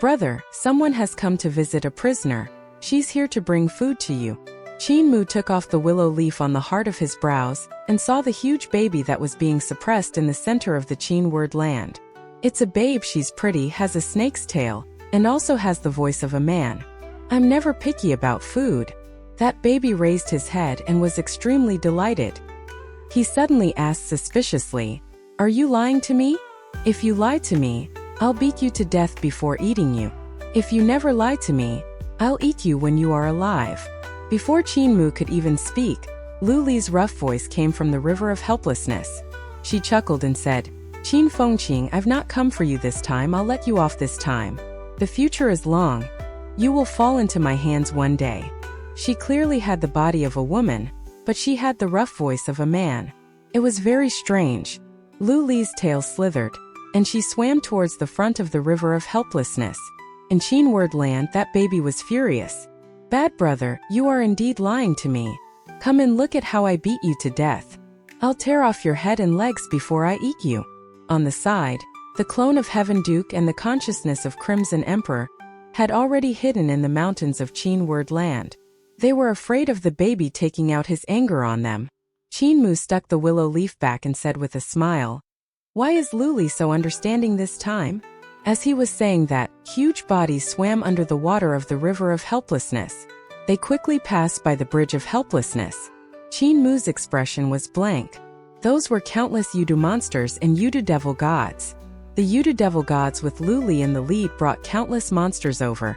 Brother, someone has come to visit a prisoner. She's here to bring food to you. Qin Mu took off the willow leaf on the heart of his brows and saw the huge baby that was being suppressed in the center of the Qin word land. It's a babe, she's pretty, has a snake's tail, and also has the voice of a man. I'm never picky about food. That baby raised his head and was extremely delighted. He suddenly asked suspiciously, "Are you lying to me? If you lie to me, I'll beat you to death before eating you. If you never lie to me, I'll eat you when you are alive." Before Qin Mu could even speak, Lu Li's rough voice came from the river of helplessness. She chuckled and said, "Qin Fengqing, I've not come for you this time, I'll let you off this time. The future is long. You will fall into my hands one day." She clearly had the body of a woman, but she had the rough voice of a man. It was very strange. Lu Li's tail slithered, and she swam towards the front of the river of helplessness. In Qin word land, that baby was furious. "Bad brother, you are indeed lying to me. Come and look at how I beat you to death. I'll tear off your head and legs before I eat you." On the side, the clone of Heaven Duke and the consciousness of Crimson Emperor had already hidden in the mountains of Qin word land. They were afraid of the baby taking out his anger on them. Qin Mu stuck the willow leaf back and said with a smile, "Why is Lu Li so understanding this time?" As he was saying that, huge bodies swam under the water of the river of helplessness. They quickly passed by the bridge of helplessness. Qin Mu's expression was blank. Those were countless Yudu monsters and Yudu devil gods. The Yudu devil gods with Lu Li in the lead brought countless monsters over,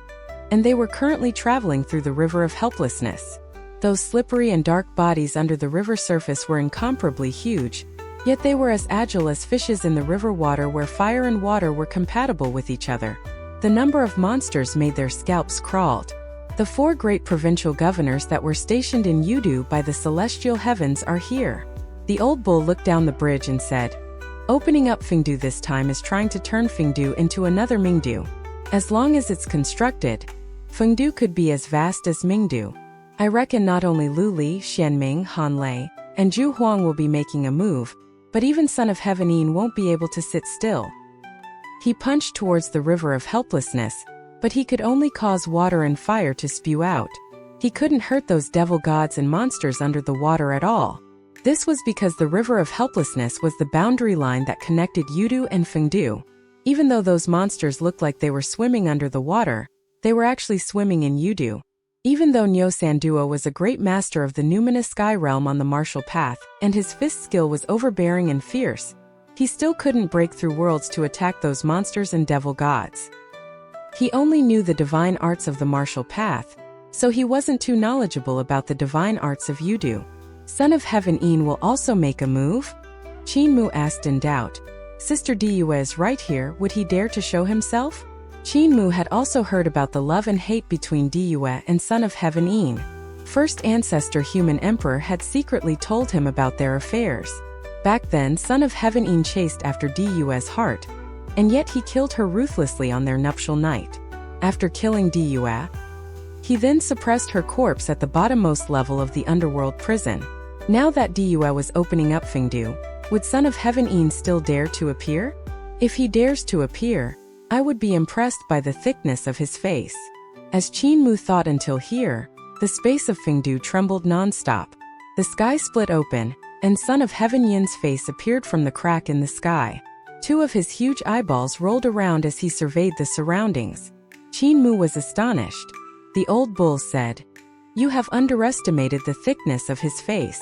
and they were currently traveling through the river of helplessness. Those slippery and dark bodies under the river surface were incomparably huge, yet they were as agile as fishes in the river water where fire and water were compatible with each other. The number of monsters made their scalps crawled. The 4 great provincial governors that were stationed in Yudu by the celestial heavens are here. The old bull looked down the bridge and said, "Opening up Fengdu this time is trying to turn Fengdu into another Mingdu. As long as it's constructed, Fengdu could be as vast as Mingdu. I reckon not only Lu Li, Xianming, Han Lei, and Zhu Huang will be making a move, but even Son of Heaven Yin won't be able to sit still." He punched towards the river of helplessness, but he could only cause water and fire to spew out. He couldn't hurt those devil gods and monsters under the water at all. This was because the river of helplessness was the boundary line that connected Yudu and Fengdu. Even though those monsters looked like they were swimming under the water, they were actually swimming in Yudu. Even though Niu Sanduo was a great master of the numinous sky realm on the martial path, and his fist skill was overbearing and fierce, he still couldn't break through worlds to attack those monsters and devil gods. He only knew the divine arts of the martial path, so he wasn't too knowledgeable about the divine arts of Yudu. Son of Heaven Yin will also make a move? Qin Mu asked in doubt. Sister Diyue is right here, would he dare to show himself? Qin Mu had also heard about the love and hate between Diyue and Son of Heaven Yin. First ancestor Human Emperor had secretly told him about their affairs. Back then, Son of Heaven Yin chased after Diyue's heart, and yet he killed her ruthlessly on their nuptial night. After killing Diyue, he then suppressed her corpse at the bottommost level of the underworld prison. Now that Diyue was opening up Fengdu, would Son of Heaven Yin still dare to appear? If he dares to appear, I would be impressed by the thickness of his face. As Qin Mu thought until here, the space of Fengdu trembled non-stop. The sky split open, and Son of Heaven Yin's face appeared from the crack in the sky. 2 of his huge eyeballs rolled around as he surveyed the surroundings. Qin Mu was astonished. The old bull said, "You have underestimated the thickness of his face."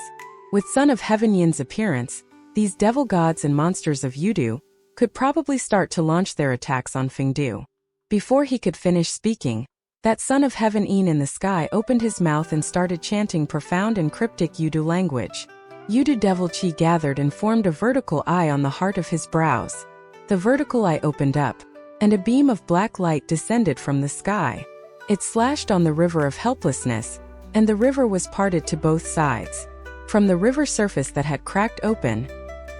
With Son of Heaven Yin's appearance, these devil gods and monsters of Yudu could probably start to launch their attacks on Fengdu. Before he could finish speaking, that Son of Heaven Yin in the sky opened his mouth and started chanting profound and cryptic Yudu language. Yudu devil chi gathered and formed a vertical eye on the heart of his brows. The vertical eye opened up, and a beam of black light descended from the sky. It slashed on the river of helplessness, and the river was parted to both sides. From the river surface that had cracked open,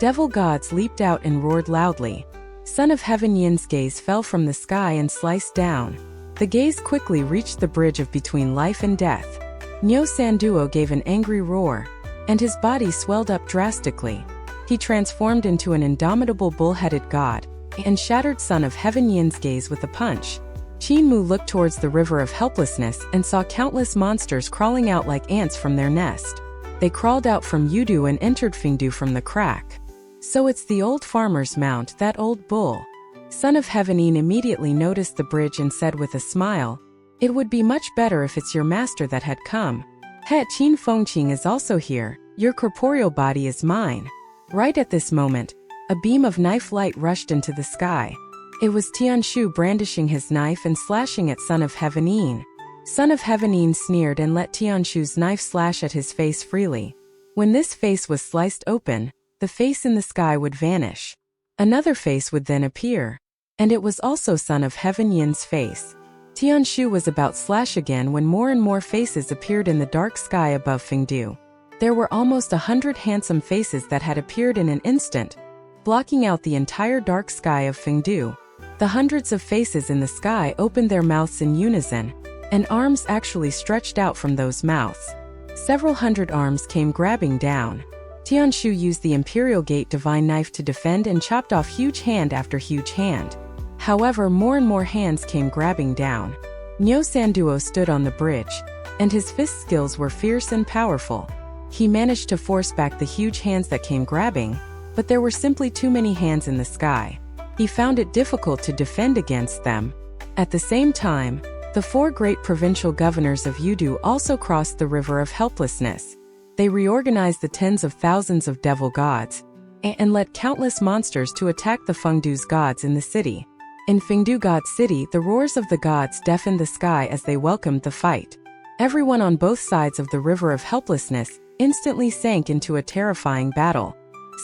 devil gods leaped out and roared loudly. Son of Heaven Yin's gaze fell from the sky and sliced down. The gaze quickly reached the bridge of between life and death. Niu Sanduo gave an angry roar, and his body swelled up drastically. He transformed into an indomitable bull-headed god, and shattered Son of Heaven Yin's gaze with a punch. Qinmu looked towards the river of helplessness and saw countless monsters crawling out like ants from their nest. They crawled out from Yudu and entered Fengdu from the crack. So it's the old farmer's mount, that old bull. Son of Heavenin immediately noticed the bridge and said with a smile, "It would be much better if it's your master that had come. He Qin Fengqing is also here, your corporeal body is mine." Right at this moment, a beam of knife light rushed into the sky. It was Tianshu brandishing his knife and slashing at Son of Heavenin. Son of Heavenin sneered and let Tianshu's knife slash at his face freely. When this face was sliced open, the face in the sky would vanish. Another face would then appear. And it was also Son of Heavenin's face. Tianshu was about slash again when more and more faces appeared in the dark sky above Fengdu. There were almost 100 handsome faces that had appeared in an instant, blocking out the entire dark sky of Fengdu. The hundreds of faces in the sky opened their mouths in unison, and arms actually stretched out from those mouths. Several hundred arms came grabbing down. Tianshu used the Imperial Gate Divine Knife to defend and chopped off huge hand after huge hand. However, more and more hands came grabbing down. Nyo Sanduo stood on the bridge, and his fist skills were fierce and powerful. He managed to force back the huge hands that came grabbing, but there were simply too many hands in the sky. He found it difficult to defend against them. At the same time, the 4 great provincial governors of Yudu also crossed the river of helplessness. They reorganized the tens of thousands of devil gods, and led countless monsters to attack the Fengdu's gods in the city. In Fengdu God City, the roars of the gods deafened the sky as they welcomed the fight. Everyone on both sides of the river of helplessness instantly sank into a terrifying battle.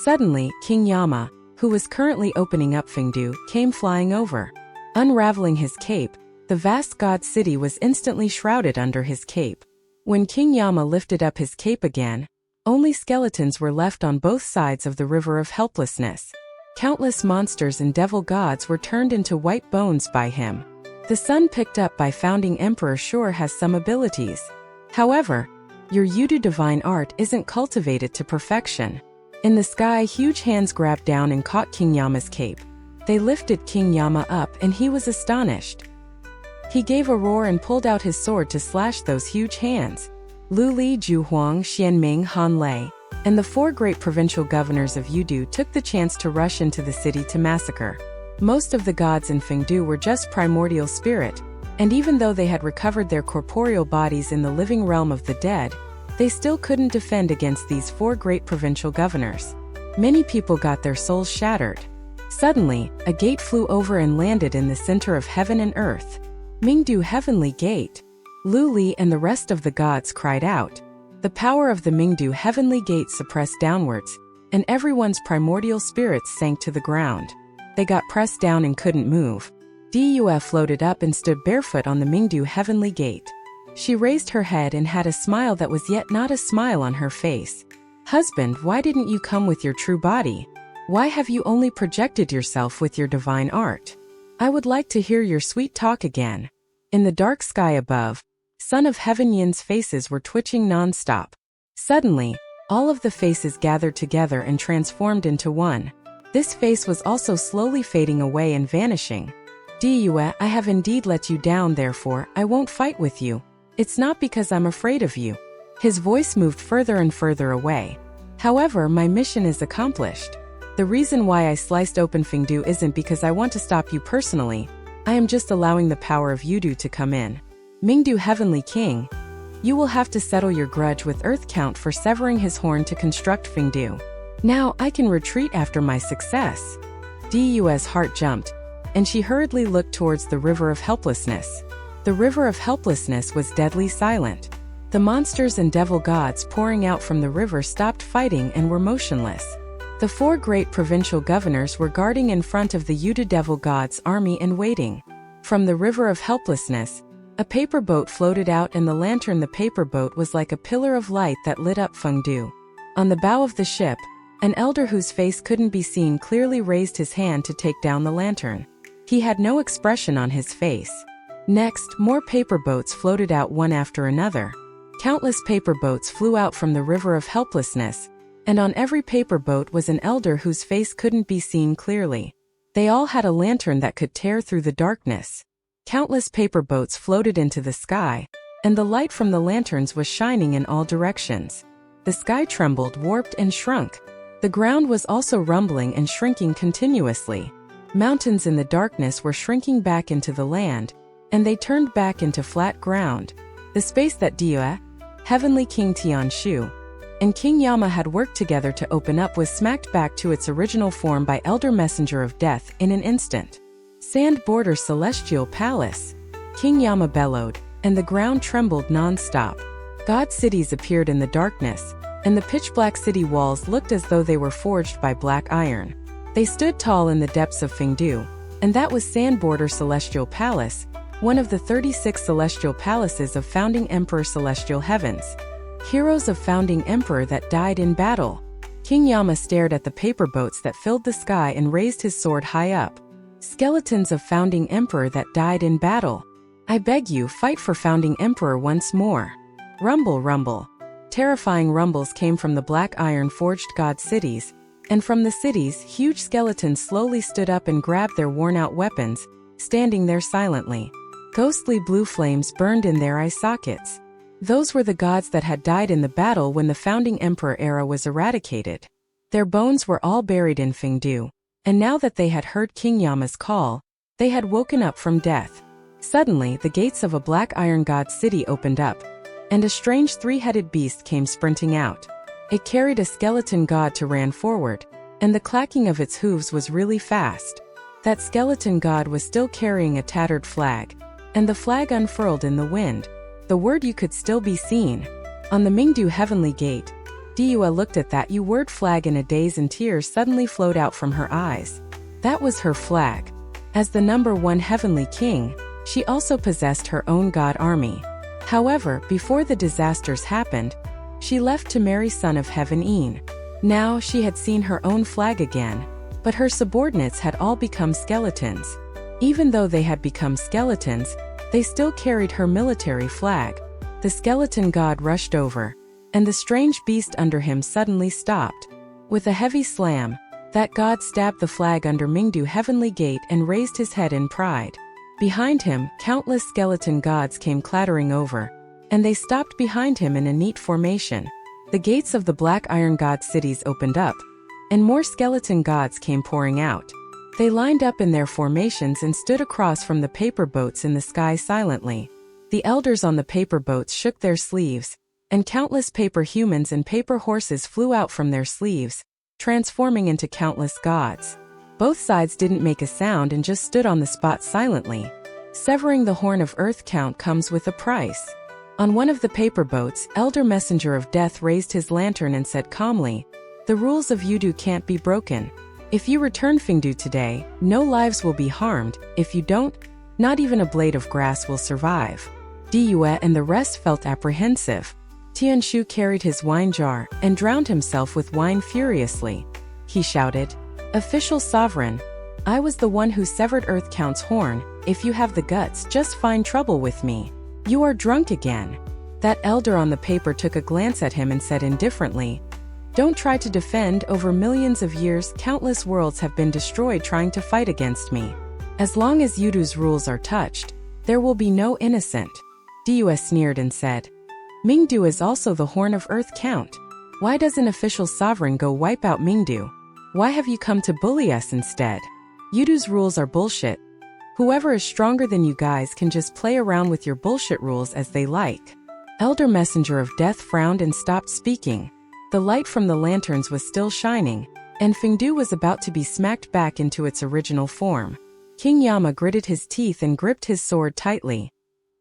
Suddenly, King Yama, who was currently opening up Fengdu, came flying over. Unraveling his cape, the vast god city was instantly shrouded under his cape. When King Yama lifted up his cape again, only skeletons were left on both sides of the river of helplessness. Countless monsters and devil gods were turned into white bones by him. The son picked up by founding Emperor sure has some abilities. However, your Yudu divine art isn't cultivated to perfection. In the sky, huge hands grabbed down and caught King Yama's cape. They lifted King Yama up and he was astonished. He gave a roar and pulled out his sword to slash those huge hands. Lu Li, Zhu Huang, Xianming, Han Lei, and the 4 great provincial governors of Yudu took the chance to rush into the city to massacre. Most of the gods in Fengdu were just primordial spirit, and even though they had recovered their corporeal bodies in the living realm of the dead, they still couldn't defend against these 4 great provincial governors. Many people got their souls shattered. Suddenly, a gate flew over and landed in the center of heaven and earth. Mingdu Heavenly Gate. Lu Li and the rest of the gods cried out. The power of the Mingdu Heavenly Gate suppressed downwards, and everyone's primordial spirits sank to the ground. They got pressed down and couldn't move. Duf floated up and stood barefoot on the Mingdu Heavenly Gate. She raised her head and had a smile that was yet not a smile on her face. "Husband, why didn't you come with your true body? Why have you only projected yourself with your divine art? I would like to hear your sweet talk again." In the dark sky above, Son of Heaven Yin's faces were twitching non-stop. Suddenly, all of the faces gathered together and transformed into one. This face was also slowly fading away and vanishing. "Due, I have indeed let you down, therefore I won't fight with you. It's not because I'm afraid of you." His voice moved further and further away. "However, my mission is accomplished. The reason why I sliced open Fengdu isn't because I want to stop you personally. I am just allowing the power of Yudu to come in. Mingdu Heavenly King, you will have to settle your grudge with Earth Count for severing his horn to construct Fengdu. Now I can retreat after my success." Du's heart jumped, and she hurriedly looked towards the river of helplessness. The river of helplessness was deadly silent. The monsters and devil gods pouring out from the river stopped fighting and were motionless. The 4 great provincial governors were guarding in front of the Yudu devil gods' army and waiting. From the river of helplessness, a paper boat floated out, and the lantern the paper boat was like a pillar of light that lit up Fengdu. On the bow of the ship, an elder whose face couldn't be seen clearly raised his hand to take down the lantern. He had no expression on his face. Next, more paper boats floated out one after another. Countless paper boats flew out from the river of helplessness, and on every paper boat was an elder whose face couldn't be seen clearly. They all had a lantern that could tear through the darkness. Countless paper boats floated into the sky, and the light from the lanterns was shining in all directions. The sky trembled, warped, and shrunk. The ground was also rumbling and shrinking continuously. Mountains in the darkness were shrinking back into the land, and they turned back into flat ground. The space that Donghua, Heavenly King Tianshu, and King Yama had worked together to open up was smacked back to its original form by Elder Messenger of Death in an instant. Sand border celestial palace. King Yama bellowed, and the ground trembled non-stop. God cities appeared in the darkness, and the pitch-black city walls looked as though they were forged by black iron. They stood tall in the depths of Fengdu, and that was Sand Border Celestial Palace, one of the 36 celestial palaces of Founding Emperor Celestial Heavens. Heroes of Founding Emperor that died in battle. King Yama stared at the paper boats that filled the sky and raised his sword high up. Skeletons of Founding Emperor that died in battle. I beg you, fight for Founding Emperor once more. Rumble, rumble. Terrifying rumbles came from the black iron-forged god cities, and from the cities, huge skeletons slowly stood up and grabbed their worn-out weapons, standing there silently. Ghostly blue flames burned in their eye sockets. Those were the gods that had died in the battle when the Founding Emperor era was eradicated. Their bones were all buried in Fengdu, and now that they had heard King Yama's call, they had woken up from death. Suddenly, the gates of a black iron god city opened up, and a strange three-headed beast came sprinting out. It carried a skeleton god to ran forward, and the clacking of its hooves was really fast. That skeleton god was still carrying a tattered flag, and the flag unfurled in the wind. The word "you" could still be seen. On the Mingdu Heavenly Gate, Donghua looked at that "you" word flag in a daze, and tears suddenly flowed out from her eyes. That was her flag. As the #1 Heavenly King, she also possessed her own god army. However, before the disasters happened, she left to marry Son of Heaven En. Now she had seen her own flag again, but her subordinates had all become skeletons. Even though they had become skeletons, they still carried her military flag. The skeleton god rushed over, and the strange beast under him suddenly stopped. With a heavy slam, that god stabbed the flag under Mingdu Heavenly Gate and raised his head in pride. Behind him, countless skeleton gods came clattering over, and they stopped behind him in a neat formation. The gates of the black iron god cities opened up, and more skeleton gods came pouring out. They lined up in their formations and stood across from the paper boats in the sky silently. The elders on the paper boats shook their sleeves, and countless paper humans and paper horses flew out from their sleeves, transforming into countless gods. Both sides didn't make a sound and just stood on the spot silently. Severing the horn of earth count comes with a price. On one of the paper boats, Elder Messenger of Death raised his lantern and said calmly, "The rules of Yudu can't be broken. If you return Fengdu today, no lives will be harmed. If you don't, not even a blade of grass will survive." Donghua and the rest felt apprehensive. Tianshu carried his wine jar and drowned himself with wine furiously. He shouted, "Official Sovereign, I was the one who severed Earth Count's horn. If you have the guts, just find trouble with me. You are drunk again." That elder on the paper took a glance at him and said indifferently, "Don't try to defend. Over millions of years, countless worlds have been destroyed trying to fight against me. As long as Yudu's rules are touched, there will be no innocent." Donghua sneered and said, "Mingdu is also the horn of Earth Count. Why doesn't official sovereign go wipe out Mingdu? Why have you come to bully us instead? Yudu's rules are bullshit. Whoever is stronger than you guys can just play around with your bullshit rules as they like." Elder Messenger of Death frowned and stopped speaking. The light from the lanterns was still shining, and Fengdu was about to be smacked back into its original form. King Yama gritted his teeth and gripped his sword tightly.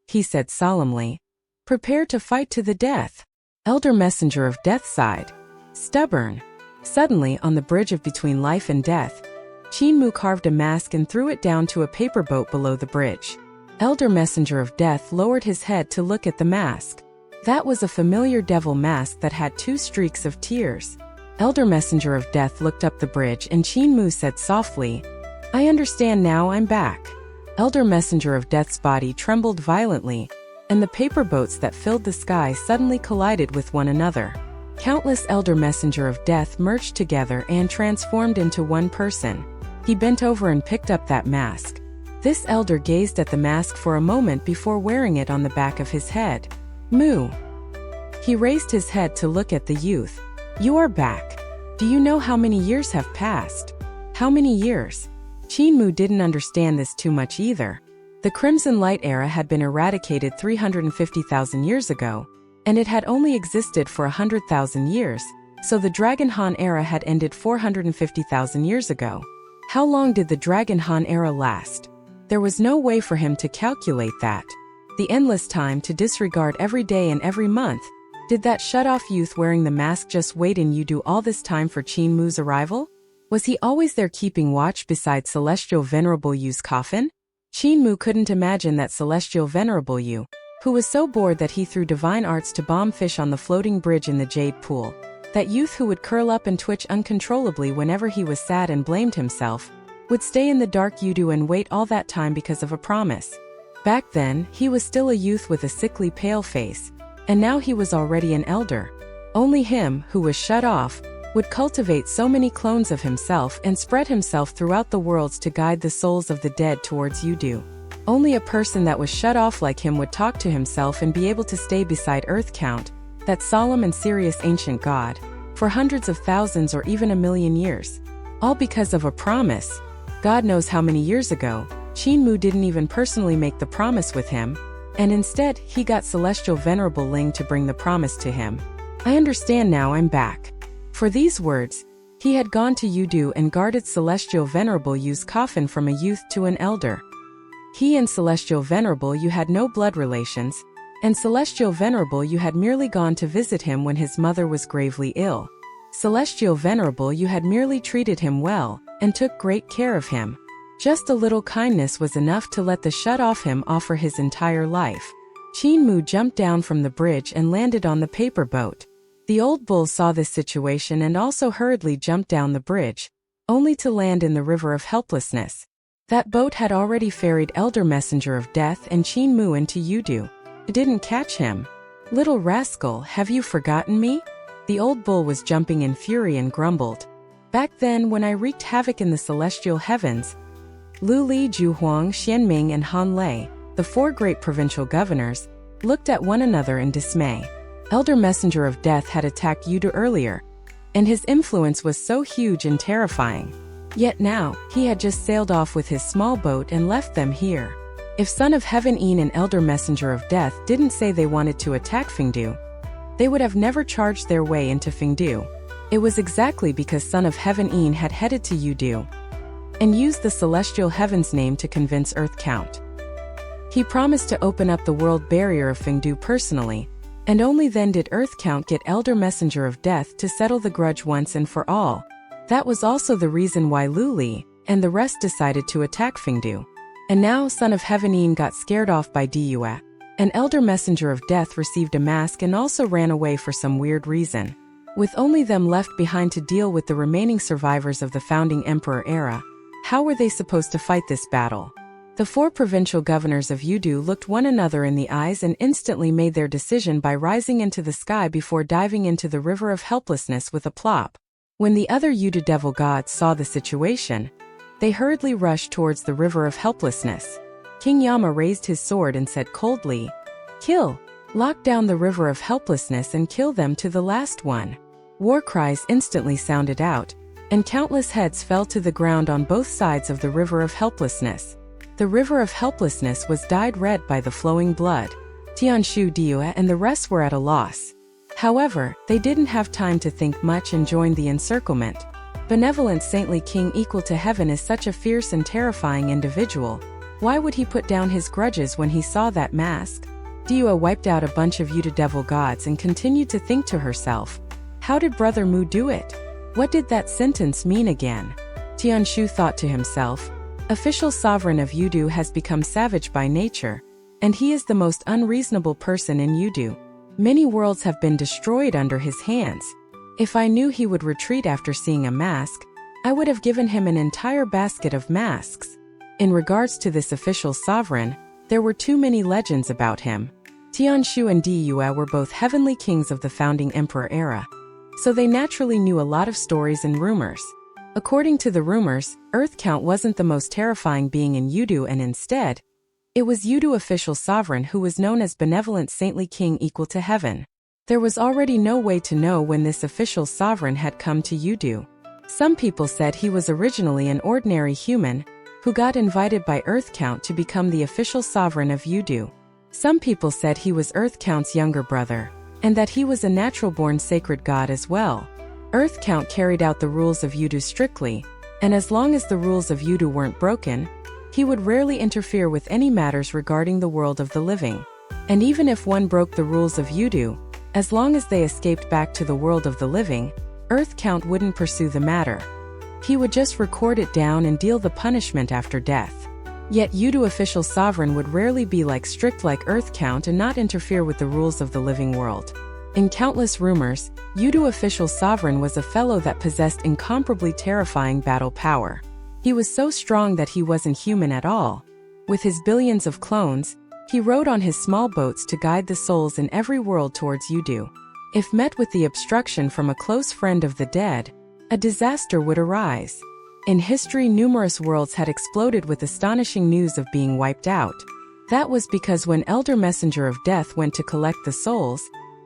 He said solemnly, "Prepare to fight to the death." Elder Messenger of Death sighed. "Stubborn." Suddenly, on the bridge of between life and death, Chinmu carved a mask and threw it down to a paper boat below the bridge. Elder Messenger of Death lowered his head to look at the mask. That was a familiar devil mask that had 2 streaks of tears. Elder Messenger of Death looked up the bridge and Chinmu said softly, "I understand now, I'm back." Elder Messenger of Death's body trembled violently, and the paper boats that filled the sky suddenly collided with one another. Countless Elder Messenger of Death merged together and transformed into one person. He bent over and picked up that mask. This elder gazed at the mask for a moment before wearing it on the back of his head. Mu. He raised his head to look at the youth. You are back. Do you know how many years have passed? How many years? Qin Mu didn't understand this too much either. The Crimson Light era had been eradicated 350,000 years ago, and it had only existed for 100,000 years, so the Dragon Han era had ended 450,000 years ago. How long did the Dragon Han era last? There was no way for him to calculate that. The endless time to disregard every day and every month. Did that shut-off youth wearing the mask just wait in Yudu all this time for Qin Mu's arrival? Was he always there keeping watch beside Celestial Venerable Yu's coffin? Qin Mu couldn't imagine that Celestial Venerable Yu, who was so bored that he threw divine arts to bomb fish on the floating bridge in the jade pool, that youth who would curl up and twitch uncontrollably whenever he was sad and blamed himself, would stay in the dark Yudu and wait all that time because of a promise. Back then, he was still a youth with a sickly pale face, and now he was already an elder. Only him, who was shut off, would cultivate so many clones of himself and spread himself throughout the worlds to guide the souls of the dead towards Yudu. Only a person that was shut off like him would talk to himself and be able to stay beside Earth Count, that solemn and serious ancient god, for hundreds of thousands or even a million years. All because of a promise. God knows how many years ago, Qin Mu didn't even personally make the promise with him, and instead, he got Celestial Venerable Ling to bring the promise to him. I understand now, I'm back. For these words, he had gone to Yudu and guarded Celestial Venerable Yu's coffin from a youth to an elder. He and Celestial Venerable Yu had no blood relations, and Celestial Venerable Yu had merely gone to visit him when his mother was gravely ill. Celestial Venerable Yu had merely treated him well, and took great care of him. Just a little kindness was enough to let the shut-off him offer his entire life. Qin Mu jumped down from the bridge and landed on the paper boat. The old bull saw this situation and also hurriedly jumped down the bridge, only to land in the river of helplessness. That boat had already ferried Elder Messenger of Death and Qin Mu into Yudu. It didn't catch him. Little rascal, have you forgotten me? The old bull was jumping in fury and grumbled. Back then, when I wreaked havoc in the celestial heavens, Lu Li, Zhu Huang, Xianming, and Han Lei, the four great provincial governors, looked at one another in dismay. Elder Messenger of Death had attacked Yudu earlier, and his influence was so huge and terrifying. Yet now, he had just sailed off with his small boat and left them here. If Son of Heaven Yin and Elder Messenger of Death didn't say they wanted to attack Fengdu, they would have never charged their way into Fengdu. It was exactly because Son of Heaven Yin had headed to Yudu and used the Celestial Heaven's name to convince Earth Count. He promised to open up the world barrier of Fengdu personally, and only then did Earth Count get Elder Messenger of Death to settle the grudge once and for all. That was also the reason why Lu Li and the rest decided to attack Fengdu. And now Son of Heaven Yin got scared off by Diyue, and Elder Messenger of Death received a mask and also ran away for some weird reason. With only them left behind to deal with the remaining survivors of the founding Emperor era, how were they supposed to fight this battle? The four provincial governors of Yudu looked one another in the eyes and instantly made their decision by rising into the sky before diving into the river of helplessness with a plop. When the other Yudu devil gods saw the situation, they hurriedly rushed towards the river of helplessness. King Yama raised his sword and said coldly, "Kill! Lock down the river of helplessness and kill them to the last one." War cries instantly sounded out, and countless heads fell to the ground on both sides of the river of helplessness. The river of helplessness was dyed red by the flowing blood. Tianshu Diyue and the rest were at a loss. However, they didn't have time to think much and joined the encirclement. Benevolent saintly king equal to heaven is such a fierce and terrifying individual. Why would he put down his grudges when he saw that mask? Diyue wiped out a bunch of Yudu devil gods and continued to think to herself, how did Brother Mu do it? What did that sentence mean again? Tianshu thought to himself, official sovereign of Yudu has become savage by nature, and he is the most unreasonable person in Yudu. Many worlds have been destroyed under his hands. If I knew he would retreat after seeing a mask, I would have given him an entire basket of masks. In regards to this official sovereign, there were too many legends about him. Tianshu and Diyue were both heavenly kings of the founding emperor era, so they naturally knew a lot of stories and rumors. According to the rumors, Earth Count wasn't the most terrifying being in Yudu, and instead, it was Yudu official sovereign who was known as benevolent saintly king equal to heaven. There was already no way to know when this official sovereign had come to Yudu. Some people said he was originally an ordinary human who got invited by Earth Count to become the official sovereign of Yudu. Some people said he was Earth Count's younger brother, and that he was a natural-born sacred god as well. Earth Count carried out the rules of Yudu strictly, and as long as the rules of Yudu weren't broken, he would rarely interfere with any matters regarding the world of the living. And even if one broke the rules of Yudu, as long as they escaped back to the world of the living, Earth Count wouldn't pursue the matter. He would just record it down and deal the punishment after death. Yet Yudu official sovereign would rarely be strict like Earth Count and not interfere with the rules of the living world. In countless rumors, Yudu official sovereign was a fellow that possessed incomparably terrifying battle power. He was so strong that he wasn't human at all. With his billions of clones, he rode on his small boats to guide the souls in every world towards Yudu. If met with the obstruction from a close friend of the dead, a disaster would arise. In history, numerous worlds had exploded with astonishing news of being wiped out. That was because when Elder Messenger of Death went to collect the souls,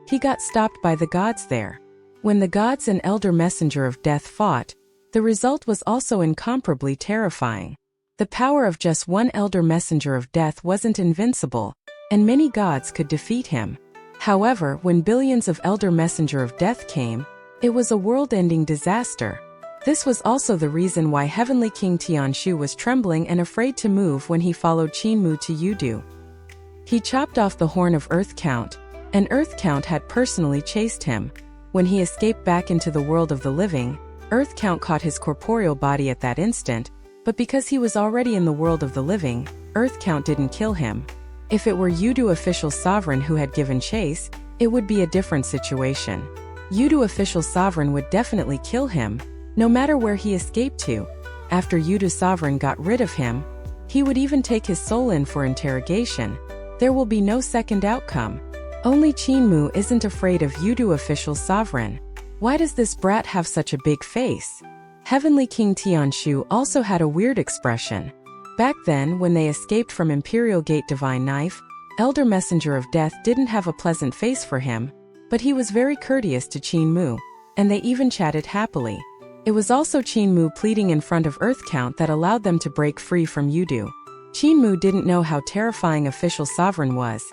he got stopped by the gods there. When the gods and Elder Messenger of Death fought, the result was also incomparably terrifying. The power of just one Elder Messenger of Death wasn't invincible, and many gods could defeat him. However, when billions of Elder Messenger of Death came, it was a world-ending disaster. This was also the reason why Heavenly King Tianshu was trembling and afraid to move when he followed Qinmu to Yudu. He chopped off the horn of Earth Count, and Earth Count had personally chased him. When he escaped back into the world of the living, Earth Count caught his corporeal body at that instant, but because he was already in the world of the living, Earth Count didn't kill him. If it were Yudu official sovereign who had given chase, it would be a different situation. Yudu official sovereign would definitely kill him, no matter where he escaped to. After Yudu sovereign got rid of him, he would even take his soul in for interrogation. There will be no second outcome. Only Qinmu isn't afraid of Yudu official sovereign. Why does this brat have such a big face? Heavenly King Tianshu also had a weird expression. Back then, when they escaped from Imperial Gate Divine Knife, Elder Messenger of Death didn't have a pleasant face for him, but he was very courteous to Qinmu, and they even chatted happily. It was also Qinmu pleading in front of Earth Count that allowed them to break free from Yudu. Qinmu didn't know how terrifying official sovereign was,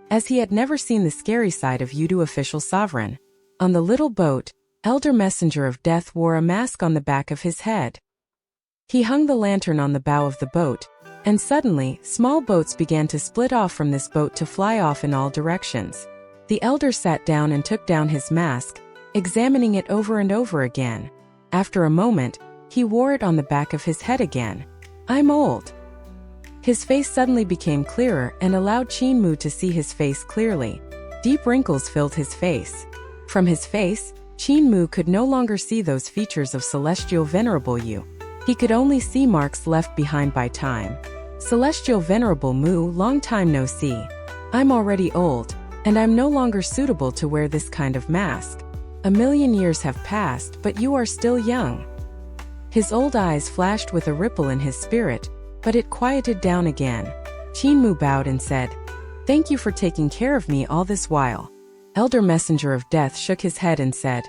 as he had never seen the scary side of Yudu official sovereign. On the little boat, Elder Messenger of Death wore a mask on the back of his head. He hung the lantern on the bow of the boat, and suddenly, small boats began to split off from this boat to fly off in all directions. The elder sat down and took down his mask, examining it over and over again. After a moment, he wore it on the back of his head again. "I'm old." His face suddenly became clearer and allowed Qinmu to see his face clearly. Deep wrinkles filled his face. From his face, Qinmu could no longer see those features of Celestial Venerable Yu. He could only see marks left behind by time. "Celestial Venerable Mu, long time no see. I'm already old, and I'm no longer suitable to wear this kind of mask. 1,000,000 years have passed, but you are still young." His old eyes flashed with a ripple in his spirit, but it quieted down again. Qinmu bowed and said, "Thank you for taking care of me all this while." Elder Messenger of Death shook his head and said,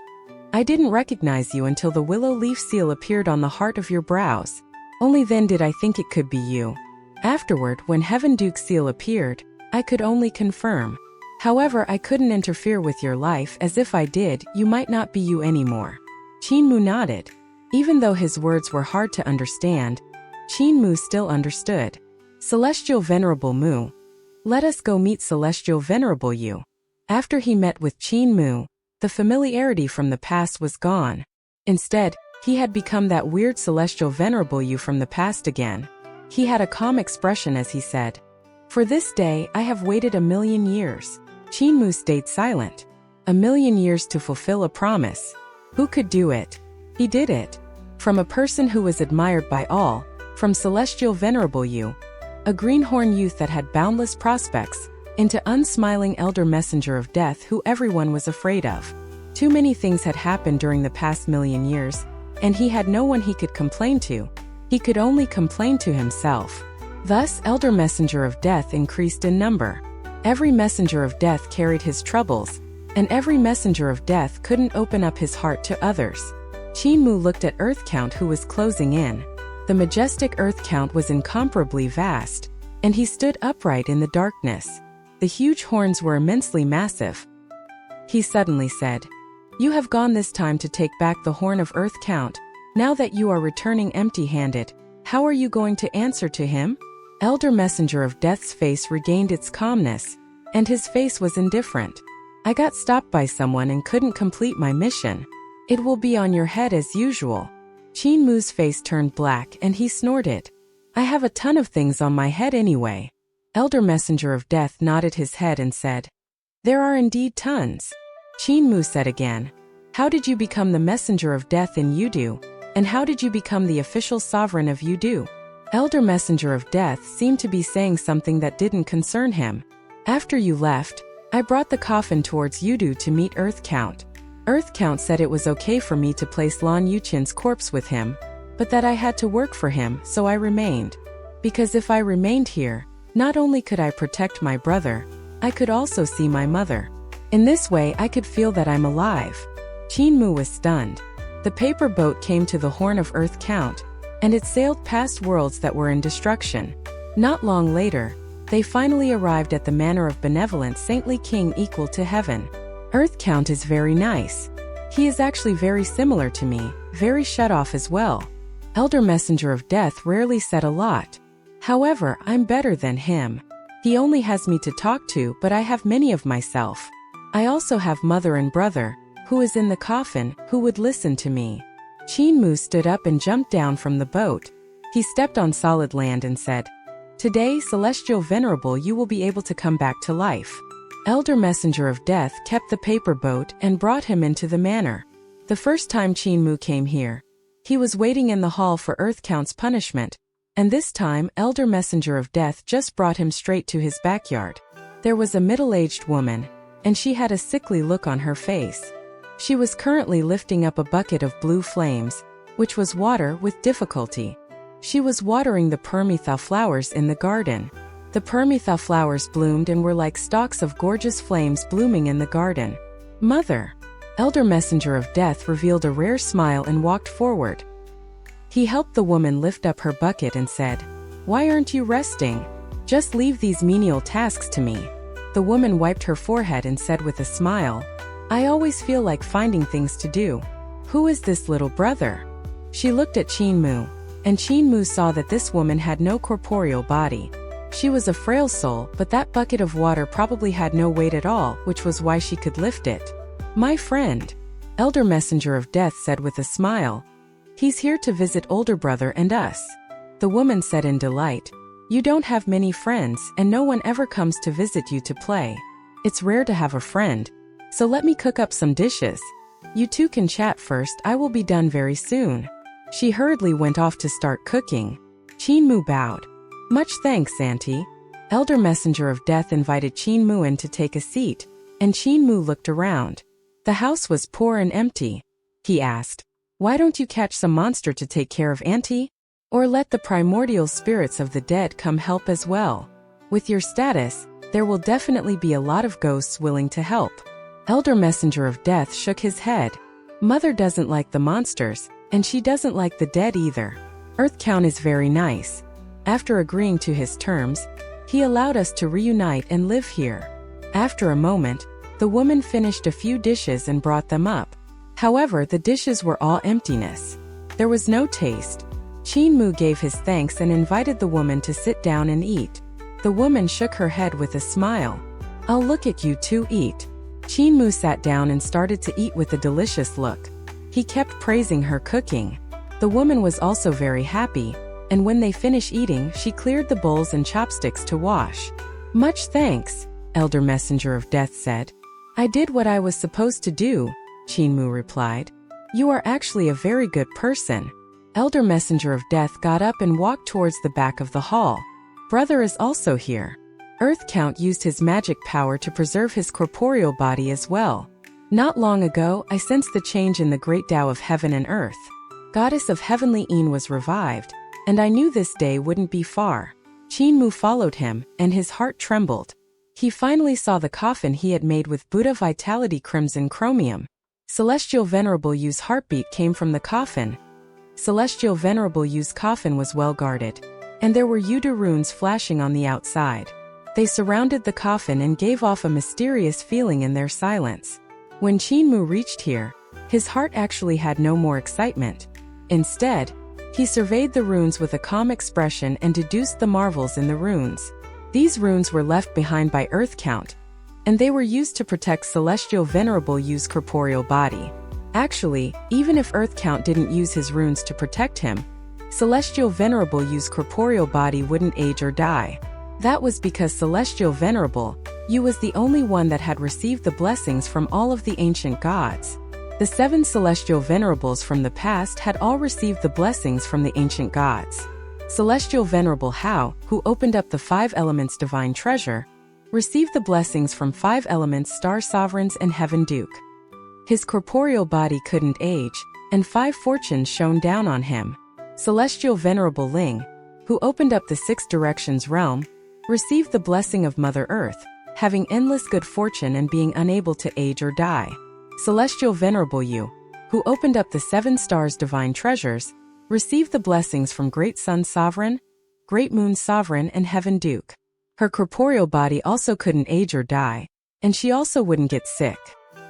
"I didn't recognize you until the willow leaf seal appeared on the heart of your brows. Only then did I think it could be you. Afterward, when Heaven Duke seal appeared, I could only confirm. However, I couldn't interfere with your life, as if I did, you might not be you anymore." Qinmu nodded. Even though his words were hard to understand, Qinmu still understood. "Celestial Venerable Mu. Let us go meet Celestial Venerable Yu." After he met with Qinmu, the familiarity from the past was gone. Instead, he had become that weird Celestial Venerable Yu from the past again. He had a calm expression as he said, "For this day, I have waited 1,000,000 years." Qinmu stayed silent. 1,000,000 years to fulfill a promise. Who could do it? He did it. From a person who was admired by all, from Celestial Venerable Yu, a greenhorn youth that had boundless prospects, into unsmiling Elder Messenger of Death who everyone was afraid of. Too many things had happened during the past 1,000,000 years, and he had no one he could complain to. He could only complain to himself. Thus, Elder Messenger of Death increased in number. Every messenger of death carried his troubles, and every messenger of death couldn't open up his heart to others. Qin Mu looked at Earth Count, who was closing in. The majestic Earth Count was incomparably vast, and he stood upright in the darkness. The huge horns were immensely massive. He suddenly said, "You have gone this time to take back the horn of Earth Count. Now that you are returning empty-handed, how are you going to answer to him?" Elder Messenger of Death's face regained its calmness, and his face was indifferent. "I got stopped by someone and couldn't complete my mission. It will be on your head as usual." Qin Mu's face turned black and he snorted. "I have a ton of things on my head anyway." Elder Messenger of Death nodded his head and said, "There are indeed tons." Qin Mu said again, "How did you become the Messenger of Death in Yudu? And how did you become the official sovereign of Yudu?" Elder Messenger of Death seemed to be saying something that didn't concern him. "After you left, I brought the coffin towards Yudu to meet Earth Count. Earth Count said it was okay for me to place Lan Yuqin's corpse with him, but that I had to work for him, so I remained. Because if I remained here, not only could I protect my brother, I could also see my mother. In this way I could feel that I'm alive." Qin Mu was stunned. The paper boat came to the Horn of Earth Count, and it sailed past worlds that were in destruction. Not long later, they finally arrived at the manor of benevolent saintly king equal to heaven. Earth Count is very nice. He is actually very similar to me, very shut off as well. Elder Messenger of Death rarely said a lot. However, I'm better than him. He only has me to talk to, but I have many of myself. I also have mother and brother, who is in the coffin, who would listen to me. Qin Mu stood up and jumped down from the boat. He stepped on solid land and said, "Today, Celestial Venerable, you will be able to come back to life." Elder Messenger of Death kept the paper boat and brought him into the manor. The first time Qin Mu came here, he was waiting in the hall for Earth Count's punishment, and this time Elder Messenger of Death just brought him straight to his backyard. There was a middle-aged woman, and she had a sickly look on her face. She was currently lifting up a bucket of blue flames, which was water, with difficulty. She was watering the permetha flowers in the garden. The permetha flowers bloomed and were like stalks of gorgeous flames blooming in the garden. "Mother!" Elder Messenger of Death revealed a rare smile and walked forward. He helped the woman lift up her bucket and said, "Why aren't you resting? Just leave these menial tasks to me." The woman wiped her forehead and said with a smile, "I always feel like finding things to do. Who is this little brother?" She looked at Qin Mu, and Qin Mu saw that this woman had no corporeal body. She was a frail soul, but that bucket of water probably had no weight at all, which was why she could lift it. "My friend," Elder Messenger of Death said with a smile. "He's here to visit older brother and us." The woman said in delight, "You don't have many friends, and no one ever comes to visit you to play. It's rare to have a friend. So let me cook up some dishes. You two can chat first, I will be done very soon." She hurriedly went off to start cooking. Qin Mu bowed. "Much thanks, Auntie." Elder Messenger of Death invited Qin Mu in to take a seat, and Qin Mu looked around. The house was poor and empty. He asked, "Why don't you catch some monster to take care of Auntie? Or let the primordial spirits of the dead come help as well? With your status, there will definitely be a lot of ghosts willing to help." Elder Messenger of Death shook his head. "Mother doesn't like the monsters, and she doesn't like the dead either. Earth Count is very nice. After agreeing to his terms, he allowed us to reunite and live here." After a moment, the woman finished a few dishes and brought them up. However, the dishes were all emptiness. There was no taste. Qin Mu gave his thanks and invited the woman to sit down and eat. The woman shook her head with a smile. "I'll look at you two eat." Qin Mu sat down and started to eat with a delicious look. He kept praising her cooking. The woman was also very happy, and when they finished eating, she cleared the bowls and chopsticks to wash. "Much thanks," Elder Messenger of Death said. "I did what I was supposed to do," Qin Mu replied. "You are actually a very good person." Elder Messenger of Death got up and walked towards the back of the hall. "Brother is also here." Earth Count used his magic power to preserve his corporeal body as well. "Not long ago, I sensed the change in the great Tao of heaven and earth. goddess of heavenly Een, was revived, and I knew this day wouldn't be far. Chinmu followed him, and his heart trembled. He finally saw the coffin he had made with Buddha Vitality Crimson Chromium. Celestial Venerable Yu's heartbeat came from the coffin. Celestial Venerable Yu's coffin was well guarded, and there were Yudu runes flashing on the outside. They surrounded the coffin and gave off a mysterious feeling in their silence. When Chinmu reached here, his heart actually had no more excitement. Instead, he surveyed the runes with a calm expression and deduced the marvels in the runes. These runes were left behind by Earth Count, and they were used to protect Celestial Venerable Yu's corporeal body. Actually, even if Earth Count didn't use his runes to protect him, Celestial Venerable Yu's corporeal body wouldn't age or die. That was because Celestial Venerable Yu was the only one that had received the blessings from all of the ancient gods. The 7 Celestial Venerables from the past had all received the blessings from the ancient gods. Celestial Venerable Hao, who opened up the 5 Elements Divine Treasure, received the blessings from 5 Elements Star Sovereigns and Heaven Duke. His corporeal body couldn't age, and 5 fortunes shone down on him. Celestial Venerable Ling, who opened up the 6 Directions Realm, received the blessing of Mother Earth, having endless good fortune and being unable to age or die. Celestial Venerable Yu, who opened up the 7 Stars Divine Treasures, received the blessings from Great Sun Sovereign, Great Moon Sovereign and Heaven Duke. Her corporeal body also couldn't age or die, and she also wouldn't get sick.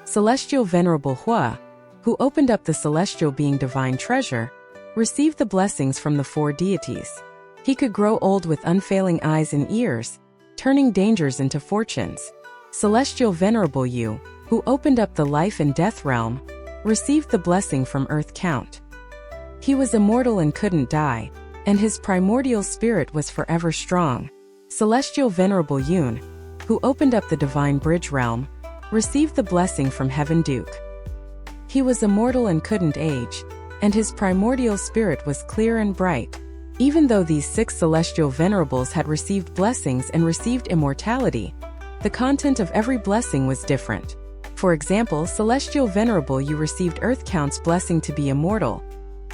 Celestial Venerable Hua, who opened up the Celestial Being Divine Treasure, received the blessings from the 4 deities. He could grow old with unfailing eyes and ears, turning dangers into fortunes. Celestial Venerable Yu, who opened up the Life and Death Realm, received the blessing from Earth Count. He was immortal and couldn't die, and his primordial spirit was forever strong. Celestial Venerable Yun, who opened up the Divine Bridge Realm, received the blessing from Heaven Duke. He was immortal and couldn't age, and his primordial spirit was clear and bright. Even though these 6 Celestial Venerables had received blessings and received immortality, the content of every blessing was different. For example, Celestial Venerable Yu received Earth Count's blessing to be immortal,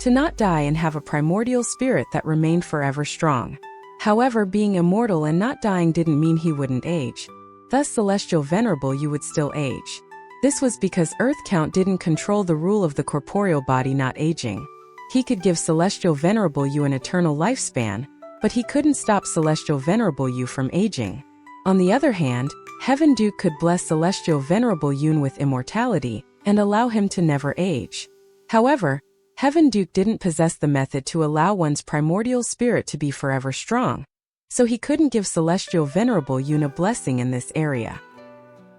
to not die and have a primordial spirit that remained forever strong. However, being immortal and not dying didn't mean he wouldn't age. Thus, Celestial Venerable Yu would still age. This was because Earth Count didn't control the rule of the corporeal body not aging. He could give Celestial Venerable Yu an eternal lifespan, but he couldn't stop Celestial Venerable Yu from aging. On the other hand, Heaven Duke could bless Celestial Venerable Yun with immortality and allow him to never age. However, Heaven Duke didn't possess the method to allow one's primordial spirit to be forever strong, so he couldn't give Celestial Venerable Yun a blessing in this area.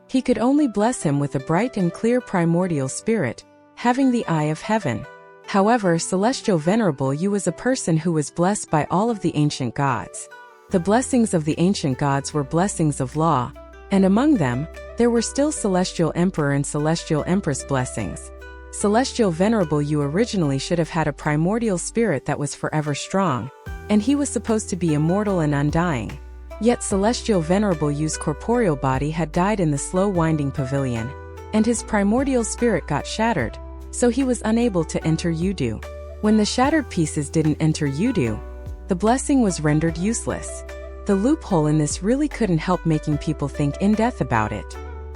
He could only bless him with a bright and clear primordial spirit, having the Eye of Heaven. However, Celestial Venerable Yu was a person who was blessed by all of the ancient gods. The blessings of the ancient gods were blessings of law, and among them, there were still Celestial Emperor and Celestial Empress blessings. Celestial Venerable Yu originally should have had a primordial spirit that was forever strong, and he was supposed to be immortal and undying. Yet Celestial Venerable Yu's corporeal body had died in the slow winding pavilion, and his primordial spirit got shattered, so he was unable to enter Yudu. When the shattered pieces didn't enter Yudu, the blessing was rendered useless. The loophole in this really couldn't help making people think in depth about it.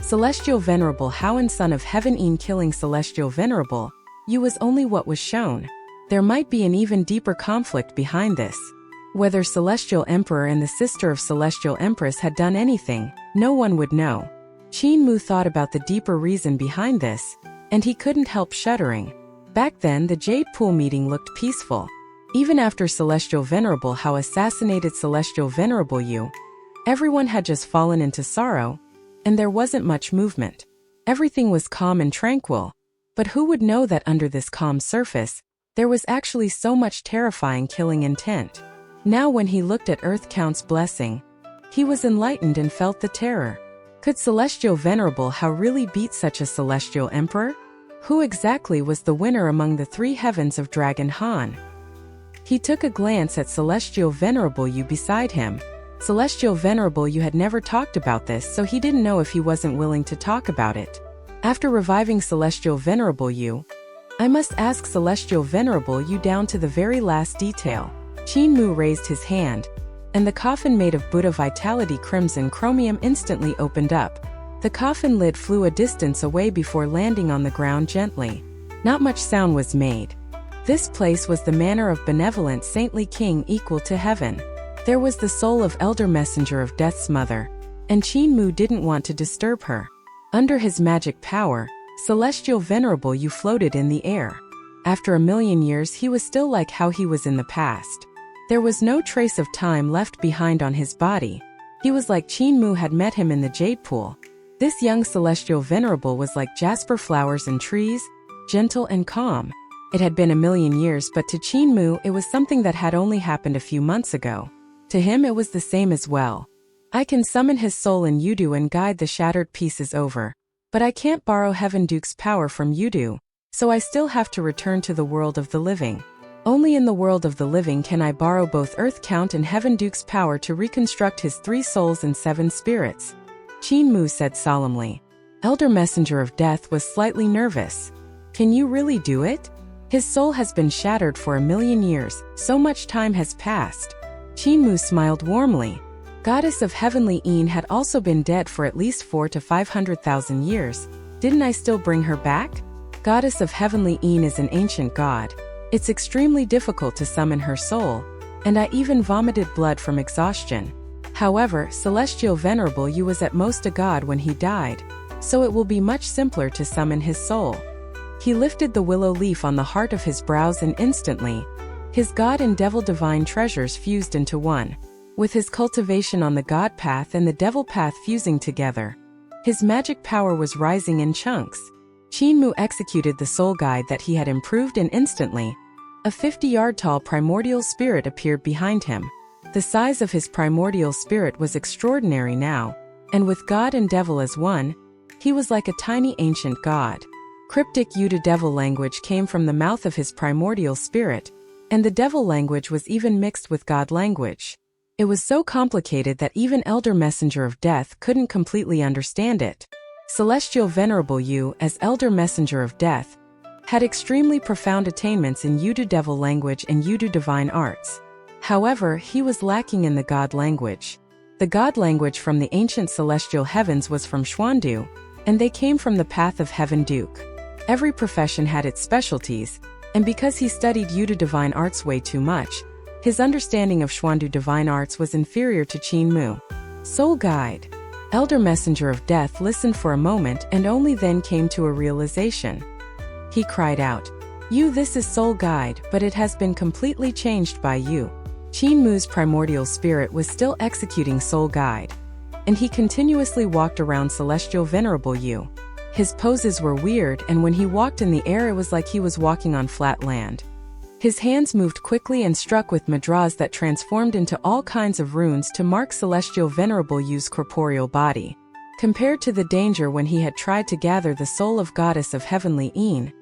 Celestial Venerable Hao and Son of Heaven Een killing Celestial Venerable Yu was only what was shown. There might be an even deeper conflict behind this. Whether Celestial Emperor and the sister of Celestial Empress had done anything, no one would know. Chinmu thought about the deeper reason behind this, and he couldn't help shuddering. Back then, the Jade Pool meeting looked peaceful. Even after Celestial Venerable Hao assassinated Celestial Venerable Yu, everyone had just fallen into sorrow, and there wasn't much movement. Everything was calm and tranquil, but who would know that under this calm surface, there was actually so much terrifying killing intent. Now when he looked at Earth Count's blessing, he was enlightened and felt the terror. Could Celestial Venerable Hao really beat such a Celestial Emperor? Who exactly was the winner among the 3 heavens of Dragon Han? He took a glance at Celestial Venerable Yu beside him. Celestial Venerable Yu had never talked about this, so he didn't know if he wasn't willing to talk about it. After reviving Celestial Venerable Yu, I must ask Celestial Venerable Yu down to the very last detail. Qin Mu raised his hand, and the coffin made of Buddha Vitality Crimson Chromium instantly opened up. The coffin lid flew a distance away before landing on the ground gently. Not much sound was made. This place was the manor of benevolent saintly king equal to heaven. There was the soul of Elder Messenger of Death's mother, and Qin Mu didn't want to disturb her. Under his magic power, Celestial Venerable Yu floated in the air. After 1,000,000 years he was still like how he was in the past. There was no trace of time left behind on his body. He was like Qin Mu had met him in the jade pool. This young Celestial Venerable was like jasper flowers and trees, gentle and calm. It had been 1,000,000 years, but to Qin Mu it was something that had only happened a few months ago. To him it was the same as well. I can summon his soul in Yudu and guide the shattered pieces over. But I can't borrow Heaven Duke's power from Yudu, so I still have to return to the world of the living. Only in the world of the living can I borrow both Earth Count and Heaven Duke's power to reconstruct his 3 souls and 7 spirits. Qin Mu said solemnly. Elder Messenger of Death was slightly nervous. Can you really do it? His soul has been shattered for 1,000,000 years, so much time has passed. Qin Mu smiled warmly. Goddess of Heavenly Een had also been dead for at least 400,000 to 500,000 years. Didn't I still bring her back? Goddess of Heavenly Een is an ancient god. It's extremely difficult to summon her soul, and I even vomited blood from exhaustion. However, Celestial Venerable Yu was at most a god when he died, so it will be much simpler to summon his soul. He lifted the willow leaf on the heart of his brows and instantly, his god and devil divine treasures fused into one. With his cultivation on the god path and the devil path fusing together, his magic power was rising in chunks. Qin Mu executed the soul guide that he had improved and instantly, a 50-yard-tall primordial spirit appeared behind him. The size of his primordial spirit was extraordinary now, and with God and devil as one, he was like a tiny ancient god. Cryptic Yuda devil language came from the mouth of his primordial spirit, and the devil language was even mixed with God language. It was so complicated that even Elder Messenger of Death couldn't completely understand it. Celestial Venerable Yu, as Elder Messenger of Death, had extremely profound attainments in Yudu devil language and Yudu divine arts. However, he was lacking in the God language. The God language from the ancient celestial heavens was from Xuandu, and they came from the path of Heaven Duke. Every profession had its specialties, and because he studied Yudu divine arts way too much, his understanding of Xuandu divine arts was inferior to Qin Mu. Soul Guide. Elder Messenger of Death listened for a moment and only then came to a realization. He cried out, "You, this is Soul Guide, but it has been completely changed by you." Qin Mu's primordial spirit was still executing Soul Guide, and he continuously walked around Celestial Venerable Yu. His poses were weird, and when he walked in the air it was like he was walking on flat land. His hands moved quickly and struck with mudras that transformed into all kinds of runes to mark Celestial Venerable Yu's corporeal body. Compared to the danger when he had tried to gather the soul of Goddess of Heavenly Een,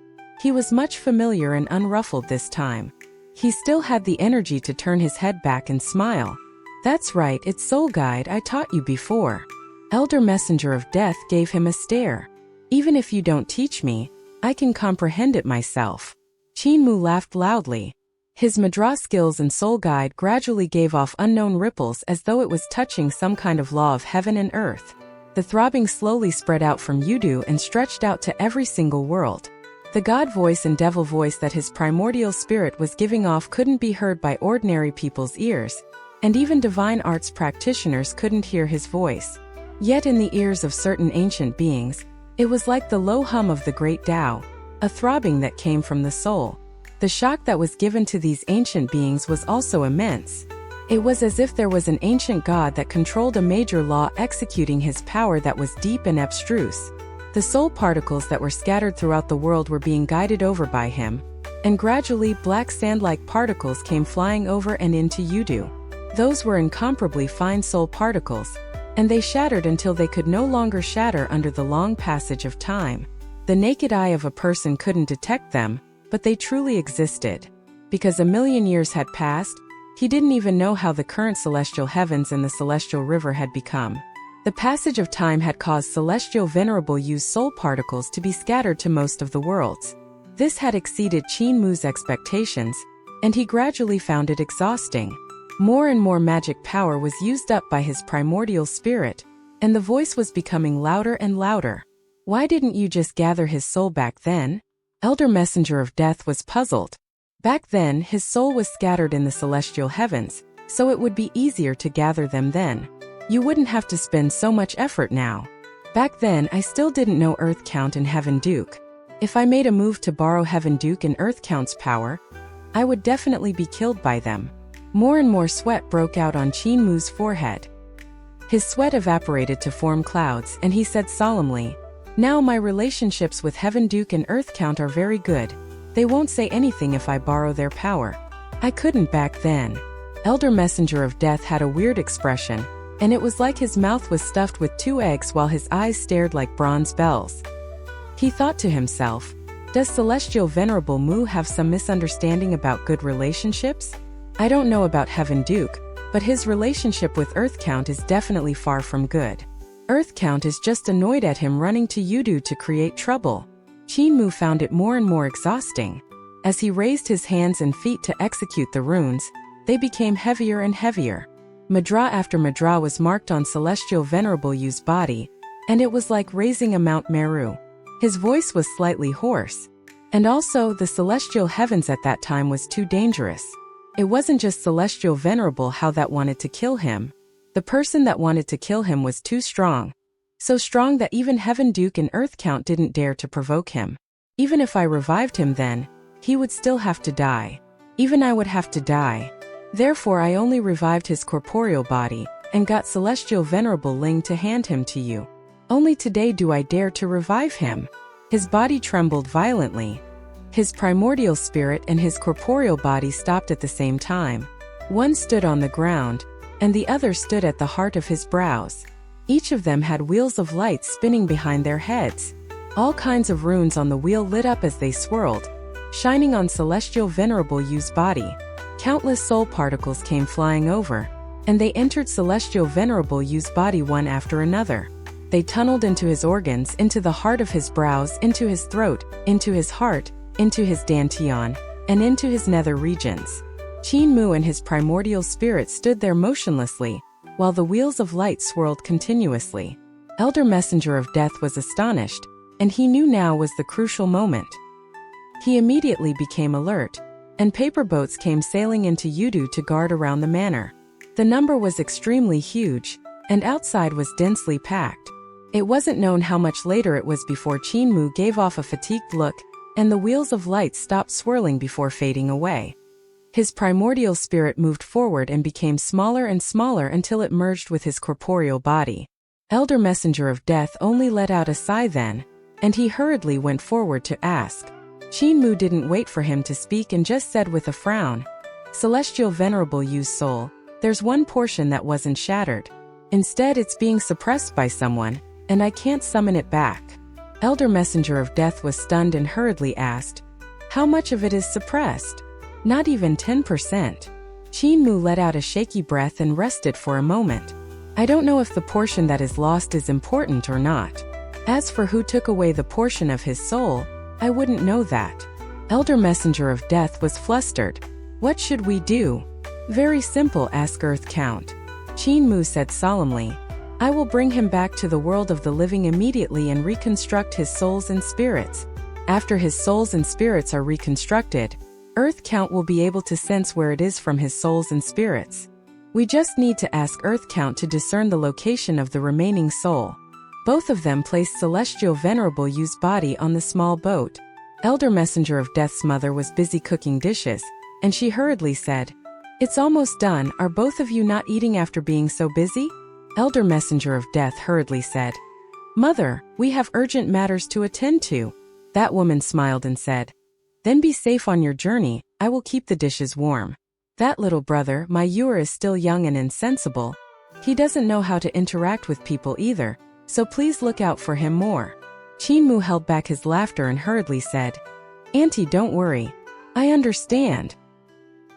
he was much familiar and unruffled this time. He still had the energy to turn his head back and smile. That's right, it's Soul Guide I taught you before. Elder Messenger of Death gave him a stare. Even if you don't teach me, I can comprehend it myself. Qin Mu laughed loudly. His Madras skills and Soul Guide gradually gave off unknown ripples as though it was touching some kind of law of heaven and earth. The throbbing slowly spread out from Yudu and stretched out to every single world. The God voice and devil voice that his primordial spirit was giving off couldn't be heard by ordinary people's ears, and even divine arts practitioners couldn't hear his voice. Yet in the ears of certain ancient beings, it was like the low hum of the great Tao, a throbbing that came from the soul. The shock that was given to these ancient beings was also immense. It was as if there was an ancient god that controlled a major law executing his power that was deep and abstruse. The soul particles that were scattered throughout the world were being guided over by him, and gradually black sand-like particles came flying over and into Yudu. Those were incomparably fine soul particles, and they shattered until they could no longer shatter under the long passage of time. The naked eye of a person couldn't detect them, but they truly existed. Because 1,000,000 years had passed, he didn't even know how the current celestial heavens and the celestial river had become. The passage of time had caused Celestial Venerable Yu's soul particles to be scattered to most of the worlds. This had exceeded Qin Mu's expectations, and he gradually found it exhausting. More and more magic power was used up by his primordial spirit, and the voice was becoming louder and louder. Why didn't you just gather his soul back then? Elder Messenger of Death was puzzled. Back then, his soul was scattered in the celestial heavens, so it would be easier to gather them then. You wouldn't have to spend so much effort now. Back then, I still didn't know Earth Count and Heaven Duke. If I made a move to borrow Heaven Duke and Earth Count's power, I would definitely be killed by them. More and more sweat broke out on Qin Mu's forehead. His sweat evaporated to form clouds, and he said solemnly, "Now my relationships with Heaven Duke and Earth Count are very good. They won't say anything if I borrow their power. I couldn't back then." Elder Messenger of Death had a weird expression, and it was like his mouth was stuffed with 2 eggs while his eyes stared like bronze bells. He thought to himself, does Celestial Venerable Mu have some misunderstanding about good relationships? I don't know about Heaven Duke, but his relationship with Earth Count is definitely far from good. Earth Count is just annoyed at him running to Yudu to create trouble. Qin Mu found it more and more exhausting. As he raised his hands and feet to execute the runes, they became heavier and heavier. Mudra after mudra was marked on Celestial Venerable Yu's body, and it was like raising a Mount Meru. His voice was slightly hoarse. And also, the celestial heavens at that time was too dangerous. It wasn't just Celestial Venerable how that wanted to kill him. The person that wanted to kill him was too strong. So strong that even Heaven Duke and Earth Count didn't dare to provoke him. Even if I revived him then, he would still have to die. Even I would have to die. Therefore I only revived his corporeal body, and got Celestial Venerable Ling to hand him to you. Only today do I dare to revive him. His body trembled violently. His primordial spirit and his corporeal body stopped at the same time. One stood on the ground, and the other stood at the heart of his brows. Each of them had wheels of light spinning behind their heads. All kinds of runes on the wheel lit up as they swirled, shining on Celestial Venerable Yu's body. Countless soul particles came flying over, and they entered Celestial Venerable Yu's body one after another. They tunneled into his organs, into the heart of his brows, into his throat, into his heart, into his dantian, and into his nether regions. Qin Mu and his primordial spirit stood there motionlessly, while the wheels of light swirled continuously. Elder Messenger of Death was astonished, and he knew now was the crucial moment. He immediately became alert, and paper boats came sailing into Yudu to guard around the manor. The number was extremely huge, and outside was densely packed. It wasn't known how much later it was before Qin Mu gave off a fatigued look, and the wheels of light stopped swirling before fading away. His primordial spirit moved forward and became smaller and smaller until it merged with his corporeal body. Elder Messenger of Death only let out a sigh then, and he hurriedly went forward to ask. Qin Mu didn't wait for him to speak and just said with a frown, "Celestial Venerable Yu's soul, there's one portion that wasn't shattered. Instead, it's being suppressed by someone, and I can't summon it back." Elder Messenger of Death was stunned and hurriedly asked, "How much of it is suppressed?" "Not even 10%. Qin Mu let out a shaky breath and rested for a moment. "I don't know if the portion that is lost is important or not. As for who took away the portion of his soul, I wouldn't know that." Elder Messenger of Death was flustered. "What should we do?" "Very simple, ask Earth Count." Qin Mu said solemnly, "I will bring him back to the world of the living immediately and reconstruct his souls and spirits. After his souls and spirits are reconstructed, Earth Count will be able to sense where it is from his souls and spirits. We just need to ask Earth Count to discern the location of the remaining soul." Both of them placed Celestial Venerable Yu's body on the small boat. Elder Messenger of Death's mother was busy cooking dishes, and she hurriedly said, "It's almost done, are both of you not eating after being so busy?" Elder Messenger of Death hurriedly said, "Mother, we have urgent matters to attend to." That woman smiled and said, "Then be safe on your journey, I will keep the dishes warm. That little brother, my Ur, is still young and insensible. He doesn't know how to interact with people either, so please look out for him more." Qin Mu held back his laughter and hurriedly said, "Auntie, don't worry. I understand."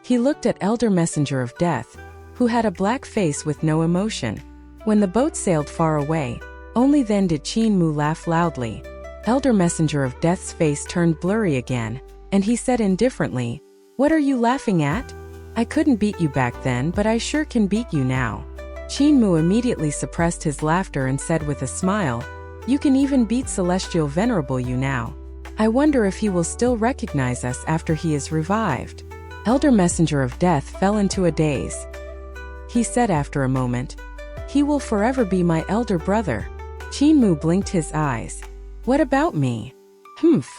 He looked at Elder Messenger of Death, who had a black face with no emotion. When the boat sailed far away, only then did Qin Mu laugh loudly. Elder Messenger of Death's face turned blurry again, and he said indifferently, "What are you laughing at? I couldn't beat you back then, but I sure can beat you now." Qin Mu immediately suppressed his laughter and said with a smile, "You can even beat Celestial Venerable you now. I wonder if he will still recognize us after he is revived." Elder Messenger of Death fell into a daze. He said after a moment, "He will forever be my elder brother." Qin Mu blinked his eyes. "What about me?" "Humph."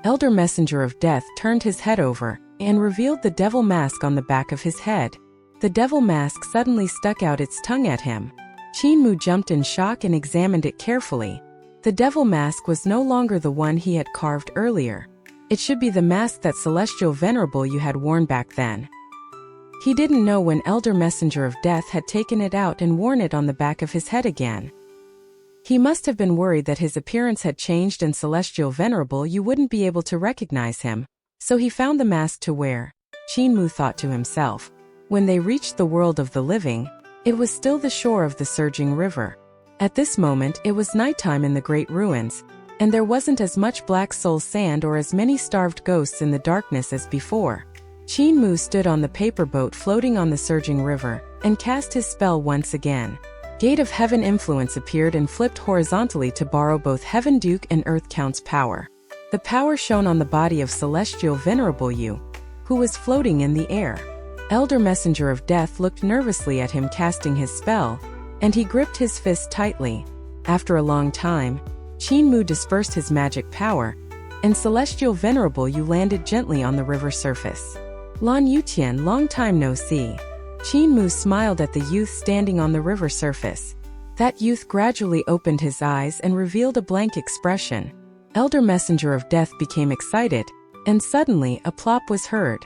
Elder Messenger of Death turned his head over and revealed the devil mask on the back of his head. The devil mask suddenly stuck out its tongue at him. Qin Mu jumped in shock and examined it carefully. The devil mask was no longer the one he had carved earlier. It should be the mask that Celestial Venerable you had worn back then. He didn't know when Elder Messenger of Death had taken it out and worn it on the back of his head again. He must have been worried that his appearance had changed and Celestial Venerable you wouldn't be able to recognize him, so he found the mask to wear. Qin Mu thought to himself. When they reached the world of the living, it was still the shore of the surging river. At this moment it was nighttime in the great ruins, and there wasn't as much black soul sand or as many starved ghosts in the darkness as before. Qin Mu stood on the paper boat floating on the surging river, and cast his spell once again. Gate of Heaven influence appeared and flipped horizontally to borrow both Heaven Duke and Earth Count's power. The power shone on the body of Celestial Venerable Yu, who was floating in the air. Elder Messenger of Death looked nervously at him casting his spell, and he gripped his fist tightly. After a long time, Qin Mu dispersed his magic power, and Celestial Venerable Yu landed gently on the river surface. "Lan Yutian, long time no see." Qin Mu smiled at the youth standing on the river surface. That youth gradually opened his eyes and revealed a blank expression. Elder Messenger of Death became excited, and suddenly a plop was heard.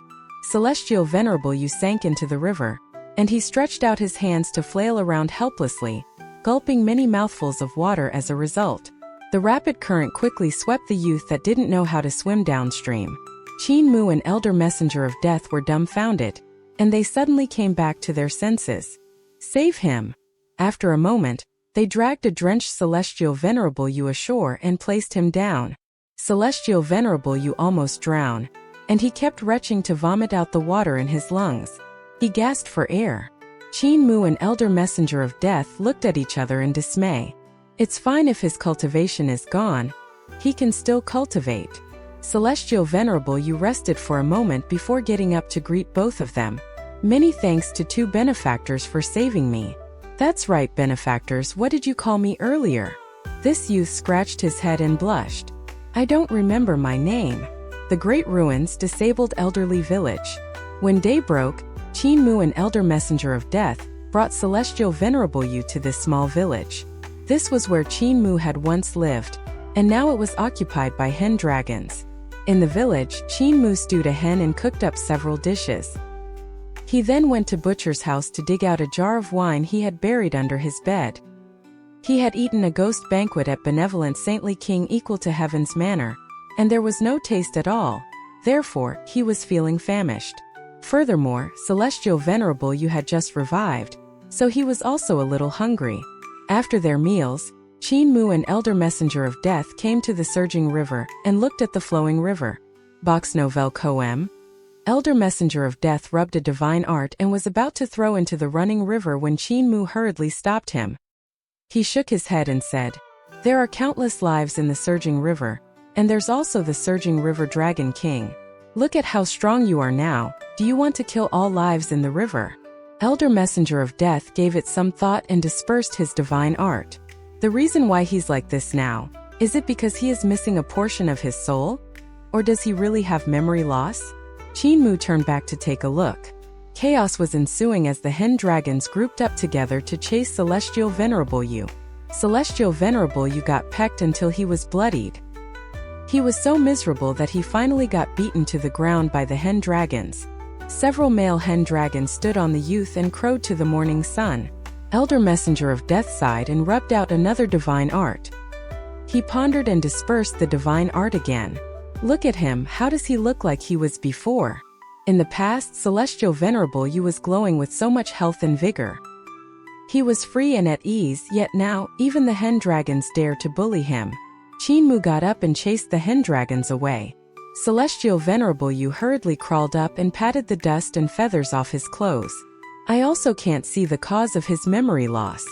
Celestial Venerable Yu sank into the river, and he stretched out his hands to flail around helplessly, gulping many mouthfuls of water as a result. The rapid current quickly swept the youth that didn't know how to swim downstream. Qin Mu and Elder Messenger of Death were dumbfounded, and they suddenly came back to their senses. "Save him!" After a moment, they dragged a drenched Celestial Venerable Yu ashore and placed him down. Celestial Venerable Yu almost drowned, and he kept retching to vomit out the water in his lungs. He gasped for air. Qin Mu and Elder Messenger of Death looked at each other in dismay. It's fine if his cultivation is gone. He can still cultivate. Celestial Venerable Yu rested for a moment before getting up to greet both of them. "Many thanks to two benefactors for saving me." "That's right, benefactors, what did you call me earlier?" This youth scratched his head and blushed. "I don't remember my name." The Great Ruins Disabled Elderly Village. When day broke, Qin Mu and Elder Messenger of Death brought Celestial Venerable Yu to this small village. This was where Qin Mu had once lived, and now it was occupied by hen dragons. In the village, Qin Mu stewed a hen and cooked up several dishes. He then went to Butcher's house to dig out a jar of wine he had buried under his bed. He had eaten a ghost banquet at benevolent saintly king equal to Heaven's manor, and there was no taste at all. Therefore, he was feeling famished. Furthermore, Celestial Venerable Yu had just revived, so he was also a little hungry. After their meals, Qin Mu and Elder Messenger of Death came to the surging river and looked at the flowing river. Box Nouvelle Coem. Elder Messenger of Death rubbed a divine art and was about to throw into the running river when Qin Mu hurriedly stopped him. He shook his head and said, "There are countless lives in the surging river, and there's also the surging river Dragon King. Look at how strong you are now. Do you want to kill all lives in the river?" Elder Messenger of Death gave it some thought and dispersed his divine art. The reason why he's like this now, is it because he is missing a portion of his soul? Or does he really have memory loss? Qin Mu turned back to take a look. Chaos was ensuing as the hen dragons grouped up together to chase Celestial Venerable Yu. Celestial Venerable Yu got pecked until he was bloodied. He was so miserable that he finally got beaten to the ground by the hen dragons. Several male hen dragons stood on the youth and crowed to the morning sun. Elder Messenger of Death sighed and rubbed out another divine art. He pondered and dispersed the divine art again. Look at him, how does he look like he was before? In the past, Celestial Venerable Yu was glowing with so much health and vigor. He was free and at ease, yet now, even the hen dragons dare to bully him. Qinmu got up and chased the hen dragons away. Celestial Venerable Yu hurriedly crawled up and patted the dust and feathers off his clothes. I also can't see the cause of his memory loss.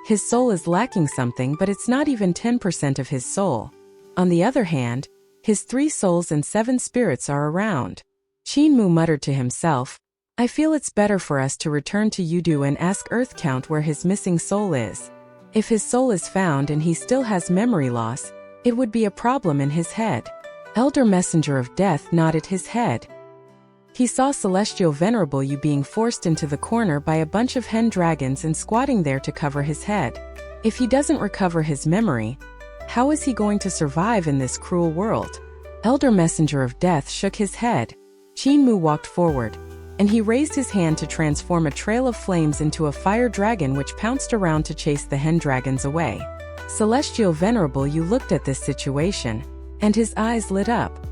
His soul is lacking something, but it's not even 10% of his soul. On the other hand, his 3 souls and 7 spirits are around. Qinmu muttered to himself, I feel it's better for us to return to Yudu and ask Earth Count where his missing soul is. If his soul is found and he still has memory loss, it would be a problem in his head. Elder Messenger of Death nodded his head. He saw Celestial Venerable Yu being forced into the corner by a bunch of hen dragons and squatting there to cover his head. If he doesn't recover his memory, how is he going to survive in this cruel world? Elder Messenger of Death shook his head. Qinmu walked forward, and he raised his hand to transform a trail of flames into a fire dragon which pounced around to chase the hen dragons away. Celestial Venerable Yu looked at this situation, and his eyes lit up.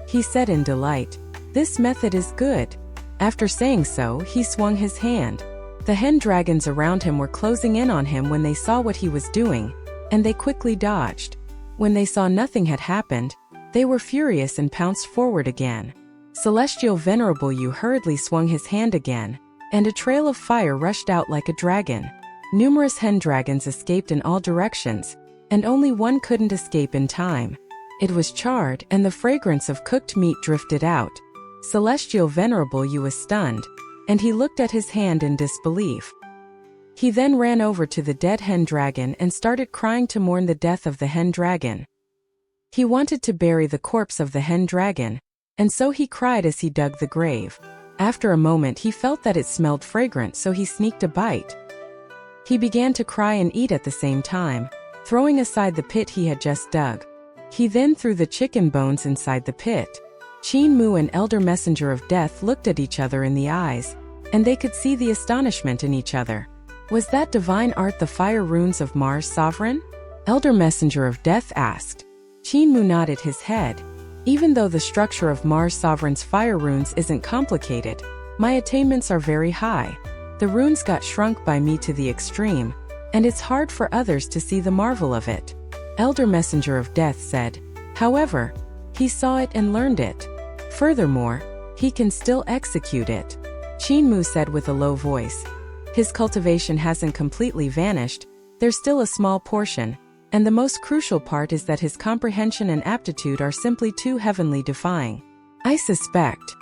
He said in delight, this method is good. After saying so, he swung his hand. The hen dragons around him were closing in on him when they saw what he was doing, and they quickly dodged. When they saw nothing had happened, they were furious and pounced forward again. Celestial Venerable Yu hurriedly swung his hand again, and a trail of fire rushed out like a dragon. Numerous hen dragons escaped in all directions, and only one couldn't escape in time. It was charred, and the fragrance of cooked meat drifted out. Celestial Venerable Yu was stunned, and he looked at his hand in disbelief. He then ran over to the dead hen dragon and started crying to mourn the death of the hen dragon. He wanted to bury the corpse of the hen dragon, and so he cried as he dug the grave. After a moment he felt that it smelled fragrant, so he sneaked a bite. He began to cry and eat at the same time, throwing aside the pit he had just dug. He then threw the chicken bones inside the pit. Qinmu and Elder Messenger of Death looked at each other in the eyes, and they could see the astonishment in each other. Was that divine art the fire runes of Mars Sovereign? Elder Messenger of Death asked. Qinmu nodded his head. Even though the structure of Mars Sovereign's fire runes isn't complicated, my attainments are very high. The runes got shrunk by me to the extreme, and it's hard for others to see the marvel of it. Elder Messenger of Death said. However, he saw it and learned it. Furthermore, he can still execute it. Qinmu said with a low voice. His cultivation hasn't completely vanished, there's still a small portion, and the most crucial part is that his comprehension and aptitude are simply too heavenly defying. I suspect.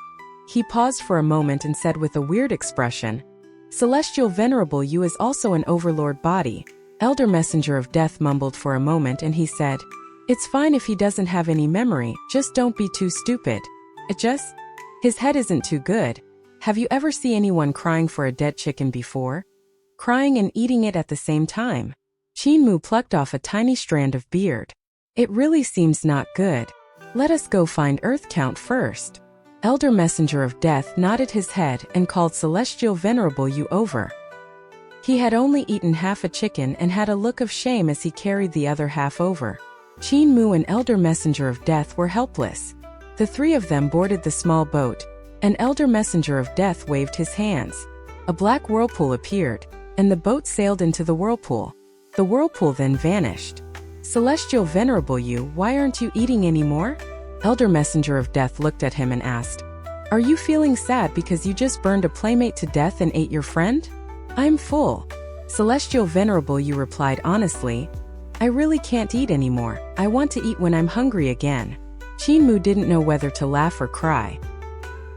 He paused for a moment and said with a weird expression, Celestial Venerable Yu is also an overlord body. Elder Messenger of Death mumbled for a moment and he said, it's fine if he doesn't have any memory, just don't be too stupid. His head isn't too good. Have you ever seen anyone crying for a dead chicken before? Crying and eating it at the same time? Qinmu plucked off a tiny strand of beard. It really seems not good. Let us go find Earth Count first. Elder Messenger of Death nodded his head and called Celestial Venerable Yu over. He had only eaten half a chicken and had a look of shame as he carried the other half over. Qinmu and Elder Messenger of Death were helpless. The 3 of them boarded the small boat, and Elder Messenger of Death waved his hands. A black whirlpool appeared, and the boat sailed into the whirlpool. The whirlpool then vanished. Celestial Venerable Yu, why aren't you eating anymore? Elder Messenger of Death looked at him and asked, are you feeling sad because you just burned a playmate to death and ate your friend? I'm full. Celestial Venerable Yu replied honestly, I really can't eat anymore. I want to eat when I'm hungry again. Qinmu didn't know whether to laugh or cry.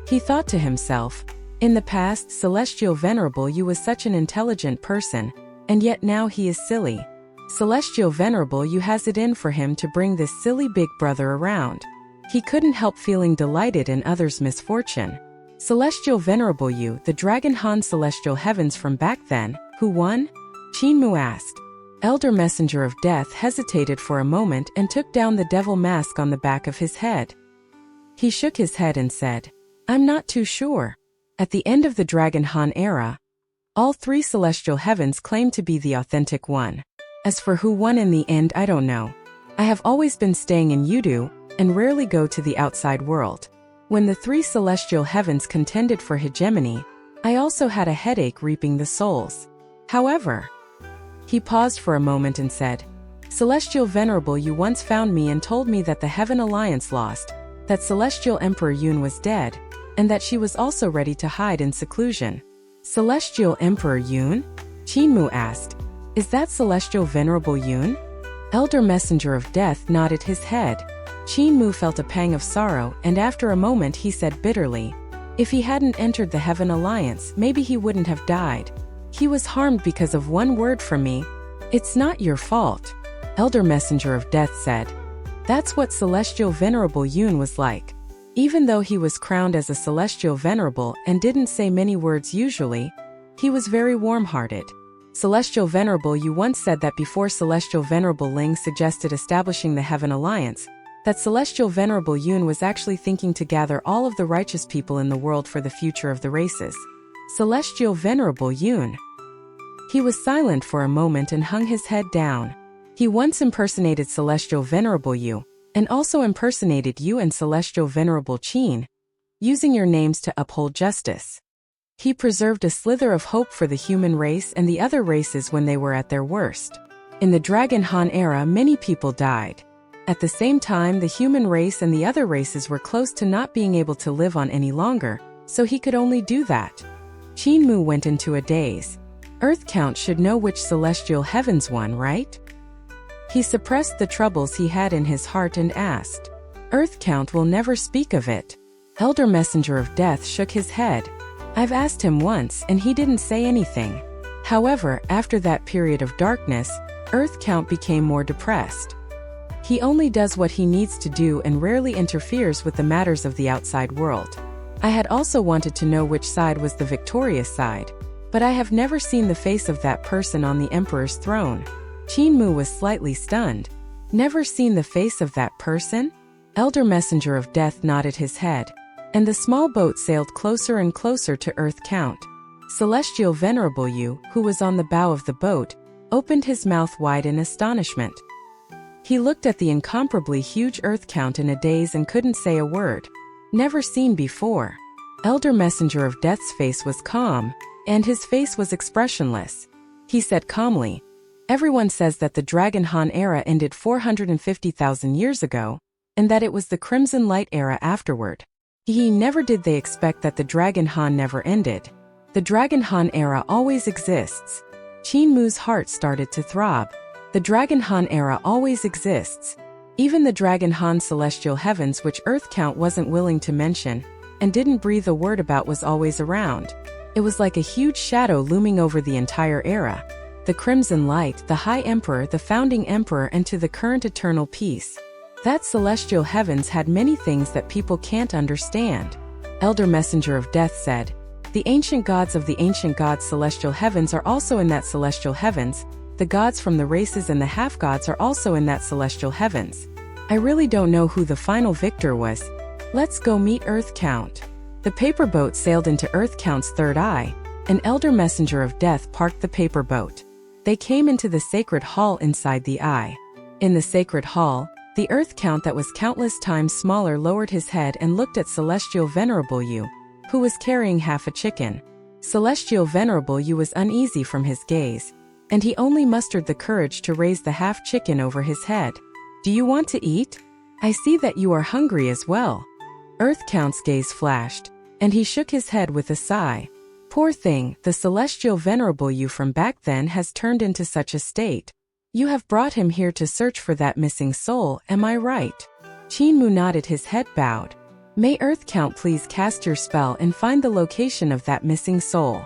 He thought to himself, in the past Celestial Venerable Yu was such an intelligent person, and yet now he is silly. Celestial Venerable Yu has it in for him to bring this silly big brother around. He couldn't help feeling delighted in others' misfortune. Celestial Venerable Yu, the Dragon Han Celestial Heavens from back then, who won? Qinmu asked. Elder Messenger of Death hesitated for a moment and took down the devil mask on the back of his head. He shook his head and said, I'm not too sure. At the end of the Dragon Han era, all 3 celestial heavens claimed to be the authentic one. As for who won in the end, I don't know. I have always been staying in Yudu, and rarely go to the outside world. When the 3 celestial heavens contended for hegemony, I also had a headache reaping the souls. However, he paused for a moment and said, Celestial Venerable Yu once found me and told me that the Heaven Alliance lost, that Celestial Emperor Yun was dead, and that she was also ready to hide in seclusion. Celestial Emperor Yun? Qinmu asked. Is that Celestial Venerable Yun? Elder Messenger of Death nodded his head. Qinmu felt a pang of sorrow, and after a moment he said bitterly, if he hadn't entered the Heaven Alliance, maybe he wouldn't have died. He was harmed because of one word from me. It's not your fault. Elder Messenger of Death said. That's what Celestial Venerable Yun was like. Even though he was crowned as a Celestial Venerable and didn't say many words usually, he was very warm-hearted. Celestial Venerable Yu once said that before Celestial Venerable Ling suggested establishing the Heaven Alliance, that Celestial Venerable Yun was actually thinking to gather all of the righteous people in the world for the future of the races. Celestial Venerable Yun. He was silent for a moment and hung his head down. He once impersonated Celestial Venerable Yu, and also impersonated you and Celestial Venerable Qin, using your names to uphold justice. He preserved a slither of hope for the human race and the other races when they were at their worst. In the Dragon Han era, many people died. At the same time, the human race and the other races were close to not being able to live on any longer, so he could only do that. Qinmu went into a daze. Earth Count should know which celestial heavens won, right? He suppressed the troubles he had in his heart and asked. Earth Count will never speak of it. Elder Messenger of Death shook his head. I've asked him once and he didn't say anything. However, after that period of darkness, Earth Count became more depressed. He only does what he needs to do and rarely interferes with the matters of the outside world. I had also wanted to know which side was the victorious side, but I have never seen the face of that person on the Emperor's throne. Qinmu was slightly stunned. Never seen the face of that person? Elder Messenger of Death nodded his head, and the small boat sailed closer and closer to Earth Count. Celestial Venerable Yu, who was on the bow of the boat, opened his mouth wide in astonishment. He looked at the incomparably huge Earth Count in a daze and couldn't say a word. Never seen before. Elder Messenger of Death's face was calm, and his face was expressionless. He said calmly, everyone says that the Dragon Han era ended 450,000 years ago, and that it was the Crimson Light era afterward. Never did they expect that the Dragon Han never ended. The Dragon Han era always exists. Qinmu's heart started to throb. The Dragon Han era always exists. Even the Dragon Han celestial heavens, which Earth Count wasn't willing to mention and didn't breathe a word about, was always around. It was like a huge shadow looming over the entire era. The Crimson Light, the High Emperor, the Founding Emperor, and to the current eternal peace. That celestial heavens had many things that people can't understand. Elder Messenger of Death said, the ancient gods of the ancient gods celestial heavens are also in that celestial heavens. The gods from the races and the half-gods are also in that celestial heavens. I really don't know who the final victor was. Let's go meet Earth Count. The paper boat sailed into Earth Count's third eye. An Elder Messenger of Death parked the paper boat. They came into the sacred hall inside the eye. In the sacred hall, the Earth Count that was countless times smaller lowered his head and looked at Celestial Venerable Yu, who was carrying half a chicken. Celestial Venerable Yu was uneasy from his gaze, and he only mustered the courage to raise the half chicken over his head. Do you want to eat? I see that you are hungry as well. Earth Count's gaze flashed, and he shook his head with a sigh. Poor thing, the Celestial Venerable Yu from back then has turned into such a state. You have brought him here to search for that missing soul, am I right? Qinmu nodded, his head bowed. May Earth Count please cast your spell and find the location of that missing soul.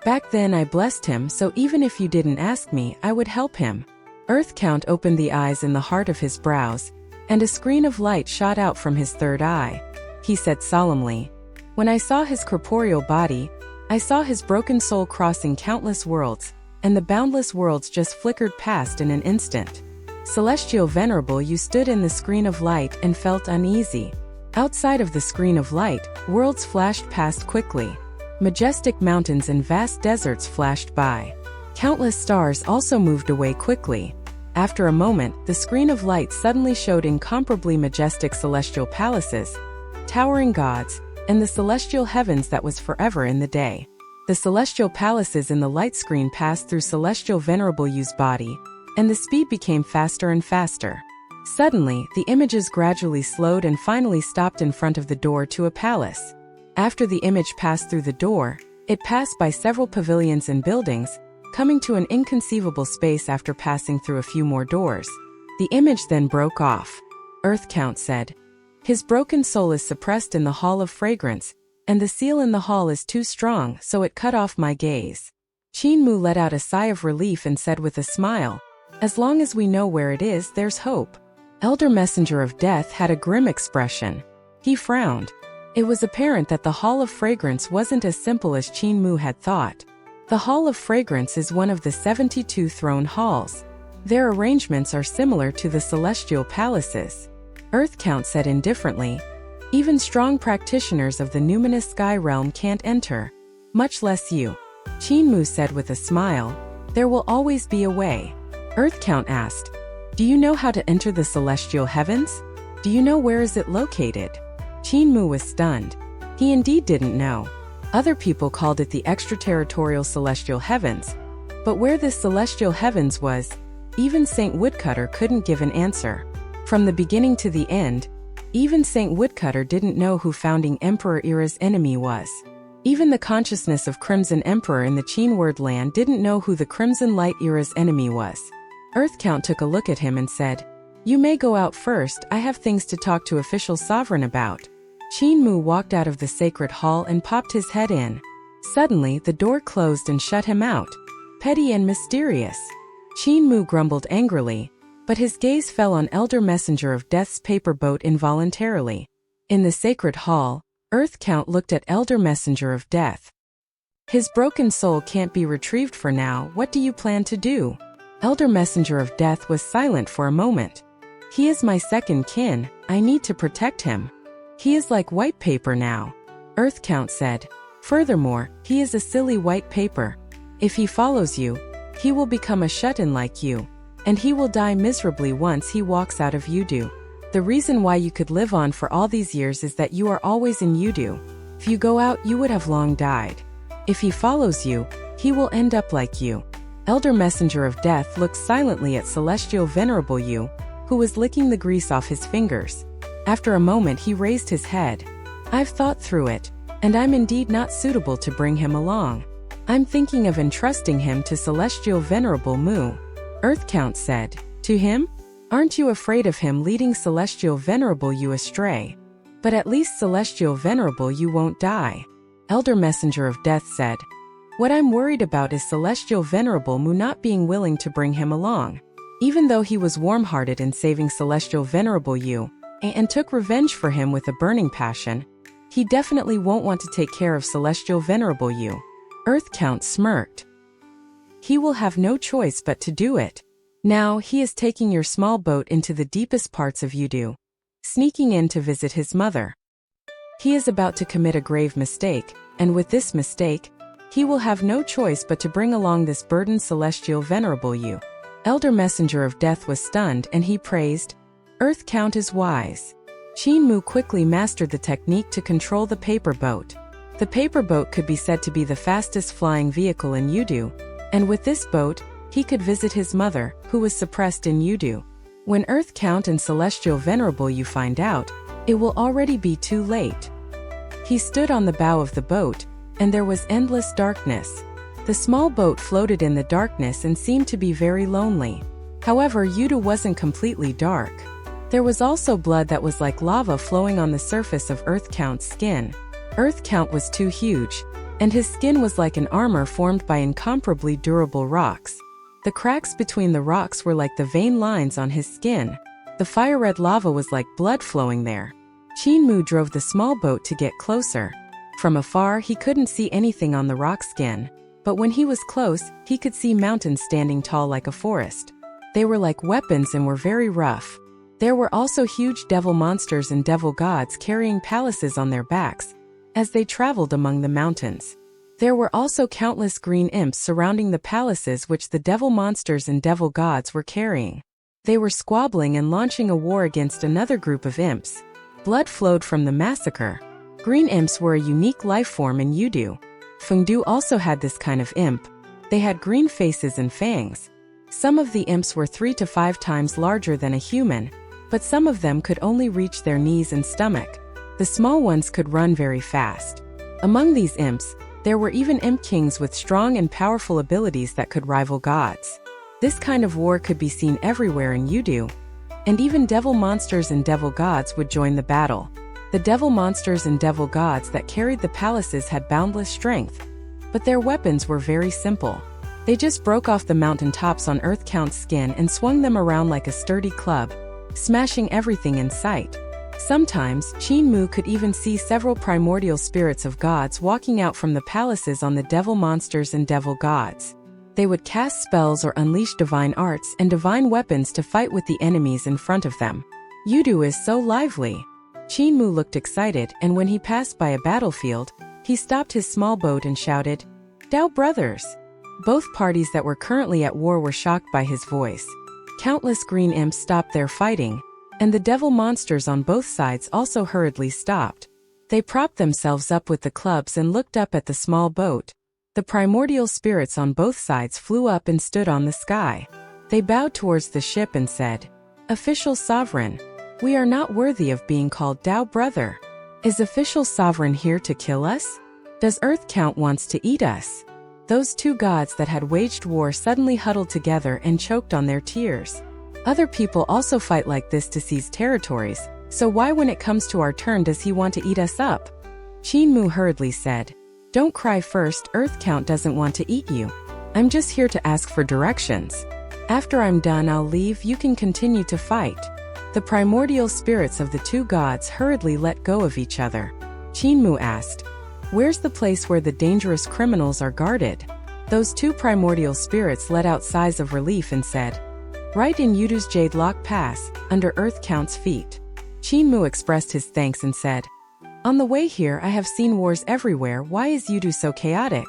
Back then I blessed him, so even if you didn't ask me, I would help him. Earth Count opened the eyes in the heart of his brows, and a screen of light shot out from his third eye. He said solemnly, when I saw his corporeal body, I saw his broken soul crossing countless worlds, and the boundless worlds just flickered past in an instant. Celestial Venerable Yu stood in the screen of light and felt uneasy. Outside of the screen of light, worlds flashed past quickly. Majestic mountains and vast deserts flashed by. Countless stars also moved away quickly. After a moment, the screen of light suddenly showed incomparably majestic celestial palaces, towering gods, and the celestial heavens that was forever in the day. The celestial palaces in the light screen passed through Celestial Venerable Yu's body, and the speed became faster and faster. Suddenly, the images gradually slowed and finally stopped in front of the door to a palace. After the image passed through the door, it passed by several pavilions and buildings, coming to an inconceivable space after passing through a few more doors. The image then broke off. Earth Count said, "His broken soul is suppressed in the Hall of Fragrance, and the seal in the hall is too strong, so it cut off my gaze." Qin Mu let out a sigh of relief and said with a smile, "As long as we know where it is, there's hope." Elder Messenger of Death had a grim expression. He frowned. It was apparent that the Hall of Fragrance wasn't as simple as Qin Mu had thought. The Hall of Fragrance is one of the 72 throne halls. Their arrangements are similar to the celestial palaces. Earth Count said indifferently, "Even strong practitioners of the numinous sky realm can't enter, much less you." Qin Mu said with a smile, "There will always be a way." Earth Count asked, "Do you know how to enter the celestial heavens? Do you know where is it located?" Qin Mu was stunned. He indeed didn't know. Other people called it the extraterritorial celestial heavens, but where this celestial heavens was, even Saint Woodcutter couldn't give an answer. From the beginning to the end, even Saint Woodcutter didn't know who founding Emperor Era's enemy was. Even the consciousness of Crimson Emperor in the Qin Word Land didn't know who the Crimson Light Era's enemy was. Earth Count took a look at him and said, "You may go out first, I have things to talk to official sovereign about." Qin Mu walked out of the sacred hall and popped his head in. Suddenly, the door closed and shut him out. Petty and mysterious. Qin Mu grumbled angrily, but his gaze fell on Elder Messenger of Death's paper boat involuntarily. In the sacred hall, Earth Count looked at Elder Messenger of Death. "His broken soul can't be retrieved for now, what do you plan to do?" Elder Messenger of Death was silent for a moment. "He is my second kin, I need to protect him. He is like white paper now," Earth Count said. "Furthermore, he is a silly white paper. If he follows you, he will become a shut-in like you, and he will die miserably once he walks out of Yudu. The reason why you could live on for all these years is that you are always in Yudu. If you go out, you would have long died. If he follows you, he will end up like you." Elder Messenger of Death looked silently at Celestial Venerable Yu, who was licking the grease off his fingers. After a moment he raised his head. "I've thought through it, and I'm indeed not suitable to bring him along. I'm thinking of entrusting him to Celestial Venerable Mu." Earth Count said, "To him? Aren't you afraid of him leading Celestial Venerable Yu astray? But at least Celestial Venerable Yu won't die." Elder Messenger of Death said, "What I'm worried about is Celestial Venerable Mu not being willing to bring him along. Even though he was warm-hearted in saving Celestial Venerable Yu, and took revenge for him with a burning passion, he definitely won't want to take care of Celestial Venerable Yu." Earth Count smirked. "He will have no choice but to do it. Now he is taking your small boat into the deepest parts of Yudu, sneaking in to visit his mother. He is about to commit a grave mistake, and with this mistake, he will have no choice but to bring along this burdened Celestial Venerable Yu." Elder Messenger of Death was stunned and he praised, "Earth Count is wise." Qin Mu quickly mastered the technique to control the paper boat. The paper boat could be said to be the fastest flying vehicle in Yudu, and with this boat, he could visit his mother, who was suppressed in Yudu. When Earth Count and Celestial Venerable Yu find out, it will already be too late. He stood on the bow of the boat, and there was endless darkness. The small boat floated in the darkness and seemed to be very lonely. However, Yudu wasn't completely dark. There was also blood that was like lava flowing on the surface of Earth Count's skin. Earth Count was too huge, and his skin was like an armor formed by incomparably durable rocks. The cracks between the rocks were like the vein lines on his skin. The fire-red lava was like blood flowing there. Qin Mu drove the small boat to get closer. From afar he couldn't see anything on the rock skin, but when he was close, he could see mountains standing tall like a forest. They were like weapons and were very rough. There were also huge devil monsters and devil gods carrying palaces on their backs as they traveled among the mountains. There were also countless green imps surrounding the palaces which the devil monsters and devil gods were carrying. They were squabbling and launching a war against another group of imps. Blood flowed from the massacre. Green imps were a unique life form in Yudu. Fengdu also had this kind of imp. They had green faces and fangs. Some of the imps were 3 to 5 times larger than a human, but some of them could only reach their knees and stomach. The small ones could run very fast. Among these imps, there were even imp kings with strong and powerful abilities that could rival gods. This kind of war could be seen everywhere in Yudu, and even devil monsters and devil gods would join the battle. The devil monsters and devil gods that carried the palaces had boundless strength, but their weapons were very simple. They just broke off the mountain tops on Earth Count's skin and swung them around like a sturdy club, smashing everything in sight. Sometimes, Qin Mu could even see several primordial spirits of gods walking out from the palaces on the devil monsters and devil gods. They would cast spells or unleash divine arts and divine weapons to fight with the enemies in front of them. Yudu is so lively. Qin Mu looked excited, and when he passed by a battlefield, he stopped his small boat and shouted, "Dao brothers!" Both parties that were currently at war were shocked by his voice. Countless green imps stopped their fighting, and the devil monsters on both sides also hurriedly stopped. They propped themselves up with the clubs and looked up at the small boat. The primordial spirits on both sides flew up and stood on the sky. They bowed towards the ship and said, "Official Sovereign, we are not worthy of being called Dao Brother. Is Official Sovereign here to kill us? Does Earth Count wants to eat us?" Those two gods that had waged war suddenly huddled together and choked on their tears. Other people also fight like this to seize territories, so why when it comes to our turn does he want to eat us up? Qin Mu hurriedly said, "Don't cry first, Earth Count doesn't want to eat you. I'm just here to ask for directions. After I'm done I'll leave, you can continue to fight." The primordial spirits of the two gods hurriedly let go of each other. Qin Mu asked, "Where's the place where the dangerous criminals are guarded?" Those two primordial spirits let out sighs of relief and said, "Right in Yudu's Jade Lock Pass, under Earth Count's feet." Qin Mu expressed his thanks and said, "On the way here I have seen wars everywhere, why is Yudu so chaotic?"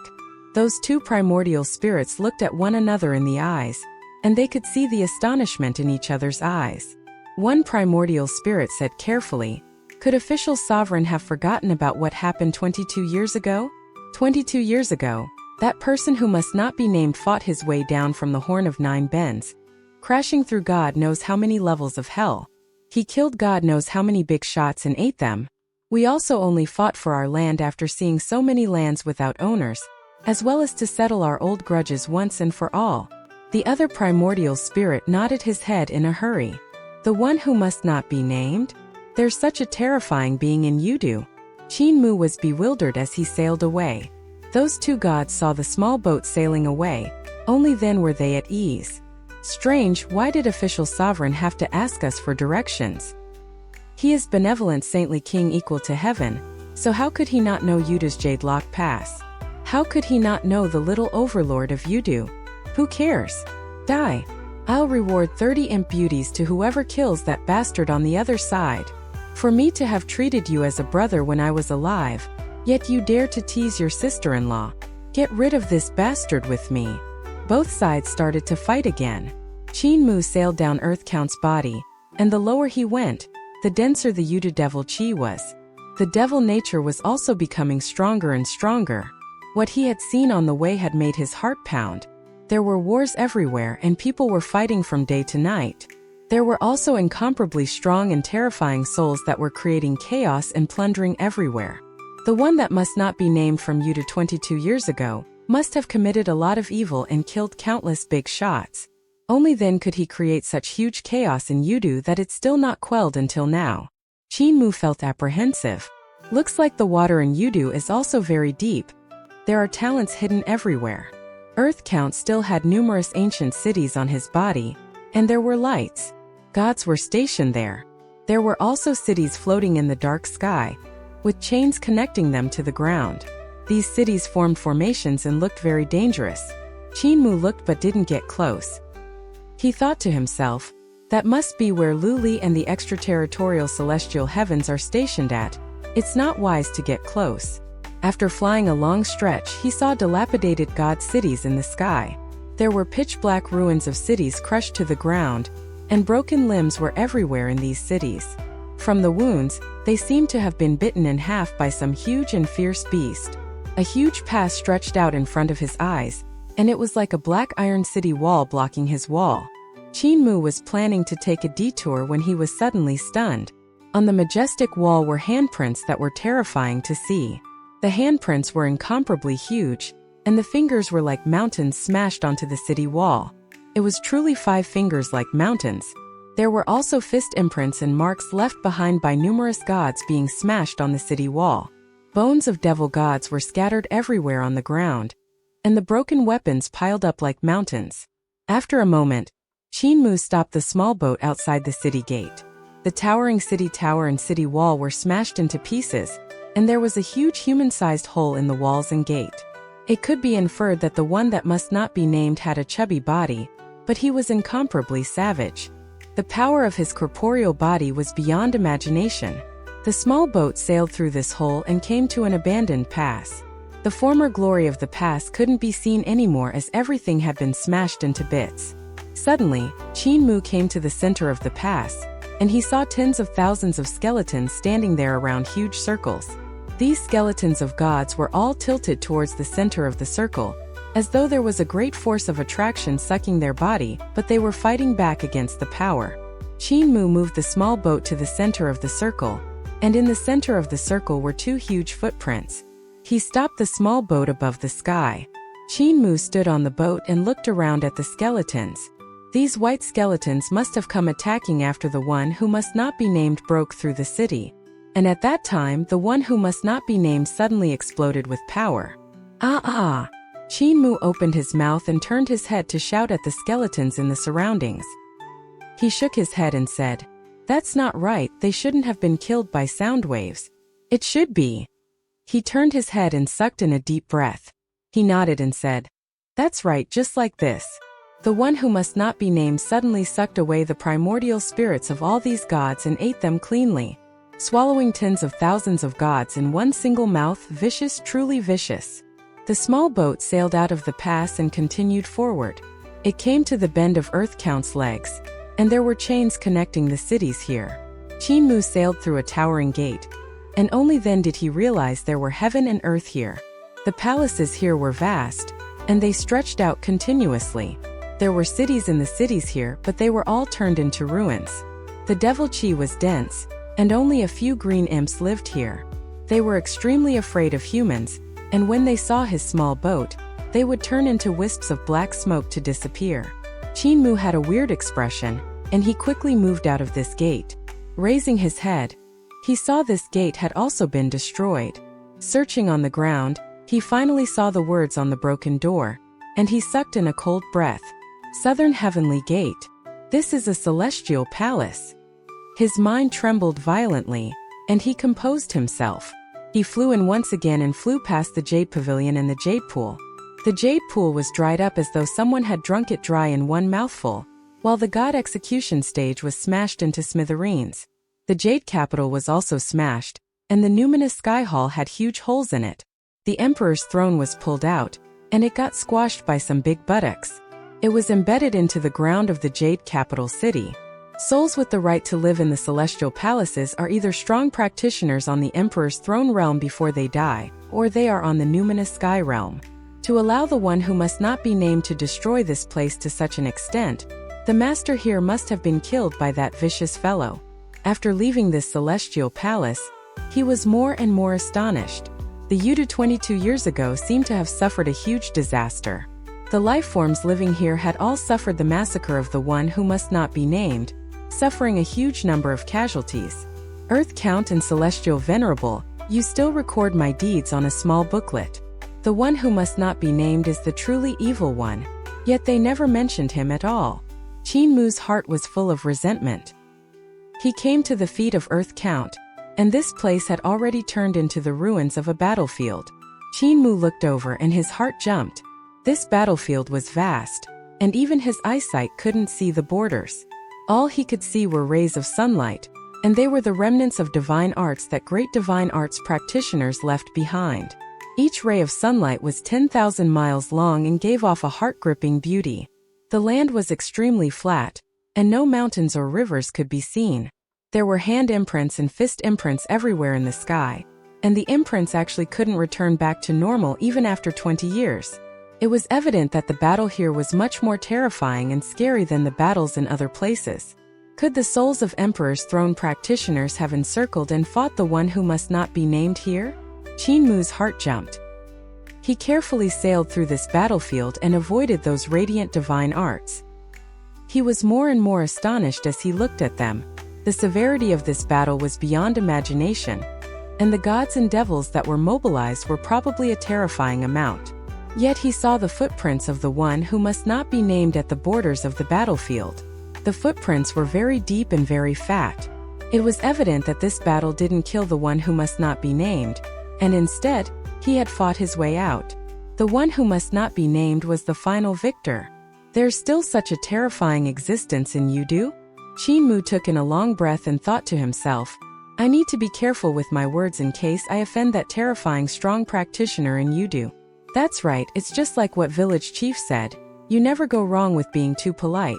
Those two primordial spirits looked at one another in the eyes, and they could see the astonishment in each other's eyes. One primordial spirit said carefully, "Could Official Sovereign have forgotten about what happened 22 years ago? 22 years ago, that person who must not be named fought his way down from the Horn of Nine Bends, crashing through God knows how many levels of hell. He killed God knows how many big shots and ate them. We also only fought for our land after seeing so many lands without owners, as well as to settle our old grudges once and for all." The other primordial spirit nodded his head in a hurry. "The one who must not be named? There's such a terrifying being in Yudu." Qin Mu was bewildered as he sailed away. Those two gods saw the small boat sailing away, only then were they at ease. Strange, why did Official Sovereign have to ask us for directions? He is benevolent saintly king equal to heaven, so how could he not know Yudu's Jade Lock Pass? How could he not know the little overlord of Yudu? Who cares? Die. I'll reward 30 imp beauties to whoever kills that bastard on the other side. For me to have treated you as a brother when I was alive, yet you dare to tease your sister-in-law. Get rid of this bastard with me." Both sides started to fight again. Qin Mu sailed down Earth Count's body, and the lower he went, the denser the Yudu devil chi was. The devil nature was also becoming stronger and stronger. What he had seen on the way had made his heart pound. There were wars everywhere and people were fighting from day to night. There were also incomparably strong and terrifying souls that were creating chaos and plundering everywhere. The one that must not be named from Yudu 22 years ago must have committed a lot of evil and killed countless big shots. Only then could he create such huge chaos in Yudu that it's still not quelled until now. Qin Mu felt apprehensive. Looks like the water in Yudu is also very deep. There are talents hidden everywhere. Earth Count still had numerous ancient cities on his body, and there were lights. Gods were stationed there. There were also cities floating in the dark sky, with chains connecting them to the ground. These cities formed formations and looked very dangerous. Qin Mu looked but didn't get close. He thought to himself, that must be where Luli and the extraterritorial celestial heavens are stationed at. It's not wise to get close. After flying a long stretch, he saw dilapidated god cities in the sky. There were pitch-black ruins of cities crushed to the ground, and broken limbs were everywhere in these cities. From the wounds, they seemed to have been bitten in half by some huge and fierce beast. A huge pass stretched out in front of his eyes, and it was like a black iron city wall blocking his wall. Qin Mu was planning to take a detour when he was suddenly stunned. On the majestic wall were handprints that were terrifying to see. The handprints were incomparably huge, and the fingers were like mountains smashed onto the city wall. It was truly 5 fingers like mountains. There were also fist imprints and marks left behind by numerous gods being smashed on the city wall. Bones of devil gods were scattered everywhere on the ground, and the broken weapons piled up like mountains. After a moment, Qin Mu stopped the small boat outside the city gate. The towering city tower and city wall were smashed into pieces, and there was a huge human-sized hole in the walls and gate. It could be inferred that the one that must not be named had a chubby body, but he was incomparably savage. The power of his corporeal body was beyond imagination. The small boat sailed through this hole and came to an abandoned pass. The former glory of the pass couldn't be seen anymore as everything had been smashed into bits. Suddenly, Qin Mu came to the center of the pass, and he saw tens of thousands of skeletons standing there around huge circles. These skeletons of gods were all tilted towards the center of the circle, as though there was a great force of attraction sucking their body, but they were fighting back against the power. Qin Mu moved the small boat to the center of the circle, and in the center of the circle were 2 huge footprints. He stopped the small boat above the sky. Qin Mu stood on the boat and looked around at the skeletons. These white skeletons must have come attacking after the one who must not be named broke through the city. And at that time, the one who must not be named suddenly exploded with power. Ah! Qin Mu opened his mouth and turned his head to shout at the skeletons in the surroundings. He shook his head and said, "That's not right, they shouldn't have been killed by sound waves. It should be." He turned his head and sucked in a deep breath. He nodded and said, "That's right, just like this." The one who must not be named suddenly sucked away the primordial spirits of all these gods and ate them cleanly, swallowing tens of thousands of gods in one single mouth. Vicious, truly vicious. The small boat sailed out of the pass and continued forward. It came to the bend of Earth Count's legs, and there were chains connecting the cities here. Qin Mu sailed through a towering gate, and only then did he realize there were heaven and earth here. The palaces here were vast, and they stretched out continuously. There were cities in the cities here, but they were all turned into ruins. The devil chi was dense, and only a few green imps lived here. They were extremely afraid of humans, and when they saw his small boat, they would turn into wisps of black smoke to disappear. Qin Mu had a weird expression, and he quickly moved out of this gate. Raising his head, he saw this gate had also been destroyed. Searching on the ground, he finally saw the words on the broken door, and he sucked in a cold breath. Southern Heavenly Gate. This is a celestial palace. His mind trembled violently, and he composed himself. He flew in once again and flew past the Jade Pavilion and the Jade Pool. The Jade Pool was dried up as though someone had drunk it dry in one mouthful, while the god execution stage was smashed into smithereens. The Jade Capital was also smashed, and the numinous Sky Hall had huge holes in it. The Emperor's throne was pulled out, and it got squashed by some big buttocks. It was embedded into the ground of the Jade Capital City. Souls with the right to live in the celestial palaces are either strong practitioners on the Emperor's throne realm before they die, or they are on the numinous Sky realm. To allow the one who must not be named to destroy this place to such an extent, the master here must have been killed by that vicious fellow. After leaving this celestial palace, he was more and more astonished. The Yudu 22 years ago seemed to have suffered a huge disaster. The life forms living here had all suffered the massacre of the one who must not be named, suffering a huge number of casualties. Earth Count and Celestial Venerable, you still record my deeds on a small booklet. The one who must not be named is the truly evil one, yet they never mentioned him at all. Qin Mu's heart was full of resentment. He came to the feet of Earth Count, and this place had already turned into the ruins of a battlefield. Qin Mu looked over and his heart jumped. This battlefield was vast, and even his eyesight couldn't see the borders. All he could see were rays of sunlight, and they were the remnants of divine arts that great divine arts practitioners left behind. Each ray of sunlight was 10,000 miles long and gave off a heart-gripping beauty. The land was extremely flat, and no mountains or rivers could be seen. There were hand imprints and fist imprints everywhere in the sky, and the imprints actually couldn't return back to normal even after 20 years. It was evident that the battle here was much more terrifying and scary than the battles in other places. Could the souls of Emperor's throne practitioners have encircled and fought the one who must not be named here? Qin Mu's heart jumped. He carefully sailed through this battlefield and avoided those radiant divine arts. He was more and more astonished as he looked at them. The severity of this battle was beyond imagination, and the gods and devils that were mobilized were probably a terrifying amount. Yet he saw the footprints of the one who must not be named at the borders of the battlefield. The footprints were very deep and very fat. It was evident that this battle didn't kill the one who must not be named, and instead, he had fought his way out. The one who must not be named was the final victor. There's still such a terrifying existence in Yudu? Qin Mu took in a long breath and thought to himself, I need to be careful with my words in case I offend that terrifying strong practitioner in Yudu. That's right, it's just like what village chief said, you never go wrong with being too polite.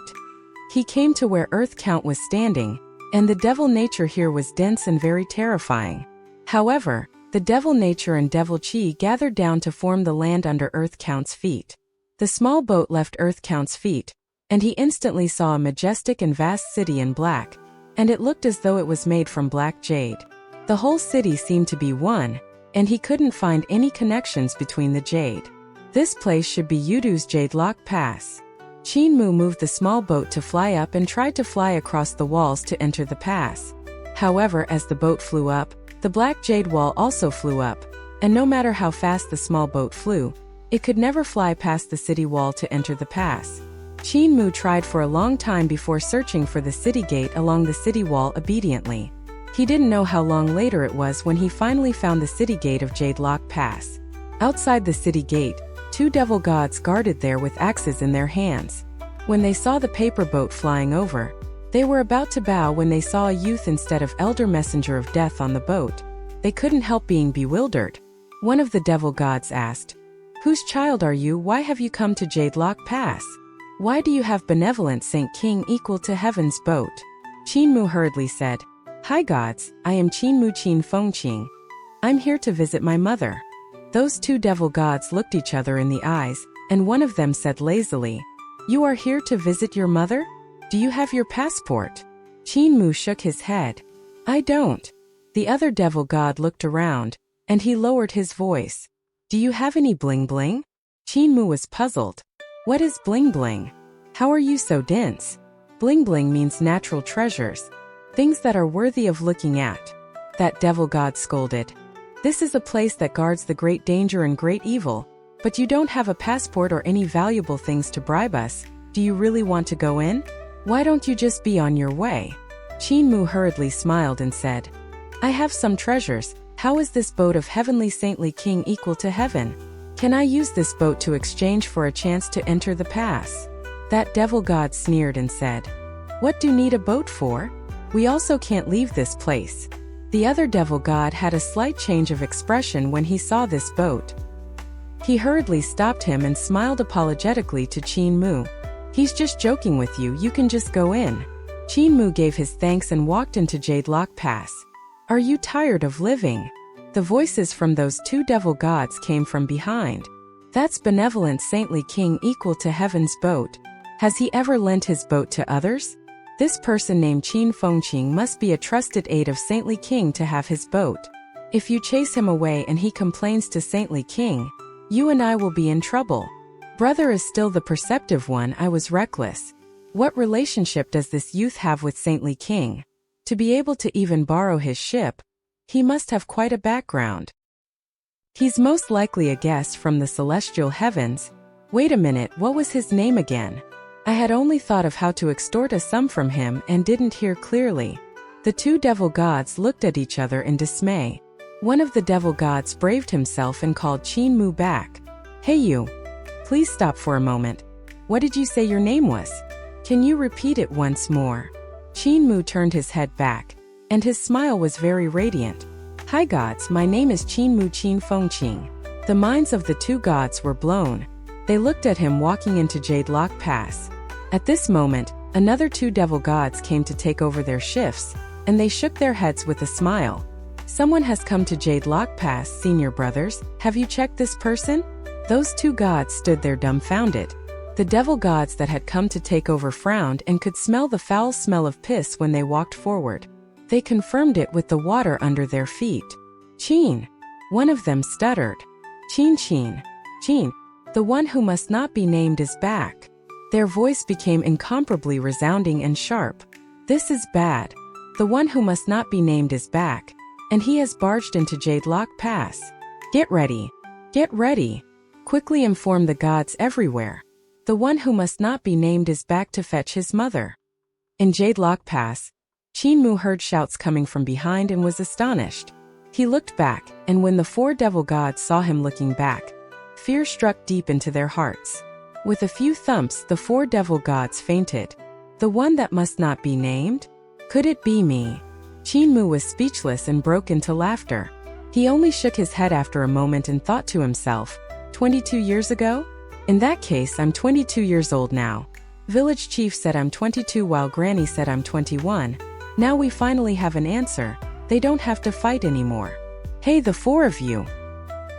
He came to where Earth Count was standing, and the devil nature here was dense and very terrifying. However, the devil nature and devil chi gathered down to form the land under Earth Count's feet. The small boat left Earth Count's feet, and he instantly saw a majestic and vast city in black, and it looked as though it was made from black jade. The whole city seemed to be one, and he couldn't find any connections between the jade. This place should be Yudu's Jade Lock Pass. Qin Mu moved the small boat to fly up and tried to fly across the walls to enter the pass. However, as the boat flew up, the black jade wall also flew up, and no matter how fast the small boat flew, it could never fly past the city wall to enter the pass. Qin Mu tried for a long time before searching for the city gate along the city wall obediently. He didn't know how long later it was when he finally found the city gate of Jade Lock Pass. Outside the city gate, 2 devil gods guarded there with axes in their hands. When they saw the paper boat flying over, they were about to bow when they saw a youth instead of elder messenger of death on the boat. They couldn't help being bewildered. One of the devil gods asked, Whose child are you? Why have you come to Jade Lock Pass? Why do you have benevolent Saint King equal to heaven's boat? Qin Mu hurriedly said, Hi gods, I am Qin Mu Qin Fengqing. I'm here to visit my mother. Those 2 devil gods looked each other in the eyes, and one of them said lazily, You are here to visit your mother? Do you have your passport? Qin Mu shook his head. I don't. The other devil god looked around, and he lowered his voice. Do you have any bling bling? Qin Mu was puzzled. What is bling bling? How are you so dense? Bling bling means natural treasures. Things that are worthy of looking at. That devil god scolded. This is a place that guards the great danger and great evil, but you don't have a passport or any valuable things to bribe us. Do you really want to go in? Why don't you just be on your way? Qin Mu hurriedly smiled and said, I have some treasures. How is this boat of heavenly saintly king equal to heaven? Can I use this boat to exchange for a chance to enter the pass? That devil god sneered and said, What do you need a boat for? We also can't leave this place. The other devil god had a slight change of expression when he saw this boat. He hurriedly stopped him and smiled apologetically to Qin Mu. He's just joking with you, you can just go in. Qin Mu gave his thanks and walked into Jade Lock Pass. Are you tired of living? The voices from those 2 devil gods came from behind. That's benevolent saintly king equal to heaven's boat. Has he ever lent his boat to others? This person named Qin Fengqing must be a trusted aid of saintly king to have his boat. If you chase him away and he complains to saintly king, you and I will be in trouble. Brother is still the perceptive one, I was reckless. What relationship does this youth have with saintly king? To be able to even borrow his ship, he must have quite a background. He's most likely a guest from the celestial heavens. Wait a minute, what was his name again? I had only thought of how to extort a sum from him and didn't hear clearly. The 2 devil gods looked at each other in dismay. One of the devil gods braved himself and called Qin Mu back. Hey you! Please stop for a moment. What did you say your name was? Can you repeat it once more? Qin Mu turned his head back, and his smile was very radiant. Hi gods, my name is Qin Mu Qin Fengqing. The minds of the 2 gods were blown. They looked at him walking into Jade Lock Pass. At this moment, another 2 devil gods came to take over their shifts, and they shook their heads with a smile. Someone has come to Jade Lock Pass, senior brothers. Have you checked this person? Those two gods stood there dumbfounded. The devil gods that had come to take over frowned and could smell the foul smell of piss when they walked forward. They confirmed it with the water under their feet. "Qin," one of them stuttered. "Qin, Qin, Qin, the one who must not be named is back." Their voice became incomparably resounding and sharp. "This is bad. The one who must not be named is back, and he has barged into Jade Lock Pass. Get ready. Get ready. Quickly inform the gods everywhere. The one who must not be named is back to fetch his mother." In Jade Lock Pass, Qin Mu heard shouts coming from behind and was astonished. He looked back, and when the four devil gods saw him looking back, fear struck deep into their hearts. With a few thumps, the four devil gods fainted. The one that must not be named? Could it be me? Qin Mu was speechless and broke into laughter. He only shook his head after a moment and thought to himself, 22 years ago? In that case, I'm 22 years old now. Village chief said I'm 22 while Granny said I'm 21. Now we finally have an answer. They don't have to fight anymore. Hey, the four of you!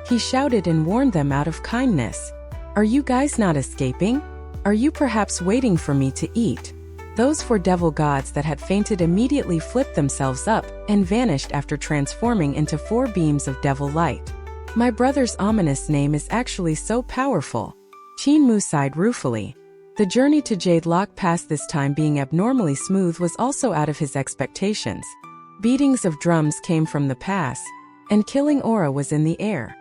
He shouted and warned them out of kindness. Are you guys not escaping? Are you perhaps waiting for me to eat? Those four devil gods that had fainted immediately flipped themselves up and vanished after transforming into four beams of devil light. My brother's ominous name is actually so powerful. Qin Mu sighed ruefully. The journey to Jade Lock Pass, this time being abnormally smooth, was also out of his expectations. Beatings of drums came from the pass, and killing aura was in the air.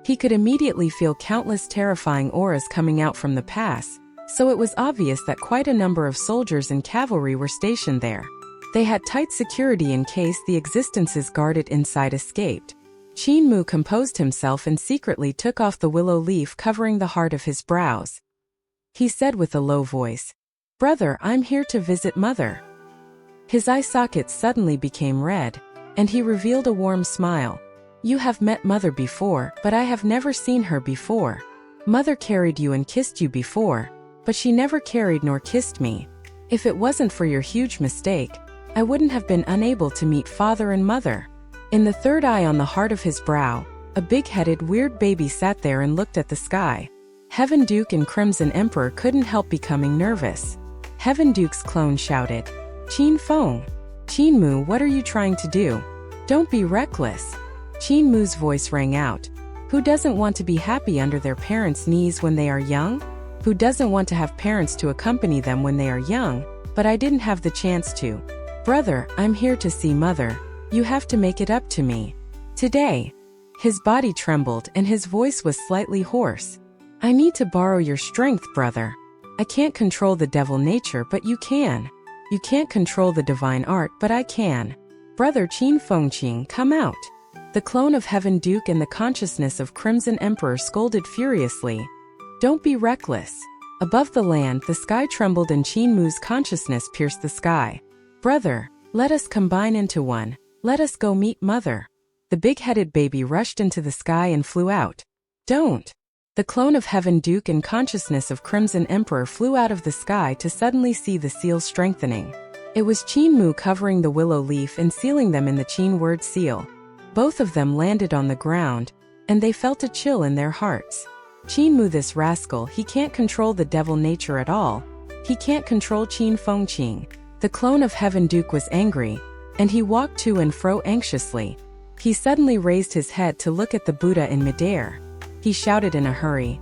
He could immediately feel countless terrifying auras coming out from the pass, so it was obvious that quite a number of soldiers and cavalry were stationed there. They had tight security in case the existences guarded inside escaped. Qin Mu composed himself and secretly took off the willow leaf covering the heart of his brows. He said with a low voice, "Brother, I'm here to visit Mother." His eye sockets suddenly became red, and he revealed a warm smile. "You have met Mother before, but I have never seen her before. Mother carried you and kissed you before, but she never carried nor kissed me. If it wasn't for your huge mistake, I wouldn't have been unable to meet Father and Mother." In the third eye on the heart of his brow, a big-headed weird baby sat there and looked at the sky. Heaven Duke and Crimson Emperor couldn't help becoming nervous. Heaven Duke's clone shouted, "Qin Feng! Qin Mu, what are you trying to do? Don't be reckless." Qin Mu's voice rang out. Who doesn't want to be happy under their parents' knees when they are young? Who doesn't want to have parents to accompany them when they are young? But I didn't have the chance to. Brother, I'm here to see Mother. You have to make it up to me. Today. His body trembled and his voice was slightly hoarse. I need to borrow your strength, brother. I can't control the devil nature, but you can. You can't control the divine art, but I can. Brother Qin Fengqing, come out. The clone of Heaven Duke and the consciousness of Crimson Emperor scolded furiously. Don't be reckless. Above the land, the sky trembled and Qin Mu's consciousness pierced the sky. Brother, let us combine into one. Let us go meet Mother. The big-headed baby rushed into the sky and flew out. Don't. The clone of Heaven Duke and consciousness of Crimson Emperor flew out of the sky to suddenly see the seal strengthening. It was Qin Mu covering the willow leaf and sealing them in the Qin word seal. Both of them landed on the ground, and they felt a chill in their hearts. Qin Mu, this rascal, he can't control the devil nature at all. He can't control Qin Fengqing. The clone of Heaven Duke was angry, and he walked to and fro anxiously. He suddenly raised his head to look at the Buddha in midair. He shouted in a hurry,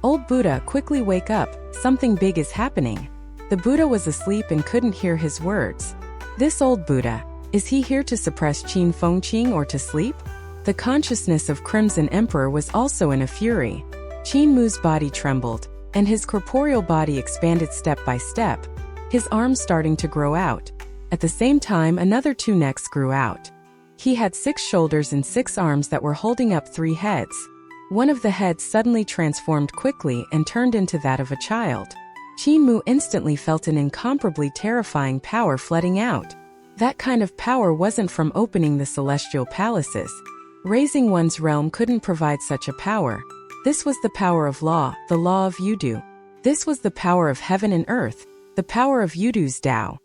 "Old Buddha, quickly wake up, something big is happening." The Buddha was asleep and couldn't hear his words. This old Buddha, is he here to suppress Qin Fengqing or to sleep? The consciousness of Crimson Emperor was also in a fury. Qin Mu's body trembled, and his corporeal body expanded step by step, his arms starting to grow out. At the same time, another 2 necks grew out. He had 6 shoulders and 6 arms that were holding up 3 heads. One of the heads suddenly transformed quickly and turned into that of a child. Qin Mu instantly felt an incomparably terrifying power flooding out. That kind of power wasn't from opening the celestial palaces. Raising one's realm couldn't provide such a power. This was the power of law, the law of Yudu. This was the power of heaven and earth, the power of Yudu's Tao.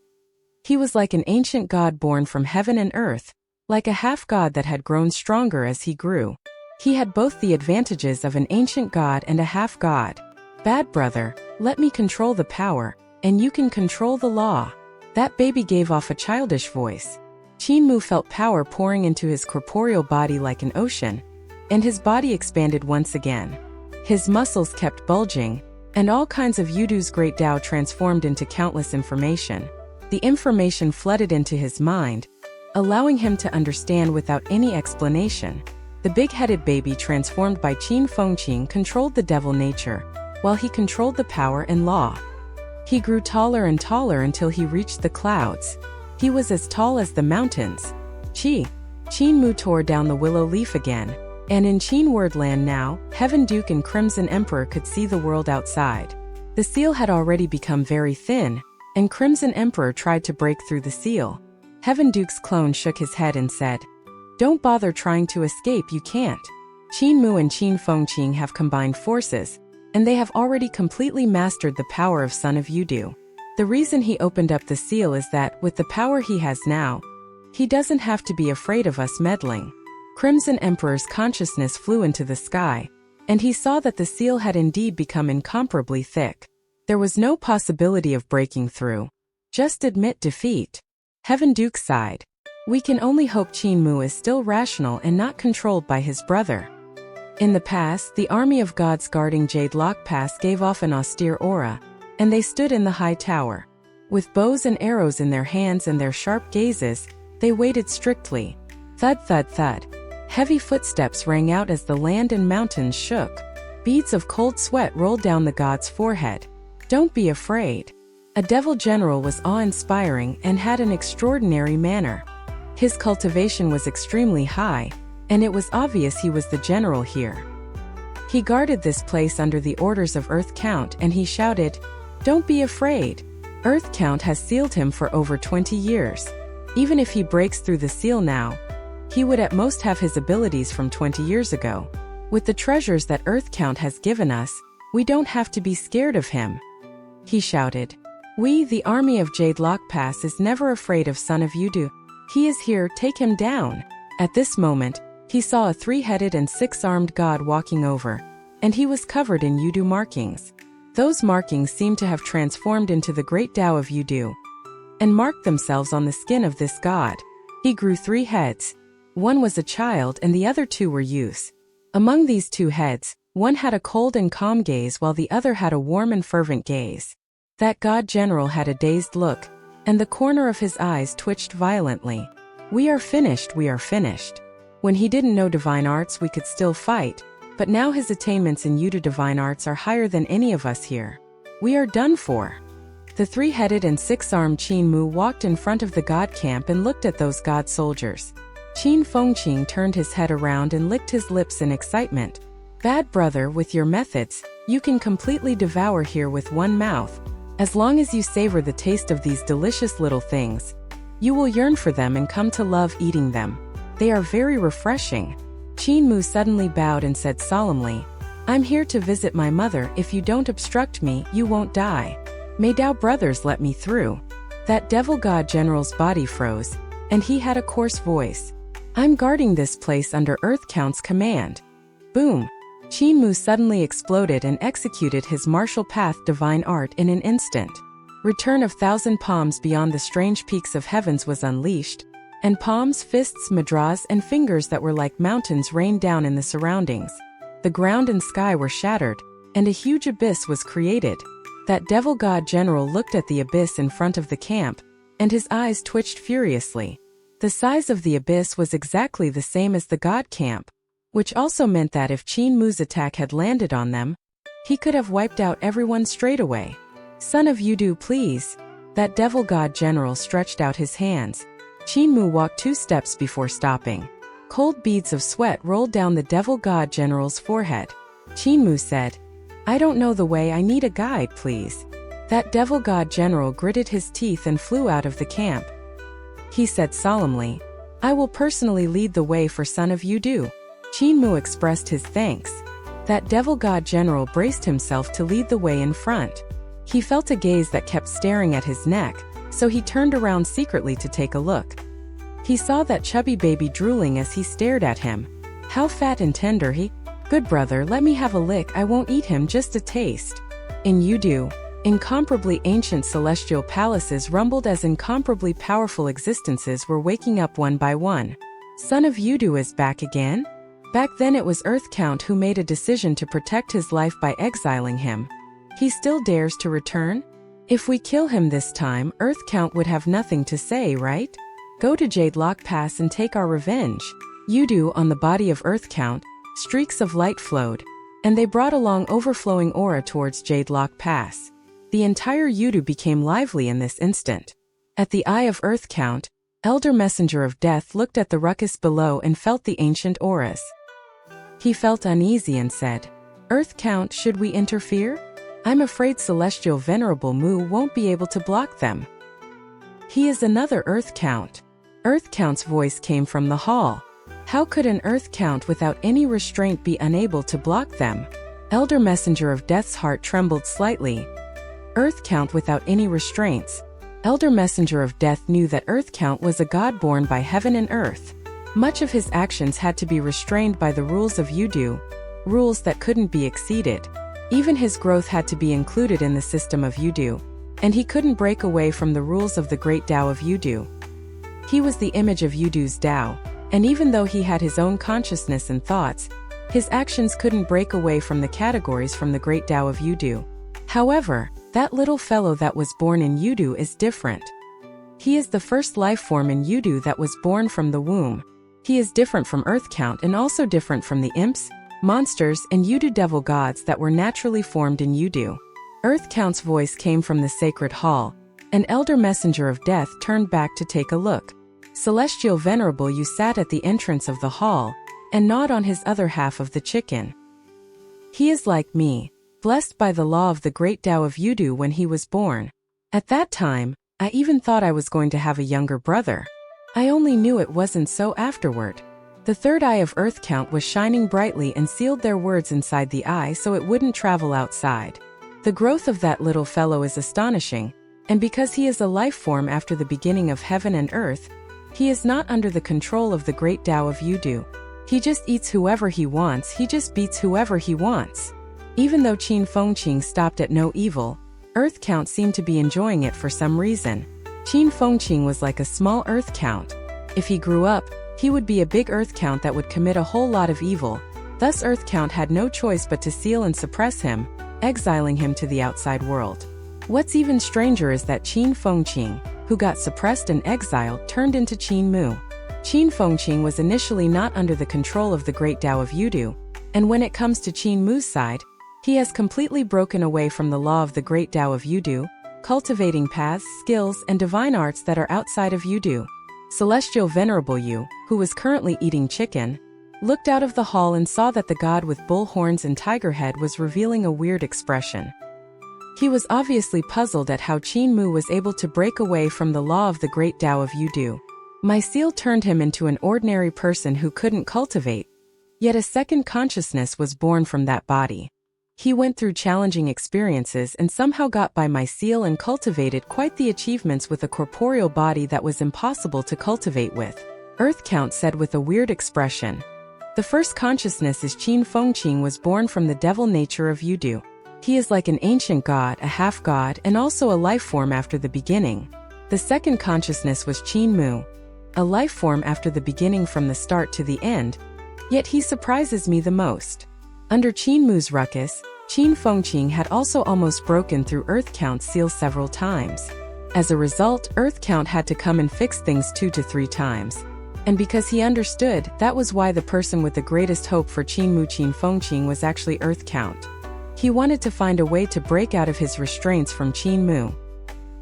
He was like an ancient god born from heaven and earth, like a half-god that had grown stronger as he grew. He had both the advantages of an ancient god and a half-god. Bad brother, let me control the power, and you can control the law. That baby gave off a childish voice. Qin felt power pouring into his corporeal body like an ocean, and his body expanded once again. His muscles kept bulging, and all kinds of Yudu's great Tao transformed into countless information. The information flooded into his mind, allowing him to understand without any explanation. The big-headed baby transformed by Qin Fengqing controlled the devil nature, while he controlled the power and law. He grew taller and taller until he reached the clouds. He was as tall as the mountains. Qin tore down the willow leaf again, and in Qin Wordland now, Heaven Duke and Crimson Emperor could see the world outside. The seal had already become very thin, and Crimson Emperor tried to break through the seal. Heaven Duke's clone shook his head and said, "Don't bother trying to escape, you can't." Qin and Qin Fengqing have combined forces, and they have already completely mastered the power of Son of Yudu. The reason he opened up the seal is that, with the power he has now, he doesn't have to be afraid of us meddling. Crimson Emperor's consciousness flew into the sky, and he saw that the seal had indeed become incomparably thick. There was no possibility of breaking through. Just admit defeat. Heaven Duke sighed. We can only hope Qin is still rational and not controlled by his brother. In the past, the army of gods guarding Jade Lock Pass gave off an austere aura, and they stood in the high tower. With bows and arrows in their hands and their sharp gazes, they waited strictly. Thud, thud, thud. Heavy footsteps rang out as the land and mountains shook. Beads of cold sweat rolled down the god's forehead. Don't be afraid. A devil general was awe-inspiring and had an extraordinary manner. His cultivation was extremely high, and it was obvious he was the general here. He guarded this place under the orders of Earth Count, and he shouted, "Don't be afraid." Earth Count has sealed him for over 20 years. Even if he breaks through the seal now, he would at most have his abilities from 20 years ago. With the treasures that Earth Count has given us, we don't have to be scared of him. He shouted. We, the army of Jade Lock Pass, is never afraid of Son of Yudu. He is here, take him down. At this moment, he saw a 3-headed and 6-armed god walking over, and he was covered in Yudu markings. Those markings seemed to have transformed into the great Tao of Yudu, and marked themselves on the skin of this god. He grew 3 heads. One was a child and the other 2 were youths. Among these 2 heads, one had a cold and calm gaze while the other had a warm and fervent gaze. That god general had a dazed look, and the corner of his eyes twitched violently. We are finished, we are finished. When he didn't know divine arts, we could still fight, but now his attainments in Yudu divine arts are higher than any of us here. We are done for. The 3-headed and 6-armed Qin walked in front of the god camp and looked at those god soldiers. Qin Fengqing turned his head around and licked his lips in excitement. Bad brother, with your methods, you can completely devour here with one mouth. As long as you savor the taste of these delicious little things, you will yearn for them and come to love eating them. They are very refreshing. Qin suddenly bowed and said solemnly, I'm here to visit my mother. If you don't obstruct me, you won't die. May Tao brothers let me through. That devil god general's body froze, and he had a coarse voice. I'm guarding this place under Earth Count's command. Boom! Qin suddenly exploded and executed his martial path divine art in an instant. Return of 1,000 palms beyond the strange peaks of heavens was unleashed, and palms, fists, mudras, and fingers that were like mountains rained down in the surroundings. The ground and sky were shattered, and a huge abyss was created. That devil god general looked at the abyss in front of the camp, and his eyes twitched furiously. The size of the abyss was exactly the same as the god camp, which also meant that if Qin attack had landed on them, he could have wiped out everyone straight away. Son of Yudu, please. That devil god general stretched out his hands. Qin walked 2 steps before stopping. Cold beads of sweat rolled down the devil god general's forehead. Qin said, I don't know the way, I need a guide, please. That devil god general gritted his teeth and flew out of the camp. He said solemnly, I will personally lead the way for Son of Yudu. Qin expressed his thanks. That devil god general braced himself to lead the way in front. He felt a gaze that kept staring at his neck, so he turned around secretly to take a look. He saw that chubby baby drooling as he stared at him. How fat and tender he. Good brother, let me have a lick, I won't eat him, just a taste. In Yudu, incomparably ancient celestial palaces rumbled as incomparably powerful existences were waking up one by one. Son of Yudu is back again? Back then it was Earth Count who made a decision to protect his life by exiling him. He still dares to return? If we kill him this time, Earth Count would have nothing to say, right? Go to Jade Lock Pass and take our revenge. Yudu on the body of Earth Count, streaks of light flowed, and they brought along overflowing aura towards Jade Lock Pass. The entire Yudu became lively in this instant. At the eye of Earth Count, Elder Messenger of Death looked at the ruckus below and felt the ancient auras. He felt uneasy and said, Earth Count, should we interfere? I'm afraid Celestial Venerable Mu won't be able to block them. He is another Earth Count. Earth Count's voice came from the hall. How could an Earth Count without any restraint be unable to block them? Elder Messenger of Death's heart trembled slightly. Earth Count without any restraints. Elder Messenger of Death knew that Earth Count was a god born by heaven and earth. Much of his actions had to be restrained by the rules of Yudu, rules that couldn't be exceeded. Even his growth had to be included in the system of Yudu, and he couldn't break away from the rules of the great Tao of Yudu. He was the image of Yudu's Tao, and even though he had his own consciousness and thoughts, his actions couldn't break away from the categories from the great Tao of Yudu. However, that little fellow that was born in Yudu is different. He is the first life form in Yudu that was born from the womb. He is different from Earth Count and also different from the imps, monsters, and Yudu devil gods that were naturally formed in Yudu. Earth Count's voice came from the sacred hall. An elder messenger of death turned back to take a look. Celestial Venerable Yu sat at the entrance of the hall and gnawed on his other half of the chicken. He is like me, blessed by the law of the great Tao of Yudu when he was born. At that time, I even thought I was going to have a younger brother. I only knew it wasn't so afterward. The third eye of Earth Count was shining brightly and sealed their words inside the eye so it wouldn't travel outside. The growth of that little fellow is astonishing, and because he is a life form after the beginning of heaven and earth, he is not under the control of the great Tao of Yudu. He just eats whoever he wants, he just beats whoever he wants. Even though Qin Fengqing stopped at no evil, Earth Count seemed to be enjoying it for some reason. Qin Fengqing was like a small Earth Count. If he grew up, he would be a big Earth Count that would commit a whole lot of evil. Thus Earth Count had no choice but to seal and suppress him, exiling him to the outside world. What's even stranger is that Qin Fengqing, who got suppressed and exiled, turned into Qin Mu. Qin Fengqing was initially not under the control of the great Tao of Yudu, and when it comes to Qin Mu's side, he has completely broken away from the law of the great Tao of Yudu, cultivating paths, skills, and divine arts that are outside of Yudu. Celestial Venerable Yu, who was currently eating chicken, looked out of the hall and saw that the god with bull horns and tiger head was revealing a weird expression. He was obviously puzzled at how Qin Mu was able to break away from the law of the great Tao of Yudu. My seal turned him into an ordinary person who couldn't cultivate, yet a second consciousness was born from that body. He went through challenging experiences and somehow got by my seal and cultivated quite the achievements with a corporeal body that was impossible to cultivate with. Earth Count said with a weird expression. The first consciousness is Qin Fengqing was born from the devil nature of Yudu. He is like an ancient god, a half-god, and also a life form after the beginning. The second consciousness was Qin Mu, a life form after the beginning from the start to the end, yet he surprises me the most. Under Qin Mu's ruckus, Qin Fengqing had also almost broken through Earth Count's seal several times. As a result, Earth Count had to come and fix things 2 to 3 times. And because he understood, that was why the person with the greatest hope for Qin Mu Qin Fengqing was actually Earth Count. He wanted to find a way to break out of his restraints from Qin Mu.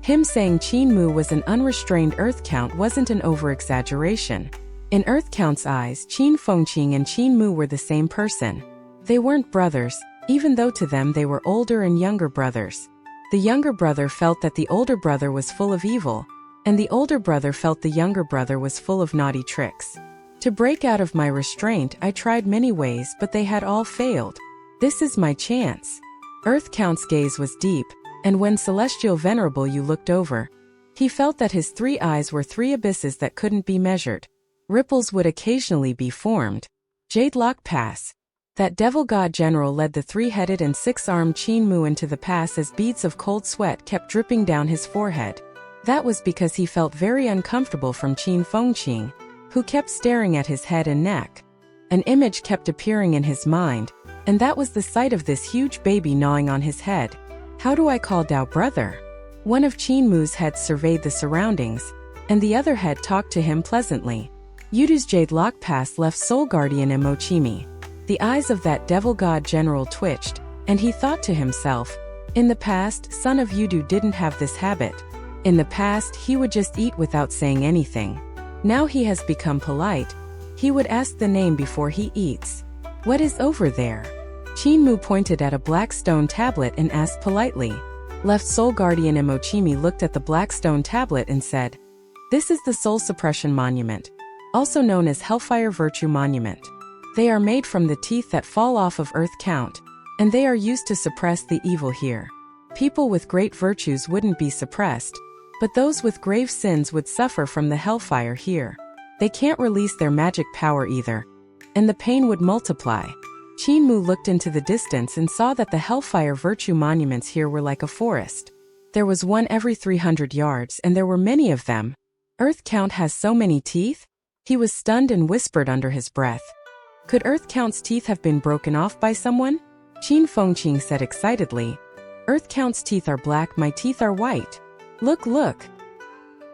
Him saying Qin Mu was an unrestrained Earth Count wasn't an over-exaggeration. In Earth Count's eyes, Qin Fengqing and Qin Mu were the same person. They weren't brothers, even though to them they were older and younger brothers. The younger brother felt that the older brother was full of evil, and the older brother felt the younger brother was full of naughty tricks. To break out of my restraint, I tried many ways, but they had all failed. This is my chance. Earth Count's gaze was deep, and when Celestial Venerable Yu looked over, he felt that his 3 eyes were 3 abysses that couldn't be measured. Ripples would occasionally be formed. Jade Lock Pass. That devil god general led the three-headed and six-armed Qin Mu into the pass as beads of cold sweat kept dripping down his forehead. That was because he felt very uncomfortable from Qin Fengqing, who kept staring at his head and neck. An image kept appearing in his mind, and that was the sight of this huge baby gnawing on his head. How do I call Dao brother? One of Qin Mu's heads surveyed the surroundings, and the other head talked to him pleasantly. Yudu's Jade Lock Pass left Soul Guardian and Mochimi. The eyes of that devil god general twitched, and he thought to himself, in the past, son of Yudu didn't have this habit. In the past, he would just eat without saying anything. Now he has become polite. He would ask the name before he eats. What is over there? Qin Mu pointed at a black stone tablet and asked politely. Left Soul Guardian and Mochimi looked at the black stone tablet and said, "This is the Soul Suppression Monument, also known as Hellfire Virtue Monument. They are made from the teeth that fall off of Earth Count, and they are used to suppress the evil here. People with great virtues wouldn't be suppressed, but those with grave sins would suffer from the hellfire here. They can't release their magic power either, and the pain would multiply." Qin Mu looked into the distance and saw that the Hellfire Virtue monuments here were like a forest. There was one every 300 yards and there were many of them. Earth Count has so many teeth? He was stunned and whispered under his breath. Could Earth Count's teeth have been broken off by someone? Qin Fengqing said excitedly. Earth Count's teeth are black, my teeth are white. Look, look.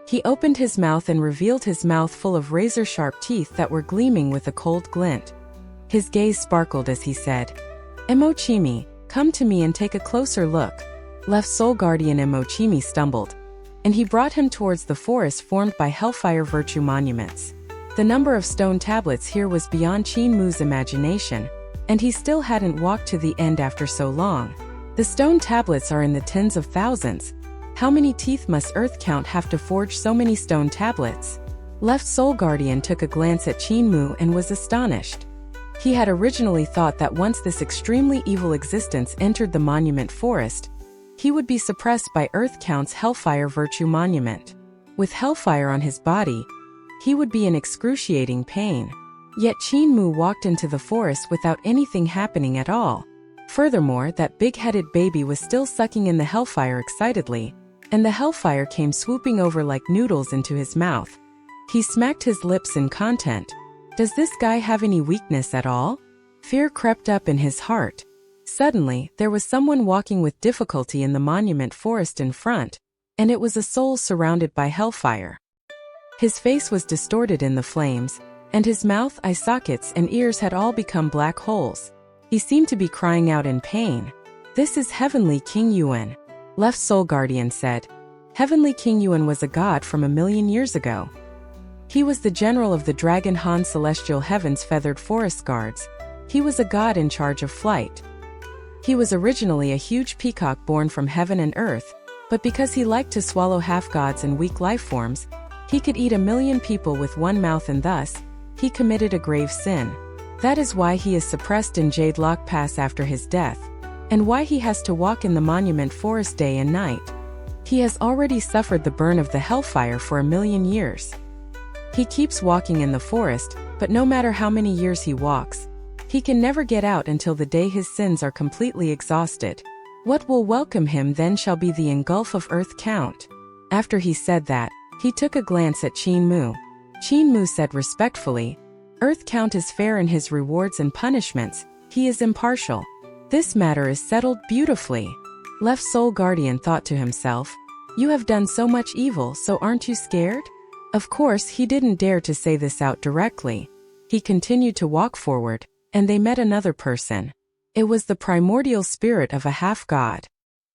He opened his mouth and revealed his mouth full of razor-sharp teeth that were gleaming with a cold glint. His gaze sparkled as he said, Mochimi, come to me and take a closer look. Left Soul Guardian and Mochimi stumbled, and he brought him towards the forest formed by Hellfire Virtue monuments. The number of stone tablets here was beyond Qin Mu's imagination, and he still hadn't walked to the end after so long. The stone tablets are in the tens of thousands. How many teeth must Earth Count have to forge so many stone tablets? Left Soul Guardian took a glance at Qin Mu and was astonished. He had originally thought that once this extremely evil existence entered the monument forest, he would be suppressed by Earth Count's Hellfire Virtue monument. With hellfire on his body, he would be in excruciating pain. Yet Qin Mu walked into the forest without anything happening at all. Furthermore, that big-headed baby was still sucking in the hellfire excitedly, and the hellfire came swooping over like noodles into his mouth. He smacked his lips in content. Does this guy have any weakness at all? Fear crept up in his heart. Suddenly, there was someone walking with difficulty in the monument forest in front, and it was a soul surrounded by hellfire. His face was distorted in the flames, and his mouth, eye sockets, and ears had all become black holes. He seemed to be crying out in pain. This is Heavenly King Yuan, Left Soul Guardian said. Heavenly King Yuan was a god from 1,000,000 years ago. He was the general of the Dragon Han Celestial Heaven's Feathered Forest Guards. He was a god in charge of flight. He was originally a huge peacock born from heaven and earth, but because he liked to swallow half-gods and weak life forms, he could eat 1,000,000 people with one mouth, and thus, he committed a grave sin. That is why he is suppressed in Jade Lock Pass after his death, and why he has to walk in the monument forest day and night. He has already suffered the burn of the hellfire for 1,000,000 years. He keeps walking in the forest, but no matter how many years he walks, he can never get out until the day his sins are completely exhausted. What will welcome him then shall be the engulf of Earth Count. After he said that, he took a glance at Qin Mu. Qin Mu said respectfully, Earth Count is fair in his rewards and punishments, he is impartial. This matter is settled beautifully. Left Soul Guardian thought to himself, you have done so much evil, so aren't you scared? Of course, he didn't dare to say this out directly. He continued to walk forward, and they met another person. It was the primordial spirit of a half-god.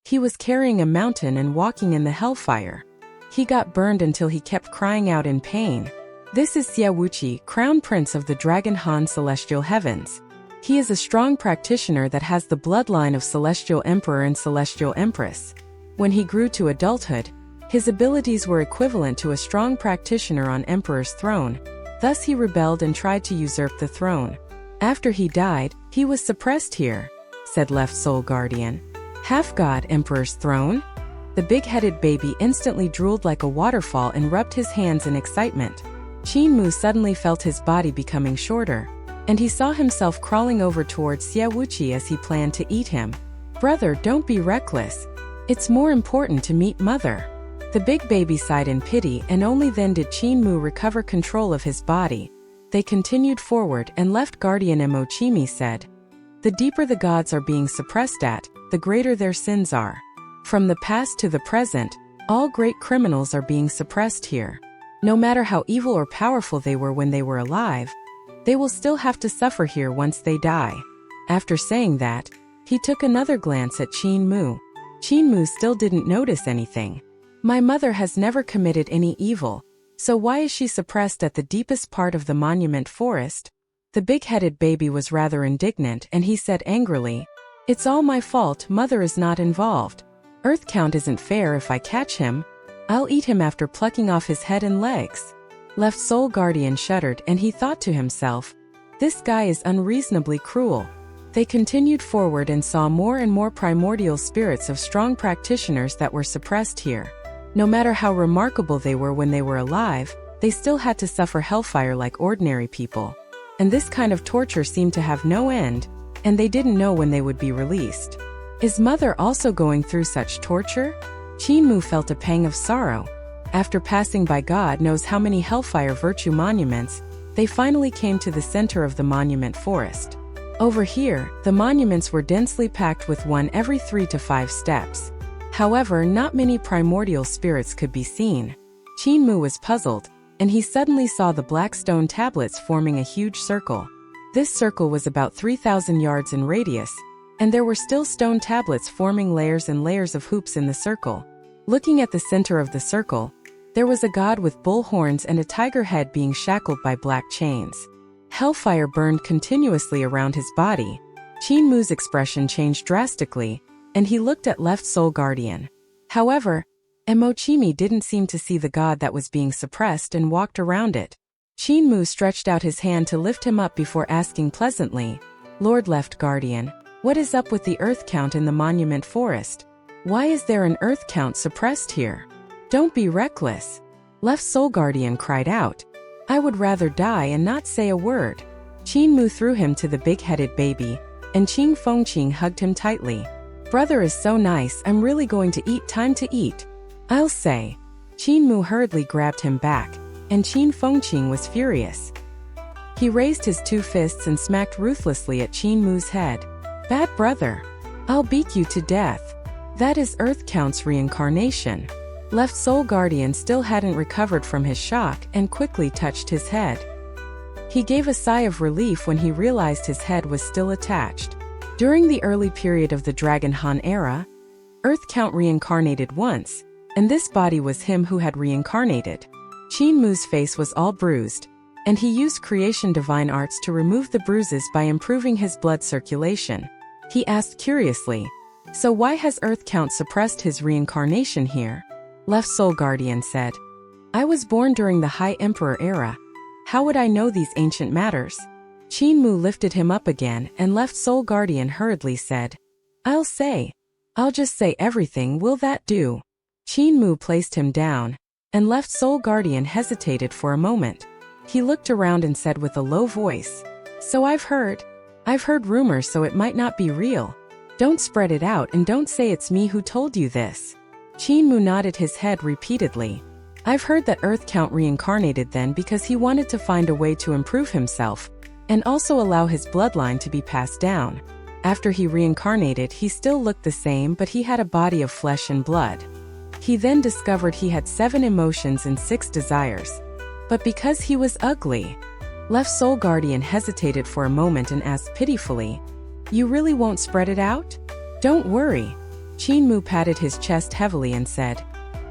He was carrying a mountain and walking in the hellfire. He got burned until he kept crying out in pain. This is Xie Wuqi, Crown Prince of the Dragon Han Celestial Heavens. He is a strong practitioner that has the bloodline of Celestial Emperor and Celestial Empress. When he grew to adulthood, his abilities were equivalent to a strong practitioner on Emperor's throne. Thus he rebelled and tried to usurp the throne. After he died, he was suppressed here, said Left Soul Guardian. Half-god Emperor's throne? The big-headed baby instantly drooled like a waterfall and rubbed his hands in excitement. Qin Mu suddenly felt his body becoming shorter. and he saw himself crawling over towards Xiaowuqi as he planned to eat him. "Brother, don't be reckless. It's more important to meet mother." The big baby sighed in pity, and only then did Qin recover control of his body. They continued forward and left Guardian Emochimi said, "The deeper the gods are being suppressed at, the greater their sins are. From the past to the present, all great criminals are being suppressed here. No matter how evil or powerful they were when they were alive, they will still have to suffer here once they die." After saying that, he took another glance at Qin Mu. Qin Mu still didn't notice anything. "My mother has never committed any evil, so why is she suppressed at the deepest part of the monument forest?" The big-headed baby was rather indignant, and he said angrily, "It's all my fault, mother is not involved. Earth Count isn't fair. If I catch him, I'll eat him after plucking off his head and legs." Left Soul Guardian shuddered, and he thought to himself, "This guy is unreasonably cruel." They continued forward and saw more and more primordial spirits of strong practitioners that were suppressed here. No matter how remarkable they were when they were alive, they still had to suffer hellfire like ordinary people. And this kind of torture seemed to have no end, and they didn't know when they would be released. Is mother also going through such torture? Qin Mu felt a pang of sorrow. After passing by God knows how many hellfire virtue monuments, they finally came to the center of the monument forest. Over here, the monuments were densely packed with one every 3 to 5 steps. However, not many primordial spirits could be seen. Qin Mu was puzzled, and he suddenly saw the black stone tablets forming a huge circle. This circle was about 3,000 yards in radius, and there were still stone tablets forming layers and layers of hoops in the circle. Looking at the center of the circle, there was a god with bull horns and a tiger head being shackled by black chains. Hellfire burned continuously around his body. Qin Mu's expression changed drastically, and he looked at Left Soul Guardian. However, Emochimi didn't seem to see the god that was being suppressed and walked around it. Qin Mu stretched out his hand to lift him up before asking pleasantly, "Lord Left Guardian, what is up with the Earth Count in the Monument Forest? Why is there an Earth Count suppressed here?" "Don't be reckless," Left Soul Guardian cried out. "I would rather die and not say a word." Qin Mu threw him to the big-headed baby, and Qing Fengqing hugged him tightly. "Brother is so nice, I'm really going to eat. Time to eat, I'll say." Qin Mu hurriedly grabbed him back, and Qing Fengqing was furious. He raised his 2 fists and smacked ruthlessly at Qin Mu's head. "Bad brother, I'll beat you to death. That is Earth Count's reincarnation." Left Soul Guardian still hadn't recovered from his shock and quickly touched his head. He gave a sigh of relief when he realized his head was still attached. During the early period of the Dragon Han era, Earth Count reincarnated once, and this body was him who had reincarnated. Qin Mu's face was all bruised, and he used creation divine arts to remove the bruises by improving his blood circulation. He asked curiously, "So why has Earth Count suppressed his reincarnation here?" Left Soul Guardian said, "I was born during the High Emperor era. How would I know these ancient matters?" Qin Mu lifted him up again, and Left Soul Guardian hurriedly said, I'll just say everything. Will that do?" Qin Mu placed him down, and Left Soul Guardian hesitated for a moment. He looked around and said with a low voice, "So I've heard rumors, so it might not be real. Don't spread it out and don't say it's me who told you this." Qin Mu nodded his head repeatedly. "I've heard that Earth Count reincarnated then because he wanted to find a way to improve himself, and also allow his bloodline to be passed down. After he reincarnated, he still looked the same, but he had a body of flesh and blood. He then discovered he had 7 emotions and 6 desires. But because he was ugly." Left Soul Guardian hesitated for a moment and asked pitifully, "You really won't spread it out?" "Don't worry." Qin Mu patted his chest heavily and said,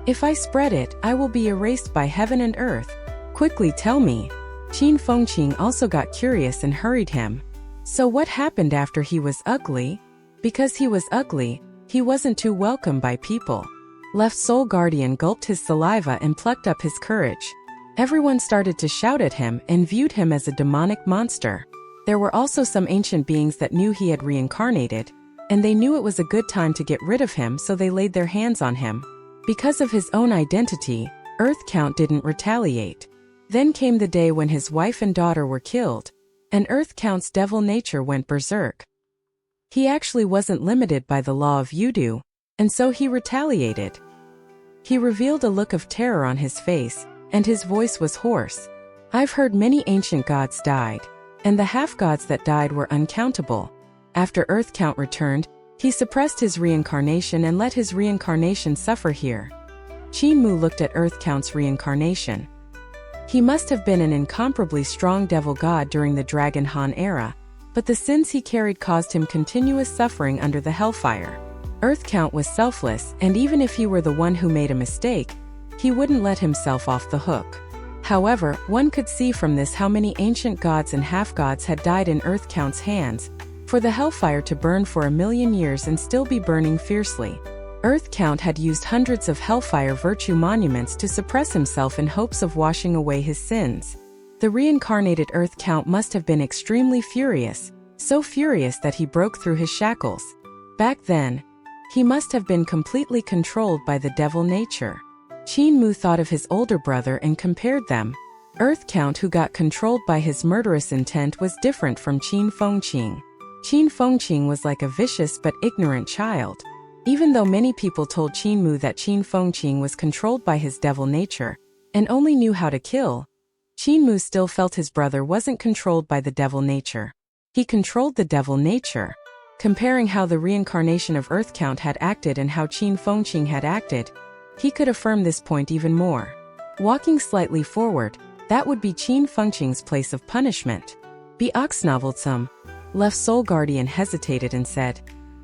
"If I spread it, I will be erased by heaven and earth. Quickly tell me." Qing Fengqing also got curious and hurried him. "So what happened after he was ugly?" "Because he was ugly, he wasn't too welcome by people." Left Soul Guardian gulped his saliva and plucked up his courage. Everyone started to shout at him and viewed him as a demonic monster. There were also some ancient beings that knew he had reincarnated, and they knew it was a good time to get rid of him, so they laid their hands on him. Because of his own identity, Earth Count didn't retaliate. Then came the day when his wife and daughter were killed. and Earth Count's devil nature went berserk. He actually wasn't limited by the law of Yudu, and so he retaliated. He revealed a look of terror on his face, and his voice was hoarse. I've heard many ancient gods died, and the half-gods that died were uncountable. After Earth Count returned, he suppressed his reincarnation and let his reincarnation suffer here. Qin Mu looked at Earth Count's reincarnation. He must have been an incomparably strong devil god during the Dragon Han era, but the sins he carried caused him continuous suffering under the hellfire. Earth Count was selfless, and even if he were the one who made a mistake, he wouldn't let himself off the hook. However, one could see from this how many ancient gods and half-gods had died in Earth Count's hands, for the hellfire to burn for 1,000,000 years and still be burning fiercely. Earth Count had used hundreds of hellfire virtue monuments to suppress himself in hopes of washing away his sins. The reincarnated Earth Count must have been extremely furious, so furious that he broke through his shackles. Back then, he must have been completely controlled by the devil nature. Qin Mu thought of his older brother and compared them. Earth Count, who got controlled by his murderous intent, was different from Qin Fengqing. Qin Fengqing was like a vicious but ignorant child. Even though many people told Qin Mu that Qin Fengqing was controlled by his devil nature and only knew how to kill, Qin Mu still felt his brother wasn't controlled by the devil nature. He controlled the devil nature. Comparing how the reincarnation of Earth Count had acted and how Qin Fengqing had acted, he could affirm this point even more. Walking slightly forward, that would be Qin Fengqing's place of punishment. Be Oxnoveldsum. Left Soul Guardian hesitated and said,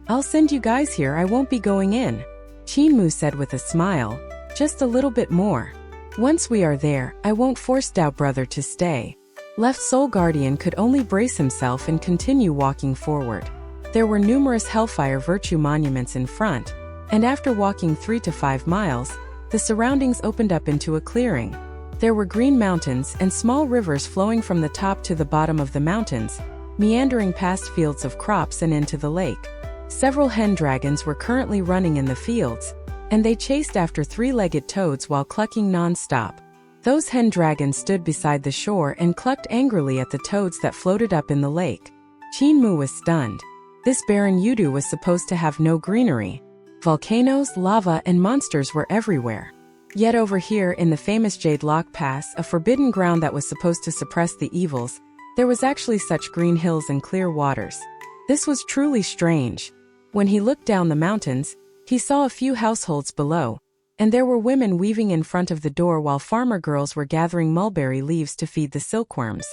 I'll send you guys here, I won't be going in. Qin Mu said with a smile, just a little bit more. Once we are there, I won't force Dao brother to stay. Left Soul Guardian could only brace himself and continue walking forward. There were numerous hellfire virtue monuments in front, and after walking 3 to 5 miles, the surroundings opened up into a clearing. There were green mountains and small rivers flowing from the top to the bottom of the mountains, meandering past fields of crops and into the lake. Several hen dragons were currently running in the fields, and they chased after 3-legged toads while clucking non-stop. Those hen dragons stood beside the shore and clucked angrily at the toads that floated up in the lake. Qin Mu was stunned. This barren Yudu was supposed to have no greenery. Volcanoes, lava, and monsters were everywhere. Yet over here in the famous Jade Lock Pass, a forbidden ground that was supposed to suppress the evils, there was actually such green hills and clear waters. This was truly strange. When he looked down the mountains, he saw a few households below, and there were women weaving in front of the door while farmer girls were gathering mulberry leaves to feed the silkworms.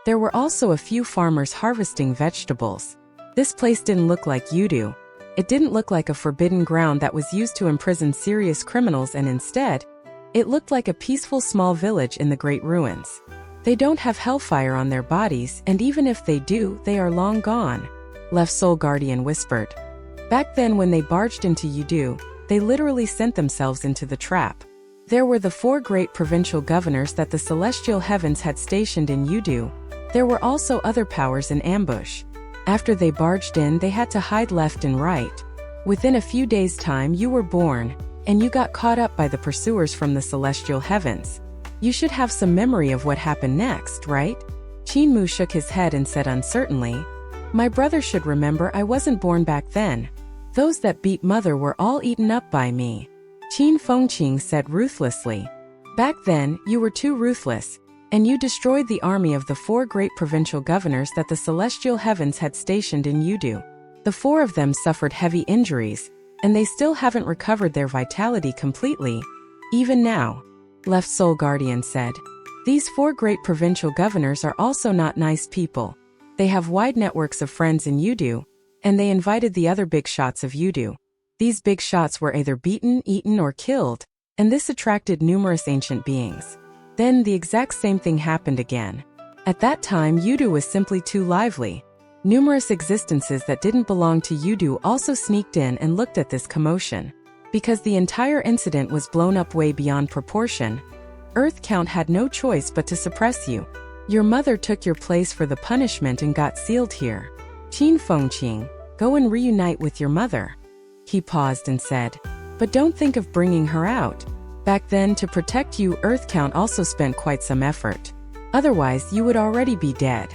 There were also a few farmers harvesting vegetables. This place didn't look like Yudu. It didn't look like a forbidden ground that was used to imprison serious criminals, and instead, it looked like a peaceful small village in the great ruins. They don't have hellfire on their bodies, and even if they do, they are long gone. Left Soul Guardian whispered. Back then when they barged into Yudu, they literally sent themselves into the trap. There were the 4 great provincial governors that the celestial heavens had stationed in Yudu. There were also other powers in ambush. After they barged in, they had to hide left and right. Within a few days' time you were born, and you got caught up by the pursuers from the celestial heavens. You should have some memory of what happened next, right? Qin Mu shook his head and said uncertainly, My brother should remember I wasn't born back then. Those that beat mother were all eaten up by me. Qin Fengqing said ruthlessly. Back then, you were too ruthless, and you destroyed the army of the 4 great provincial governors that the celestial heavens had stationed in Yudu. The 4 of them suffered heavy injuries, and they still haven't recovered their vitality completely, even now. Left Soul Guardian said. These 4 great provincial governors are also not nice people. They have wide networks of friends in Yudu, and they invited the other big shots of Yudu. These big shots were either beaten, eaten, or killed, and this attracted numerous ancient beings. Then the exact same thing happened again. At that time, Yudu was simply too lively. Numerous existences that didn't belong to Yudu also sneaked in and looked at this commotion. Because the entire incident was blown up way beyond proportion, Earth Count had no choice but to suppress you. Your mother took your place for the punishment and got sealed here. Qin Fengqing, go and reunite with your mother. He paused and said, but don't think of bringing her out. Back then, to protect you, Earth Count also spent quite some effort. Otherwise, you would already be dead.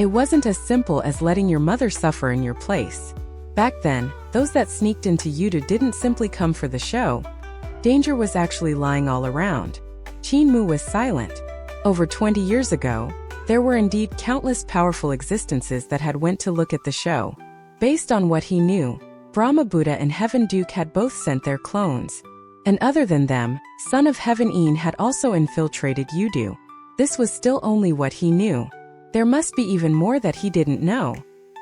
It wasn't as simple as letting your mother suffer in your place. Back then, those that sneaked into Yudu didn't simply come for the show. Danger was actually lying all around. Qin was silent. Over 20 years ago, there were indeed countless powerful existences that had went to look at the show. Based on what he knew, Brahma Buddha and Heaven Duke had both sent their clones. And other than them, Son of Heaven En had also infiltrated Yudu. This was still only what he knew. There must be even more that he didn't know.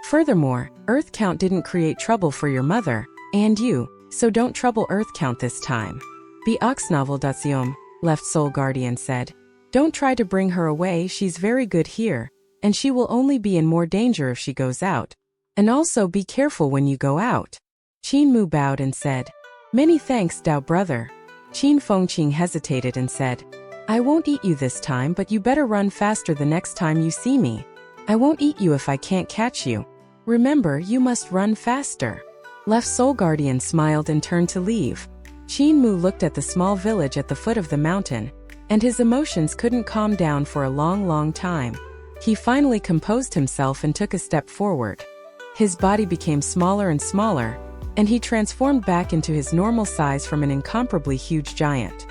Furthermore, Earth Count didn't create trouble for your mother, and you, so don't trouble Earth Count this time. Oxnovel.com, Left Soul Guardian said. Don't try to bring her away, she's very good here, and she will only be in more danger if she goes out. And also be careful when you go out. Qin bowed and said, Many thanks, Dao brother. Qin Fengqing hesitated and said, I won't eat you this time, but you better run faster the next time you see me. I won't eat you if I can't catch you. Remember, you must run faster. Left Soul Guardian smiled and turned to leave. Qin looked at the small village at the foot of the mountain, and his emotions couldn't calm down for a long time. He finally composed himself and took a step forward. His body became smaller and smaller, and he transformed back into his normal size from an incomparably huge giant.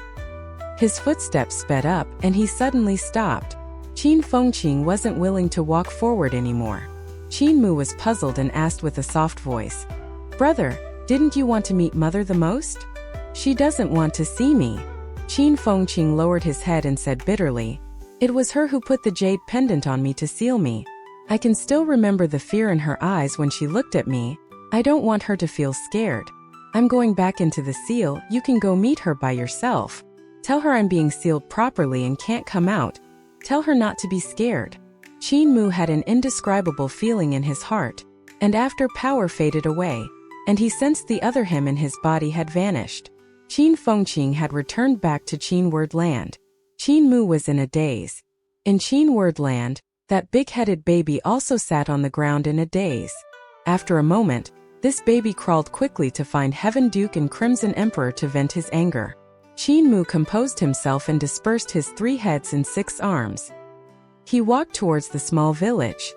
His footsteps sped up, and he suddenly stopped. Qin Fengqing wasn't willing to walk forward anymore. Qin was puzzled and asked with a soft voice, Brother, didn't you want to meet Mother the most? She doesn't want to see me. Qin Fengqing lowered his head and said bitterly, It was her who put the jade pendant on me to seal me. I can still remember the fear in her eyes when she looked at me. I don't want her to feel scared. I'm going back into the seal, you can go meet her by yourself. Tell her I'm being sealed properly and can't come out. Tell her not to be scared. Qin had an indescribable feeling in his heart, and after power faded away, and he sensed the other him in his body had vanished. Qin Fengqing had returned back to Qin Word Land. Qin was in a daze. In Qin Word Land, that big-headed baby also sat on the ground in a daze. After a moment, this baby crawled quickly to find Heaven Duke and Crimson Emperor to vent his anger. Qin composed himself and dispersed his 3 heads and 6 arms. He walked towards the small village.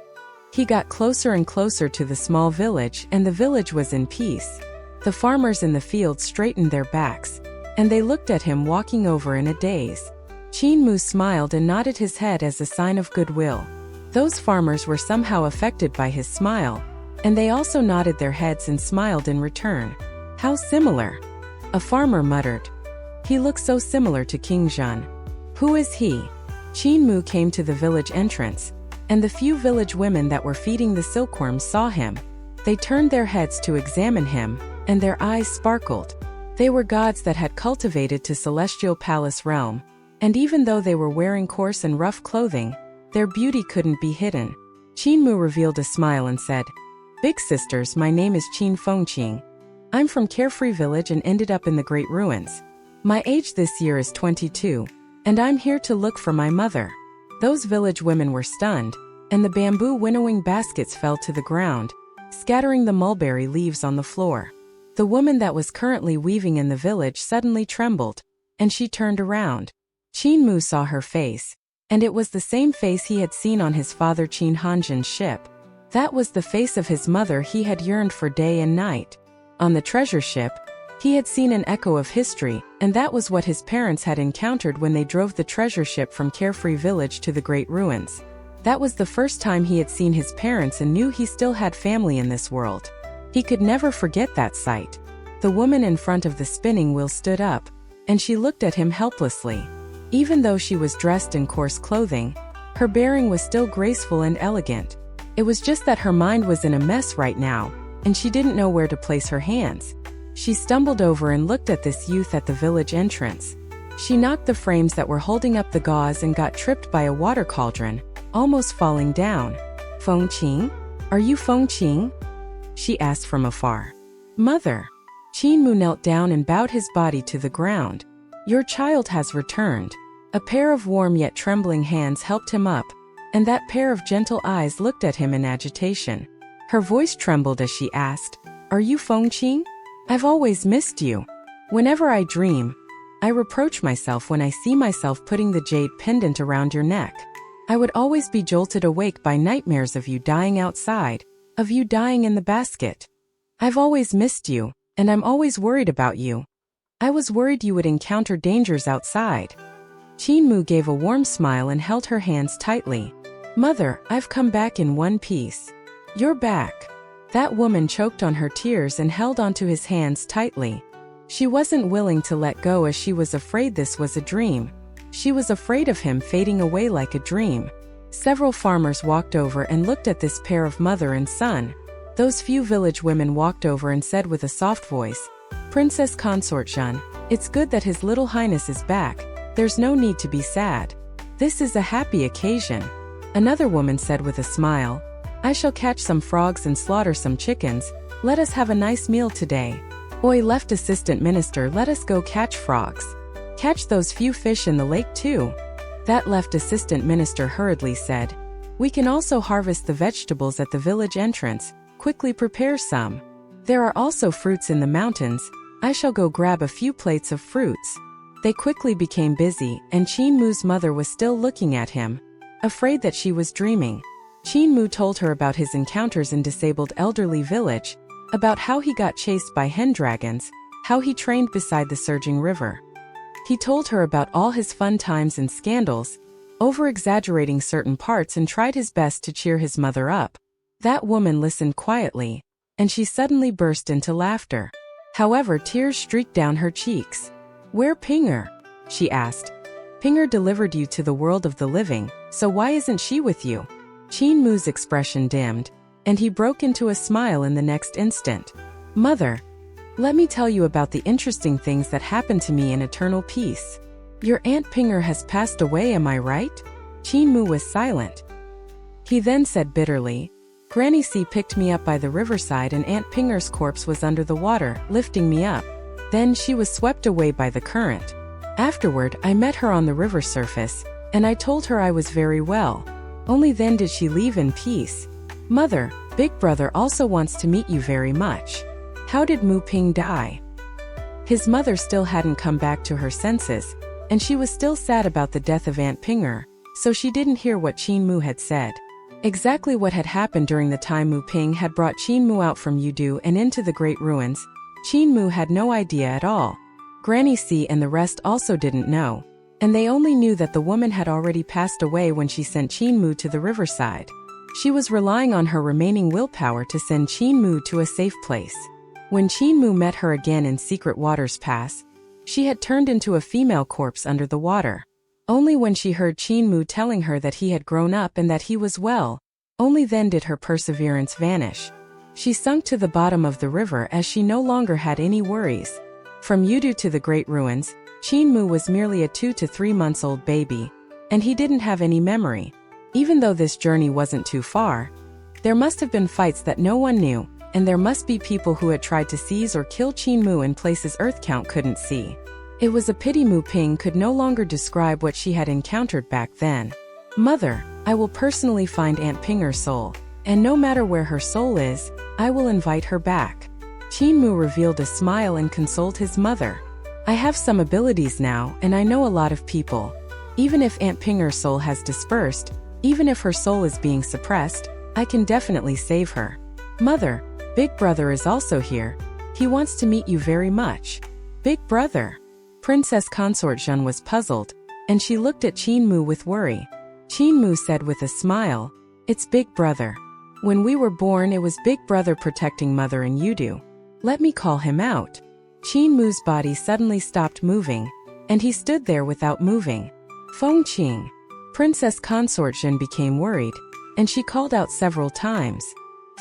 He got closer and closer to the small village, and the village was in peace. The farmers in the field straightened their backs, and they looked at him walking over in a daze. Qin smiled and nodded his head as a sign of goodwill. Those farmers were somehow affected by his smile, and they also nodded their heads and smiled in return. How similar! A farmer muttered. He looks so similar to King Zhen. Who is he? Qin came to the village entrance, and the few village women that were feeding the silkworms saw him. They turned their heads to examine him, and their eyes sparkled. They were gods that had cultivated to celestial palace realm, and even though they were wearing coarse and rough clothing, their beauty couldn't be hidden. Qin revealed a smile and said, Big sisters, my name is Qin Fengqing. I'm from Carefree Village and ended up in the Great Ruins. My age this year is 22, and I'm here to look for my mother. Those village women were stunned, and the bamboo winnowing baskets fell to the ground, scattering the mulberry leaves on the floor. The woman that was currently weaving in the village suddenly trembled, and she turned around. Qin saw her face, and it was the same face he had seen on his father Qin Hanjin's ship. That was the face of his mother he had yearned for day and night. On the treasure ship, he had seen an echo of history, and that was what his parents had encountered when they drove the treasure ship from Carefree Village to the Great Ruins. That was the first time he had seen his parents and knew he still had family in this world. He could never forget that sight. The woman in front of the spinning wheel stood up, and she looked at him helplessly. Even though she was dressed in coarse clothing, her bearing was still graceful and elegant. It was just that her mind was in a mess right now, and she didn't know where to place her hands. She stumbled over and looked at this youth at the village entrance. She knocked the frames that were holding up the gauze and got tripped by a water cauldron, almost falling down. Fengqing? Are you Fengqing? She asked from afar. Mother. Qin knelt down and bowed his body to the ground. Your child has returned. A pair of warm yet trembling hands helped him up, and that pair of gentle eyes looked at him in agitation. Her voice trembled as she asked, Are you Fengqing? I've always missed you. Whenever I dream, I reproach myself when I see myself putting the jade pendant around your neck. I would always be jolted awake by nightmares of you dying outside, of you dying in the basket. I've always missed you, and I'm always worried about you. I was worried you would encounter dangers outside. Qin gave a warm smile and held her hands tightly. Mother, I've come back in one piece. You're back. That woman choked on her tears and held onto his hands tightly. She wasn't willing to let go as she was afraid this was a dream. She was afraid of him fading away like a dream. Several farmers walked over and looked at this pair of mother and son. Those few village women walked over and said with a soft voice, Princess Consort Zhen, it's good that His Little Highness is back. There's no need to be sad. This is a happy occasion. Another woman said with a smile, I shall catch some frogs and slaughter some chickens. Let us have a nice meal today. Oi, left assistant minister, let us go catch frogs. Catch those few fish in the lake too. That left assistant minister hurriedly said, we can also harvest the vegetables at the village entrance. Quickly prepare some. There are also fruits in the mountains. I shall go grab a few plates of fruits. They quickly became busy, and Qin mother was still looking at him, afraid that she was dreaming. Qin told her about his encounters in disabled elderly village, about how he got chased by hen dragons, how he trained beside the surging river. He told her about all his fun times and scandals, over-exaggerating certain parts, and tried his best to cheer his mother up. That woman listened quietly, and she suddenly burst into laughter. However, tears streaked down her cheeks. Where Pinger? She asked. Pinger delivered you to the world of the living, so why isn't she with you? Qin expression dimmed, and he broke into a smile in the next instant. Mother, let me tell you about the interesting things that happened to me in eternal peace. Your Aunt Pinger has passed away, am I right? Qin was silent. He then said bitterly, Granny C picked me up by the riverside and Aunt Pinger's corpse was under the water, lifting me up. Then she was swept away by the current. Afterward, I met her on the river surface, and I told her I was very well. Only then did she leave in peace. Mother, Big Brother also wants to meet you very much. How did Mu Ping die? His mother still hadn't come back to her senses, and she was still sad about the death of Aunt Pinger, so she didn't hear what Qin had said. Exactly what had happened during the time Mu Ping had brought Qin out from Yudu and into the Great Ruins, Qin had no idea at all. Granny C and the rest also didn't know, and they only knew that the woman had already passed away when she sent Qin to the riverside. She was relying on her remaining willpower to send Qin to a safe place. When Qin met her again in Secret Waters Pass, she had turned into a female corpse under the water. Only when she heard Qin telling her that he had grown up and that he was well, only then did her perseverance vanish. She sunk to the bottom of the river as she no longer had any worries. From Yudu to the Great Ruins, Qin was merely a 2 to 3 months old baby, and he didn't have any memory. Even though this journey wasn't too far, there must have been fights that no one knew, and there must be people who had tried to seize or kill Qin in places Earth Count couldn't see. It was a pity Mu Ping could no longer describe what she had encountered back then. Mother, I will personally find Aunt Pinger's soul, and no matter where her soul is, I will invite her back. Qin revealed a smile and consoled his mother. I have some abilities now, and I know a lot of people. Even if Aunt Pinger's soul has dispersed, even if her soul is being suppressed, I can definitely save her. Mother, Big Brother is also here. He wants to meet you very much. Big Brother? Princess Consort Zhen was puzzled, and she looked at Qin with worry. Qin said with a smile, It's Big Brother. When we were born it was Big Brother protecting Mother and Yudu. Let me call him out. Qin body suddenly stopped moving, and he stood there without moving. Fengqing. Princess Consort Zhen became worried, and she called out several times.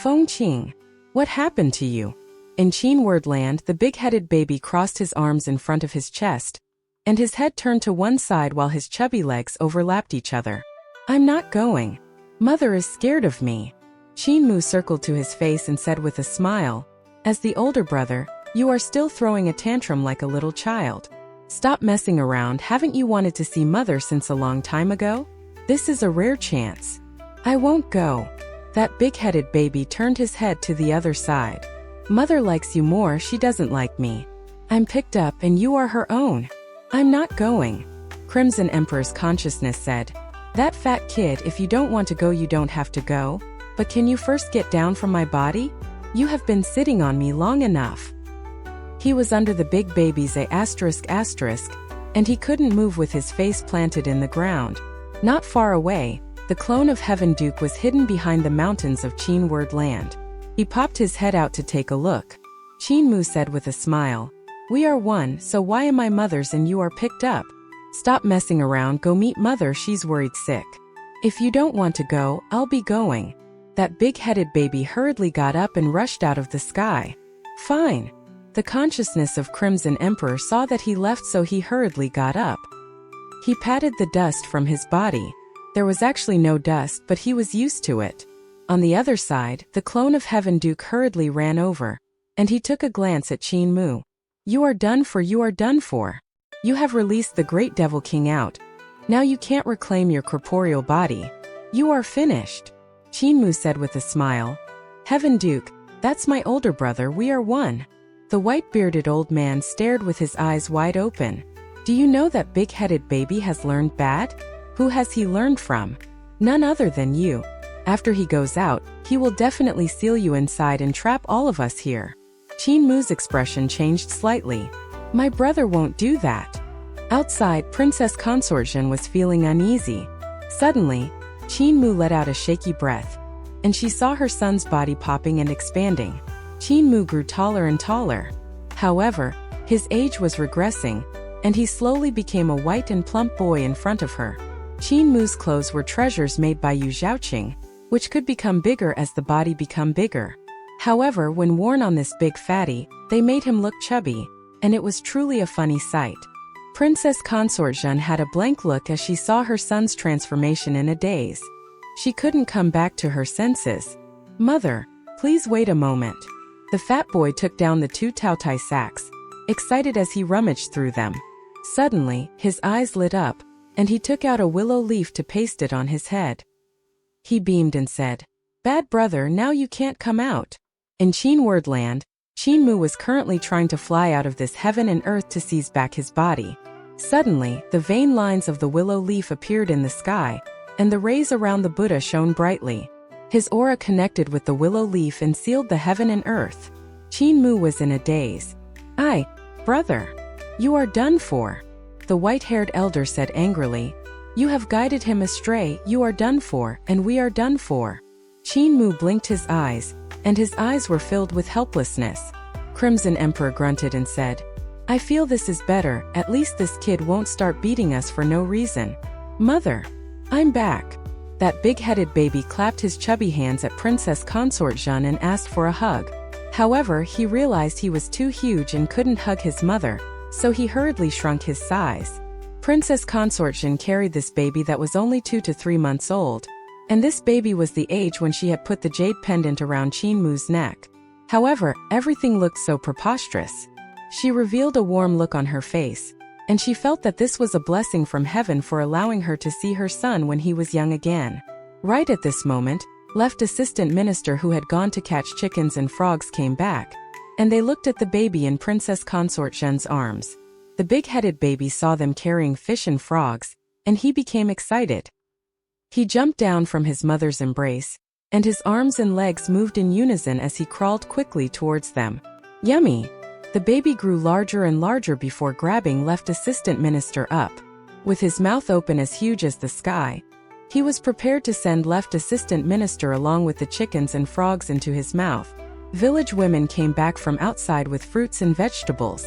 Fengqing. What happened to you? In Qin Wordland, the big-headed baby crossed his arms in front of his chest, and his head turned to one side while his chubby legs overlapped each other. I'm not going. Mother is scared of me. Qin circled to his face and said with a smile, As the older brother, you are still throwing a tantrum like a little child. Stop messing around. Haven't you wanted to see Mother since a long time ago? This is a rare chance. I won't go. That big-headed baby turned his head to the other side. Mother likes you more, she doesn't like me. I'm picked up and you are her own. I'm not going. Crimson Emperor's consciousness said. That fat kid, if you don't want to go, you don't have to go. But can you first get down from my body? You have been sitting on me long enough. He was under the big baby's ***, and he couldn't move with his face planted in the ground. Not far away, the clone of Heaven Duke was hidden behind the mountains of Qin land. He popped his head out to take a look. Qin Mu said with a smile, "We are one, so why am I mother's and you are picked up? Stop messing around, go meet mother, she's worried sick." "If you don't want to go, I'll be going." That big-headed baby hurriedly got up and rushed out of the sky. "Fine." The consciousness of Crimson Emperor saw that he left, so he hurriedly got up. He patted the dust from his body. There was actually no dust, but he was used to it. On the other side, the clone of Heaven Duke hurriedly ran over, and he took a glance at Qin Mu. "You are done for, you are done for. You have released the great Devil King out. Now you can't reclaim your corporeal body. You are finished." Qin Mu said with a smile, "Heaven Duke, that's my older brother, we are one." The white-bearded old man stared with his eyes wide open. "Do you know that big-headed baby has learned bad? Who has he learned from? None other than you. After he goes out, he will definitely seal you inside and trap all of us here." Qin Mu's expression changed slightly. "My brother won't do that." Outside, Princess Consort Zhen was feeling uneasy. Suddenly, Qin Mu let out a shaky breath, and she saw her son's body popping and expanding. Qin Mu grew taller and taller. However, his age was regressing, and he slowly became a white and plump boy in front of her. Qin Mu's clothes were treasures made by Yu Zhaoqing, which could become bigger as the body become bigger. However, when worn on this big fatty, they made him look chubby, and it was truly a funny sight. Princess Consort Zhen had a blank look as she saw her son's transformation in a daze. She couldn't come back to her senses. "Mother, please wait a moment." The fat boy took down the 2 taotai sacks, excited as he rummaged through them. Suddenly, his eyes lit up, and he took out a willow leaf to paste it on his head. He beamed and said, "Bad brother, now you can't come out." In Qin land, Qin Mu was currently trying to fly out of this heaven and earth to seize back his body. Suddenly, the vein lines of the willow leaf appeared in the sky, and the rays around the Buddha shone brightly. His aura connected with the willow leaf and sealed the heaven and earth. Qin Mu was in a daze. Brother, you are done for," the white-haired elder said angrily. "You have guided him astray, you are done for, and we are done for." Qin Mu blinked his eyes, and his eyes were filled with helplessness. Crimson Emperor grunted and said, "I feel this is better, at least this kid won't start beating us for no reason." "Mother, I'm back." That big-headed baby clapped his chubby hands at Princess Consort Zhen and asked for a hug. However, he realized he was too huge and couldn't hug his mother, so he hurriedly shrunk his size. Princess Consort Zhen carried this baby that was only 2 to 3 months old, and this baby was the age when she had put the jade pendant around Qin Mu's neck. However, everything looked so preposterous. She revealed a warm look on her face, and she felt that this was a blessing from heaven for allowing her to see her son when he was young again. Right at this moment, left assistant minister who had gone to catch chickens and frogs came back, and they looked at the baby in Princess Consort Zhen's arms. The big-headed baby saw them carrying fish and frogs, and he became excited. He jumped down from his mother's embrace, and his arms and legs moved in unison as he crawled quickly towards them. "Yummy!" The baby grew larger and larger before grabbing left assistant minister up. With his mouth open as huge as the sky, he was prepared to send left assistant minister along with the chickens and frogs into his mouth. Village women came back from outside with fruits and vegetables.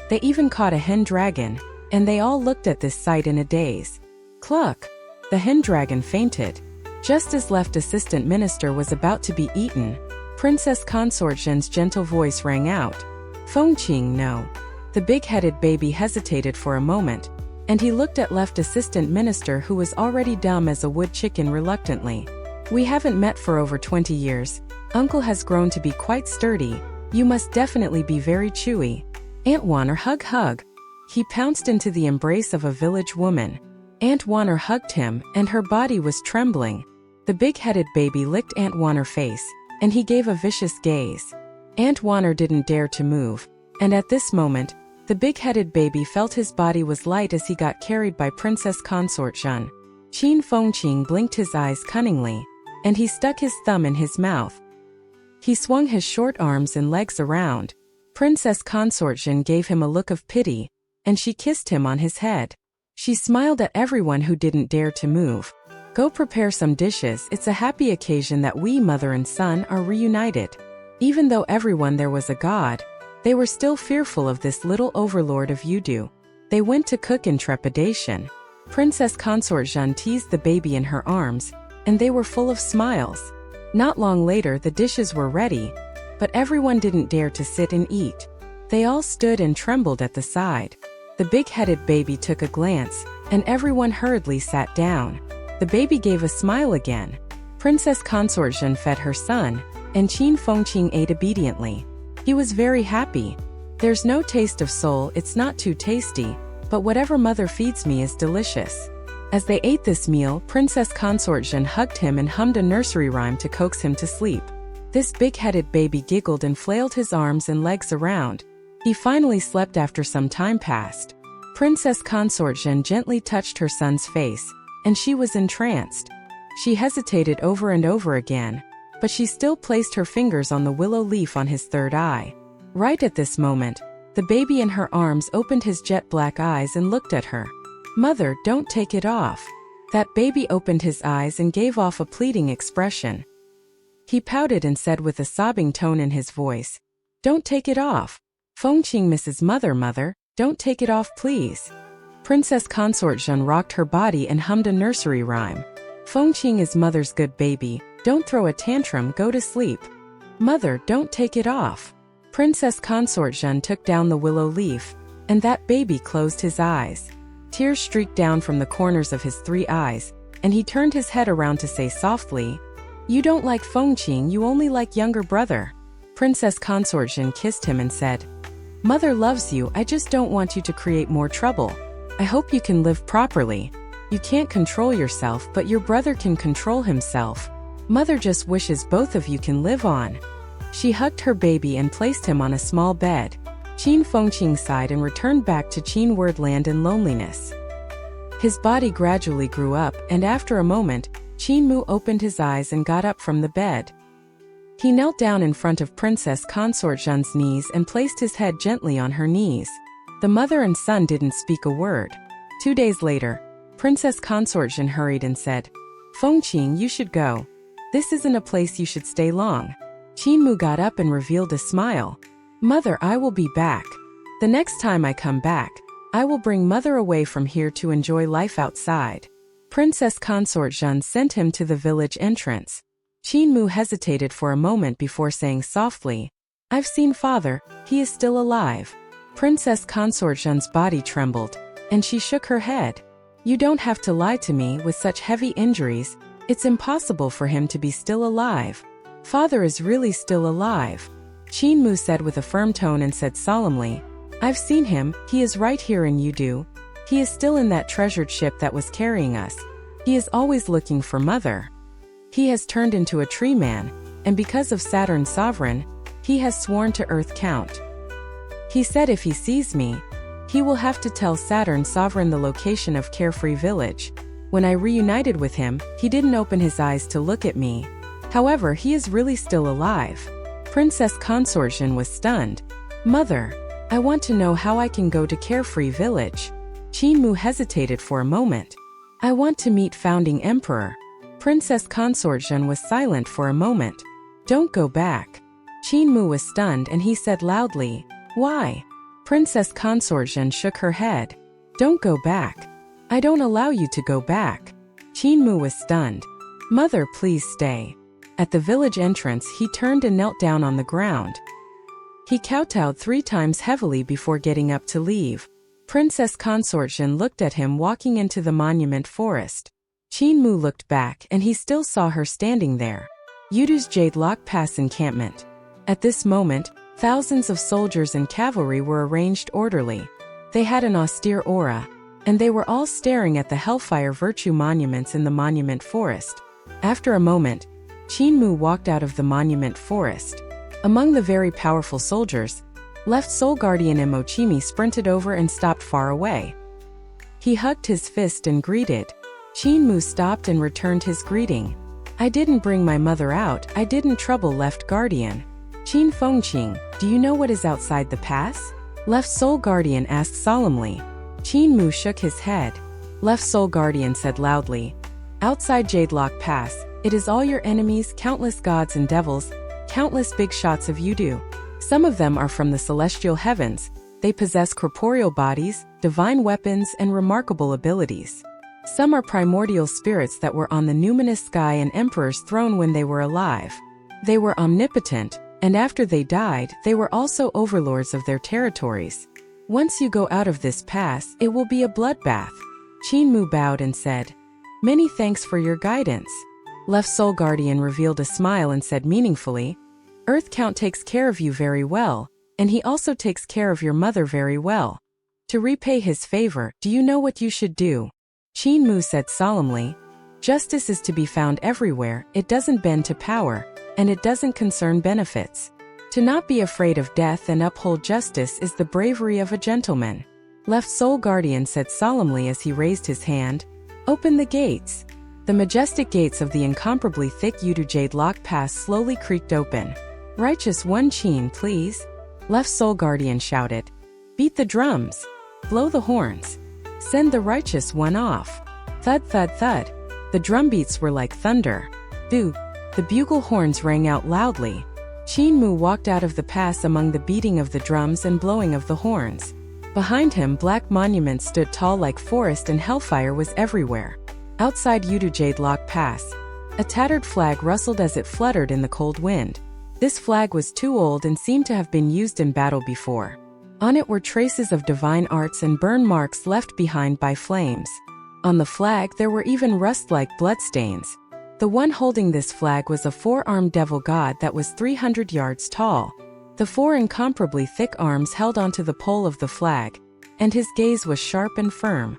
They even caught a hen dragon, and they all looked at this sight in a daze. Cluck! The hen dragon fainted. Just as left assistant minister was about to be eaten, Princess Consort Zhen's gentle voice rang out. "Fengqing, no." The big-headed baby hesitated for a moment, and he looked at left assistant minister who was already dumb as a wood chicken reluctantly. "We haven't met for over 20 years. Uncle has grown to be quite sturdy. You must definitely be very chewy. Aunt Wanner, hug hug." He pounced into the embrace of a village woman. Aunt Wanner hugged him, and her body was trembling. The big-headed baby licked Aunt Wanner's face, and he gave a vicious gaze. Aunt Wanner didn't dare to move, and at this moment, the big-headed baby felt his body was light as he got carried by Princess Consort Zhen. Qin Fengqing blinked his eyes cunningly, and he stuck his thumb in his mouth. He swung his short arms and legs around. Princess Consort Jin gave him a look of pity, and she kissed him on his head. She smiled at everyone who didn't dare to move. Go prepare some dishes. It's a happy occasion that we, mother and son, are reunited. Even though everyone there was a god, they were still fearful of this little overlord of Yudu. They went to cook in trepidation. Princess Consort Jin teased the baby in her arms, and they were full of smiles. Not long later the dishes were ready, but everyone didn't dare to sit and eat. They all stood and trembled at the side. The big-headed baby took a glance, and everyone hurriedly sat down. The baby gave a smile again. Princess Consort Jin fed her son, and Qin Fengqing ate obediently. He was very happy. There's no taste of soul, it's not too tasty, but whatever mother feeds me is delicious. As they ate this meal, Princess Consort Jin hugged him and hummed a nursery rhyme to coax him to sleep. This big-headed baby giggled and flailed his arms and legs around. He finally slept after some time passed. Princess Consort Jin gently touched her son's face, and she was entranced. She hesitated over and over again, but she still placed her fingers on the willow leaf on his third eye. Right at this moment, the baby in her arms opened his jet-black eyes and looked at her. "Mother, don't take it off." That baby opened his eyes and gave off a pleading expression. He pouted and said with a sobbing tone in his voice, "Don't take it off. Fengqing misses mother, don't take it off please." Princess Consort Jin rocked her body and hummed a nursery rhyme. "Fengqing is mother's good baby, don't throw a tantrum, go to sleep. Mother, don't take it off." Princess Consort Jin took down the willow leaf, and that baby closed his eyes. Tears streaked down from the corners of his 3 eyes, and he turned his head around to say softly, "You don't like Fengqing, you only like younger brother." Princess Consort Jin kissed him and said, "Mother loves you, I just don't want you to create more trouble. I hope you can live properly. You can't control yourself, but your brother can control himself. Mother just wishes both of you can live on." She hugged her baby and placed him on a small bed. Qin Fengqing sighed and returned back to Qin Wordland in loneliness. His body gradually grew up, and after a moment, Qin Mu opened his eyes and got up from the bed. He knelt down in front of Princess Consort Jin's knees and placed his head gently on her knees. The mother and son didn't speak a word. 2 days later, Princess Consort Jin hurried and said, "Fengqing, you should go. This isn't a place you should stay long." Qin Mu got up and revealed a smile. "Mother, I will be back. The next time I come back, I will bring mother away from here to enjoy life outside." Princess Consort Jin sent him to the village entrance. Qin Mu hesitated for a moment before saying softly, "I've seen father, he is still alive." Princess Consort Jin's body trembled, and she shook her head. "You don't have to lie to me. With such heavy injuries, it's impossible for him to be still alive. Father is really still alive." Qin Mu said with a firm tone and said solemnly, "I've seen him, he is right here in Yudu. He is still in that treasured ship that was carrying us. He is always looking for mother. He has turned into a tree man, and because of Saturn's sovereign, he has sworn to Earth Count. He said if he sees me, he will have to tell Saturn Sovereign the location of Carefree Village. When I reunited with him, he didn't open his eyes to look at me. However, he is really still alive." Princess Consort Jin was stunned. "Mother, I want to know how I can go to Carefree Village." Qin Mu hesitated for a moment. "I want to meet Founding Emperor." Princess Consort Jin was silent for a moment. "Don't go back." Qin Mu was stunned and he said loudly, "Why?" Princess Consort Jin shook her head. "Don't go back. I don't allow you to go back." Qin Mu was stunned. "Mother, please stay." At the village entrance, he turned and knelt down on the ground. He kowtowed 3 times heavily before getting up to leave. Princess Consort Jin looked at him walking into the monument forest. Qin Mu looked back and he still saw her standing there. Yudu's Jade Lock Pass encampment. At this moment, thousands of soldiers and cavalry were arranged orderly. They had an austere aura, and they were all staring at the Hellfire Virtue monuments in the monument forest. After a moment, Qin Mu walked out of the monument forest. Among the very powerful soldiers, Left Soul Guardian Imochimi sprinted over and stopped far away. He hugged his fist and greeted, Qin Mu stopped and returned his greeting. I didn't bring my mother out, I didn't trouble Left Guardian. Qin Fengqing, do you know what is outside the pass? Left Soul Guardian asked solemnly. Qin Mu shook his head. Left Soul Guardian said loudly. Outside Jadelock Pass, it is all your enemies, countless gods and devils, countless big shots of Yudu. Some of them are from the celestial heavens. They possess corporeal bodies, divine weapons, and remarkable abilities. Some are primordial spirits that were on the numinous sky and emperor's throne when they were alive. They were omnipotent, and after they died, they were also overlords of their territories. Once you go out of this pass, it will be a bloodbath. Qin Mu bowed and said, Many thanks for your guidance. Left Soul Guardian revealed a smile and said meaningfully, Earth Count takes care of you very well, and he also takes care of your mother very well. To repay his favor, do you know what you should do? Qin Mu said solemnly, Justice is to be found everywhere, it doesn't bend to power, and it doesn't concern benefits. To not be afraid of death and uphold justice is the bravery of a gentleman. Left Soul Guardian said solemnly as he raised his hand, Open the gates. The majestic gates of the incomparably thick Yudu Jade Lock Pass slowly creaked open. Righteous One Qin, please. Left Soul Guardian shouted. Beat the drums. Blow the horns. Send the Righteous One off. Thud, thud, thud. The drumbeats were like thunder. Doo. The bugle horns rang out loudly. Qin Mu walked out of the pass among the beating of the drums and blowing of the horns. Behind him, black monuments stood tall like forest and hellfire was everywhere. Outside Yudu Jade Lock Pass, a tattered flag rustled as it fluttered in the cold wind. This flag was too old and seemed to have been used in battle before. On it were traces of divine arts and burn marks left behind by flames. On the flag there were even rust-like bloodstains. The one holding this flag was a four-armed devil god that was 300 yards tall. The four incomparably thick arms held onto the pole of the flag, and his gaze was sharp and firm.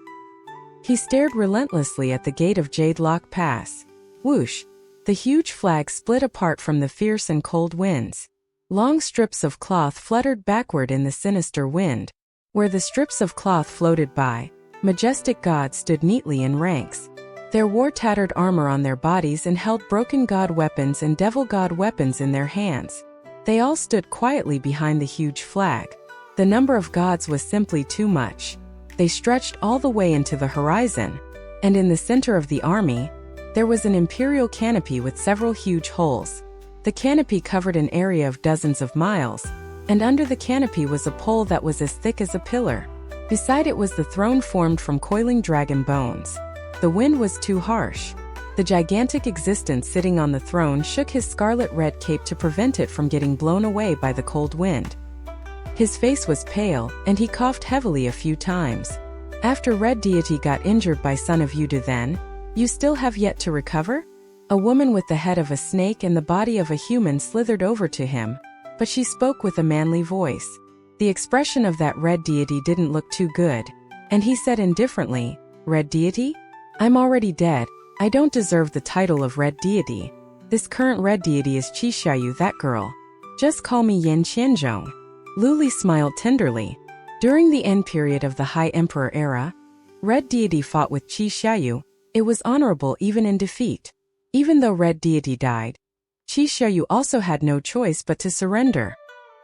He stared relentlessly at the gate of Jade Lock Pass. Whoosh! The huge flag split apart from the fierce and cold winds. Long strips of cloth fluttered backward in the sinister wind. Where the strips of cloth floated by, majestic gods stood neatly in ranks. They wore tattered armor on their bodies and held broken god weapons and devil god weapons in their hands. They all stood quietly behind the huge flag. The number of gods was simply too much. They stretched all the way into the horizon, and in the center of the army, there was an imperial canopy with several huge holes. The canopy covered an area of dozens of miles, and under the canopy was a pole that was as thick as a pillar. Beside it was the throne formed from coiling dragon bones. The wind was too harsh. The gigantic existence sitting on the throne shook his scarlet-red cape to prevent it from getting blown away by the cold wind. His face was pale, and he coughed heavily a few times. After Red Deity got injured by Son of Yudu then, you still have yet to recover? A woman with the head of a snake and the body of a human slithered over to him, but she spoke with a manly voice. The expression of that Red Deity didn't look too good, and he said indifferently, Red Deity? I'm already dead. I don't deserve the title of Red Deity. This current Red Deity is Qi Xiaoyu, that girl. Just call me Yin Qianzhong. Luli smiled tenderly. During the end period of the High Emperor era, Red Deity fought with Qi Xiaoyu. It was honorable even in defeat. Even though Red Deity died, Qi Xiaoyu also had no choice but to surrender.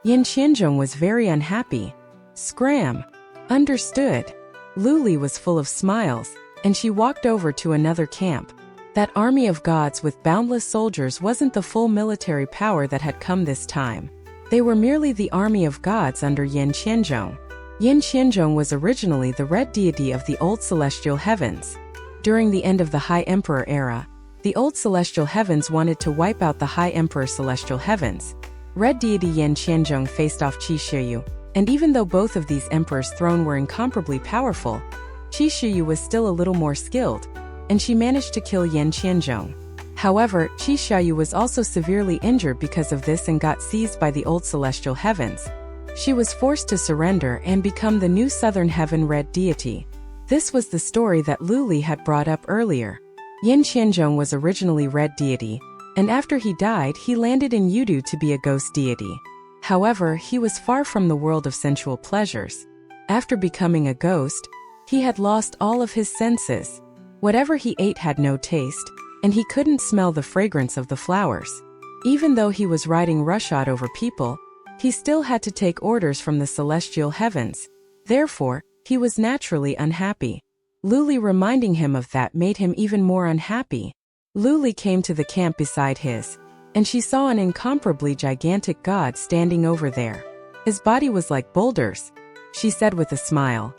Yin Qianzhong was very unhappy. Scram. Understood. Luli was full of smiles, and she walked over to another camp. That army of gods with boundless soldiers wasn't the full military power that had come this time. They were merely the army of gods under Yin Qianzhong. Yin Qianzhong was originally the Red Deity of the Old Celestial Heavens. During the end of the High Emperor era, the Old Celestial Heavens wanted to wipe out the High Emperor Celestial Heavens. Red Deity Yin Qianzhong faced off Qi Xiaoyu, and even though both of these emperors' thrones were incomparably powerful, Qi Xiaoyu was still a little more skilled, and she managed to kill Yin Qianzhong. However, Qi Xiaoyu was also severely injured because of this and got seized by the Old Celestial Heavens. She was forced to surrender and become the new Southern Heaven Red Deity. This was the story that Luli had brought up earlier. Yin Qianzhong was originally Red Deity, and after he died he landed in Yudu to be a ghost deity. However, he was far from the world of sensual pleasures. After becoming a ghost, he had lost all of his senses. Whatever he ate had no taste, and he couldn't smell the fragrance of the flowers. Even though he was riding roughshod over people, he still had to take orders from the celestial heavens. Therefore, he was naturally unhappy. Luli reminding him of that made him even more unhappy. Luli came to the camp beside his, and she saw an incomparably gigantic god standing over there. His body was like boulders. She said with a smile,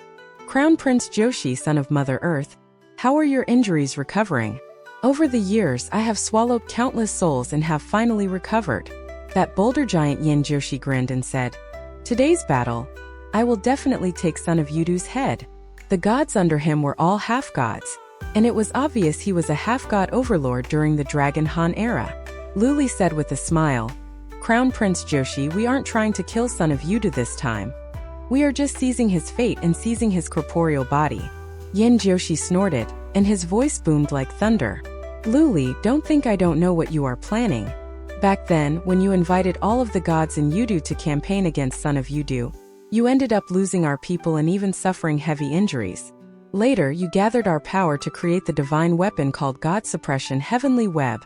"Crown Prince Joshi, son of Mother Earth, how are your injuries recovering? Over the years I have swallowed countless souls and have finally recovered." That boulder giant Yin Joshi grinned and said, "Today's battle, I will definitely take son of Yudu's head." The gods under him were all half-gods, and it was obvious he was a half-god overlord during the Dragon Han era. Luli said with a smile, "Crown Prince Joshi, we aren't trying to kill son of Yudu this time. We are just seizing his fate and seizing his corporeal body." Yin Joshi snorted, and his voice boomed like thunder. "Luli, don't think I don't know what you are planning. Back then, when you invited all of the gods in Yudu to campaign against son of Yudu, you ended up losing our people and even suffering heavy injuries. Later, you gathered our power to create the divine weapon called God Suppression Heavenly Web,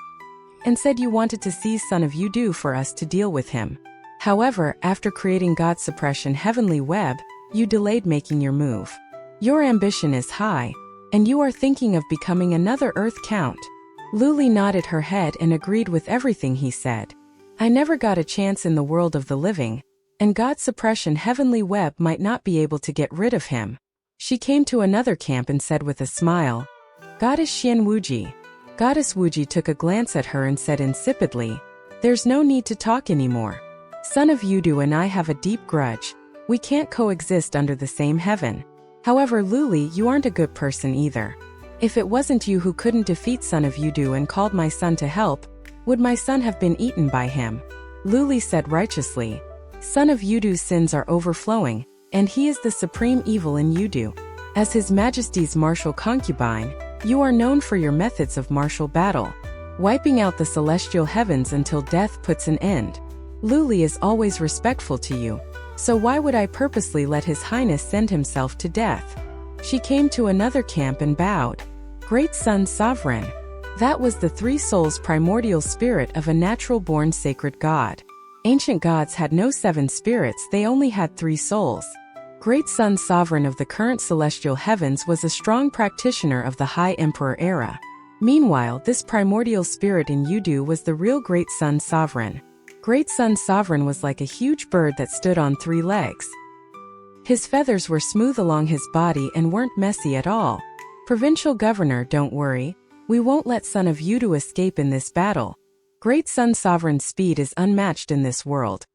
and said you wanted to seize son of Yudu for us to deal with him. However, after creating God Suppression Heavenly Web, you delayed making your move. Your ambition is high, and you are thinking of becoming another Earth Count." Luli nodded her head and agreed with everything he said. "I never got a chance in the world of the living, and God Suppression Heavenly Web might not be able to get rid of him." She came to another camp and said with a smile, "Goddess Xian Wuji." Goddess Wuji took a glance at her and said insipidly, "There's no need to talk anymore. Son of Yudu and I have a deep grudge. We can't coexist under the same heaven. However, Luli, you aren't a good person either. If it wasn't you who couldn't defeat son of Yudu and called my son to help, would my son have been eaten by him?" Luli said righteously, "Son of Yudu's sins are overflowing, and he is the supreme evil in Yudu. As His Majesty's martial concubine, you are known for your methods of martial battle, wiping out the celestial heavens until death puts an end. Luli is always respectful to you, so why would I purposely let His Highness send himself to death?" She came to another camp and bowed. "Great Sun Sovereign." That was the three souls' primordial spirit of a natural-born sacred god. Ancient gods had no 7 spirits, they only had 3 souls. Great Sun Sovereign of the current celestial heavens was a strong practitioner of the High Emperor era. Meanwhile, this primordial spirit in Yudu was the real Great Sun Sovereign. Great Sun Sovereign was like a huge bird that stood on 3 legs. His feathers were smooth along his body and weren't messy at all. "Provincial Governor, don't worry. We won't let son of Yudu escape in this battle. Great Sun Sovereign's speed is unmatched in this world.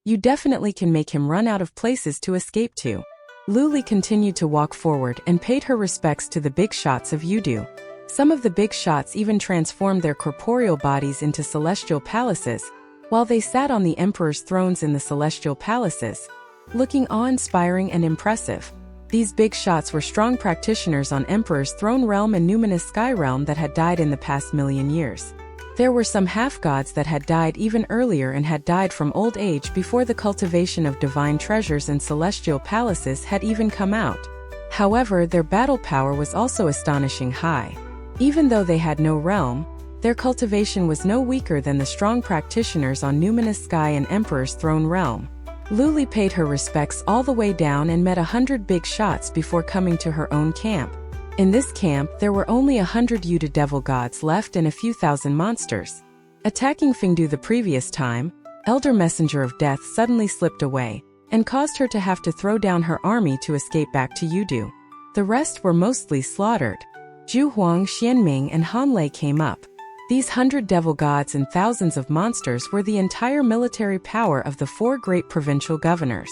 You definitely can make him run out of places to escape to." Luli continued to walk forward and paid her respects to the big shots of Yudu. Some of the big shots even transformed their corporeal bodies into celestial palaces, while they sat on the emperor's thrones in the celestial palaces, looking awe-inspiring and impressive. These big shots were strong practitioners on Emperor's throne realm and numinous sky realm that had died in the past million years. There were some half-gods that had died even earlier and had died from old age before the cultivation of divine treasures and celestial palaces had even come out. However, their battle power was also astonishing high. Even though they had no realm, their cultivation was no weaker than the strong practitioners on numinous sky and Emperor's throne realm. Luli paid her respects all the way down and met 100 big shots before coming to her own camp. In this camp, there were only 100 Yudu devil gods left and a few thousand monsters. Attacking Fingdu the previous time, Elder Messenger of Death suddenly slipped away, and caused her to have to throw down her army to escape back to Yudu. The rest were mostly slaughtered. Zhu Huang, Xianming, and Han Lei came up. These 100 devil gods and thousands of monsters were the entire military power of the 4 great provincial governors.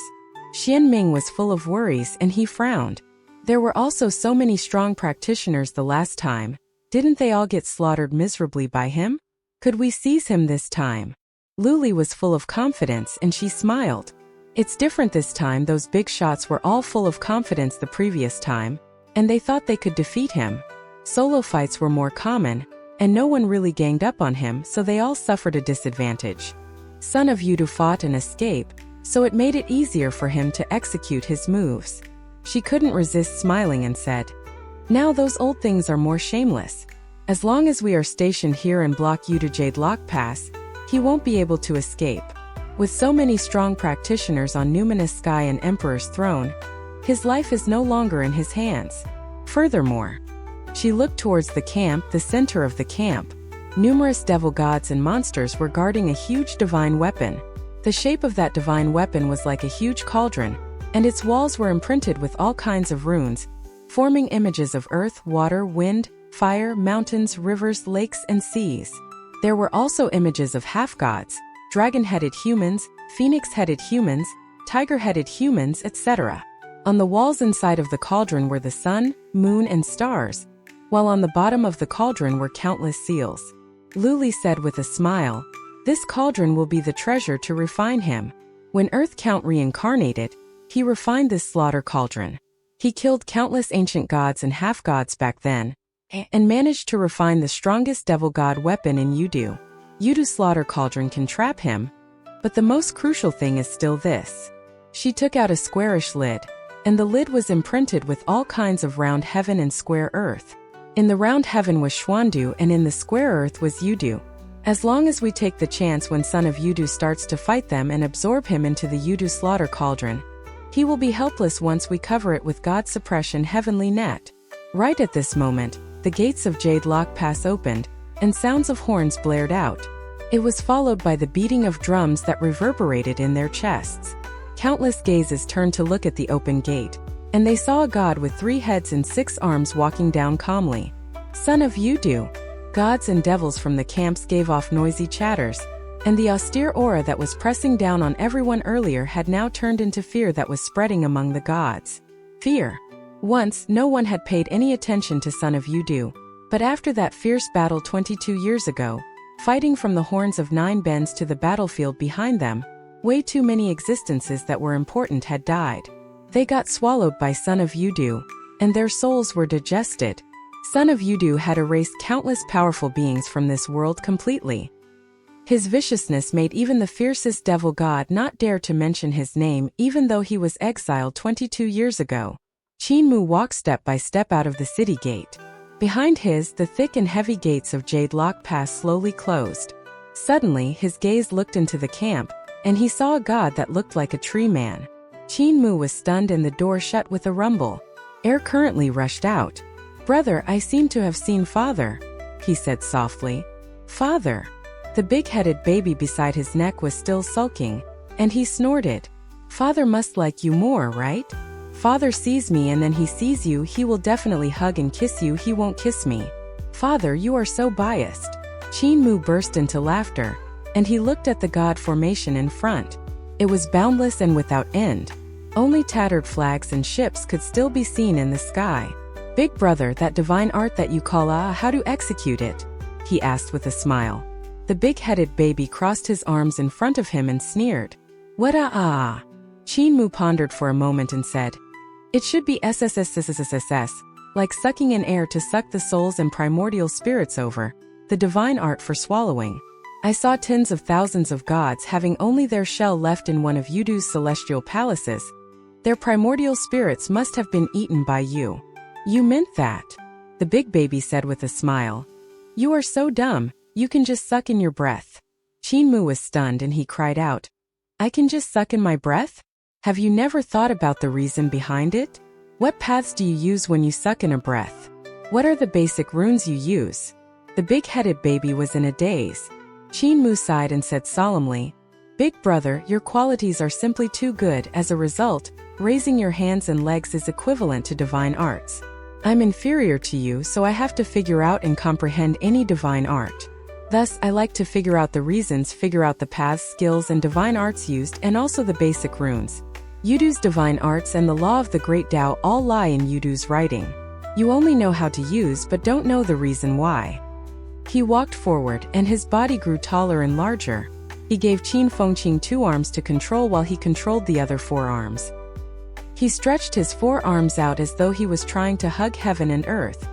Xianming was full of worries and he frowned. There were also so many strong practitioners the last time. Didn't they all get slaughtered miserably by him? Could we seize him this time? Luli was full of confidence and she smiled. It's different this time. Those big shots were all full of confidence the previous time, and they thought they could defeat him. Solo fights were more common, and no one really ganged up on him, so they all suffered a disadvantage. Son of Yudu fought and escaped, so it made it easier for him to execute his moves. She couldn't resist smiling and said, Now those old things are more shameless. As long as we are stationed here and block Yudu Jade Lock Pass, he won't be able to escape. With so many strong practitioners on Numinous Sky and Emperor's throne, his life is no longer in his hands. Furthermore, she looked towards the camp, the center of the camp. Numerous devil gods and monsters were guarding a huge divine weapon. The shape of that divine weapon was like a huge cauldron, and its walls were imprinted with all kinds of runes, forming images of earth, water, wind, fire, mountains, rivers, lakes, and seas. There were also images of half-gods, dragon-headed humans, phoenix-headed humans, tiger-headed humans, etc. On the walls inside of the cauldron were the sun, moon, and stars, while on the bottom of the cauldron were countless seals. Luli said with a smile, "This cauldron will be the treasure to refine him." When Earth Count reincarnated, he refined this slaughter cauldron. He killed countless ancient gods and half-gods back then, and managed to refine the strongest devil god weapon in Yudu. Yudu's slaughter cauldron can trap him, but the most crucial thing is still this. She took out a squarish lid, and the lid was imprinted with all kinds of round heaven and square earth. In the round heaven was Xuandu, and in the square earth was Yudu. As long as we take the chance when Son of Yudu starts to fight them and absorb him into the Yudu slaughter cauldron, he will be helpless once we cover it with God suppression heavenly net. Right at this moment, the gates of Jade Lock Pass opened, and sounds of horns blared out. It was followed by the beating of drums that reverberated in their chests. Countless gazes turned to look at the open gate, and they saw a god with 3 heads and 6 arms walking down calmly. Son of Yudu. Gods and devils from the camps gave off noisy chatters, and the austere aura that was pressing down on everyone earlier had now turned into fear that was spreading among the gods. Fear. Once, no one had paid any attention to Son of Yudu, but after that fierce battle 22 years ago, fighting from the horns of 9 bends to the battlefield behind them, way too many existences that were important had died. They got swallowed by Son of Yudu, and their souls were digested. Son of Yudu had erased countless powerful beings from this world completely. His viciousness made even the fiercest devil god not dare to mention his name even though he was exiled 22 years ago. Qinmu walked step by step out of the city gate. Behind the thick and heavy gates of Jade Lock Pass slowly closed. Suddenly, his gaze looked into the camp, and he saw a god that looked like a tree man. Qinmu was stunned and the door shut with a rumble. Air currently rushed out. "Brother, I seem to have seen Father," he said softly. "Father." The big-headed baby beside his neck was still sulking, and he snorted. "Father must like you more, right? Father sees me and then he sees you, he will definitely hug and kiss you, he won't kiss me. Father, you are so biased." Qinmu burst into laughter, and he looked at the god formation in front. It was boundless and without end. Only tattered flags and ships could still be seen in the sky. "Big brother, that divine art that you call how to execute it?" he asked with a smile. The big-headed baby crossed his arms in front of him and sneered. "What Qinmu pondered for a moment and said, "It should be SSSSSSS, like sucking in air to suck the souls and primordial spirits over, the divine art for swallowing. I saw tens of thousands of gods having only their shell left in one of Yudu's celestial palaces. Their primordial spirits must have been eaten by you." "You meant that?" the big baby said with a smile. "You are so dumb, you can just suck in your breath." Qinmu was stunned and he cried out, "I can just suck in my breath? Have you never thought about the reason behind it? What paths do you use when you suck in a breath? What are the basic runes you use?" The big-headed baby was in a daze. Qinmu sighed and said solemnly, "Big brother, your qualities are simply too good. As a result, raising your hands and legs is equivalent to divine arts. I'm inferior to you, so I have to figure out and comprehend any divine art. Thus, I like to figure out the reasons, figure out the paths, skills, and divine arts used, and also the basic runes. Yudu's divine arts and the law of the great Tao all lie in Yudu's writing. You only know how to use but don't know the reason why." He walked forward, and his body grew taller and larger. He gave Qin Fengqing 2 arms to control while he controlled the other 4 arms. He stretched his 4 arms out as though he was trying to hug heaven and earth.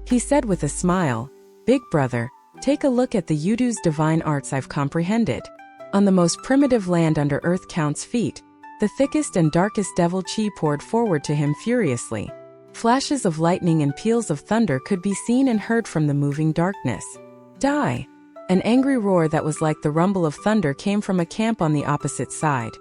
He said with a smile, "Big brother, take a look at the Yudu's divine arts I've comprehended." On the most primitive land under Earth Count's feet, the thickest and darkest devil chi poured forward to him furiously. Flashes of lightning and peals of thunder could be seen and heard from the moving darkness. Die! An angry roar that was like the rumble of thunder came from a camp on the opposite side,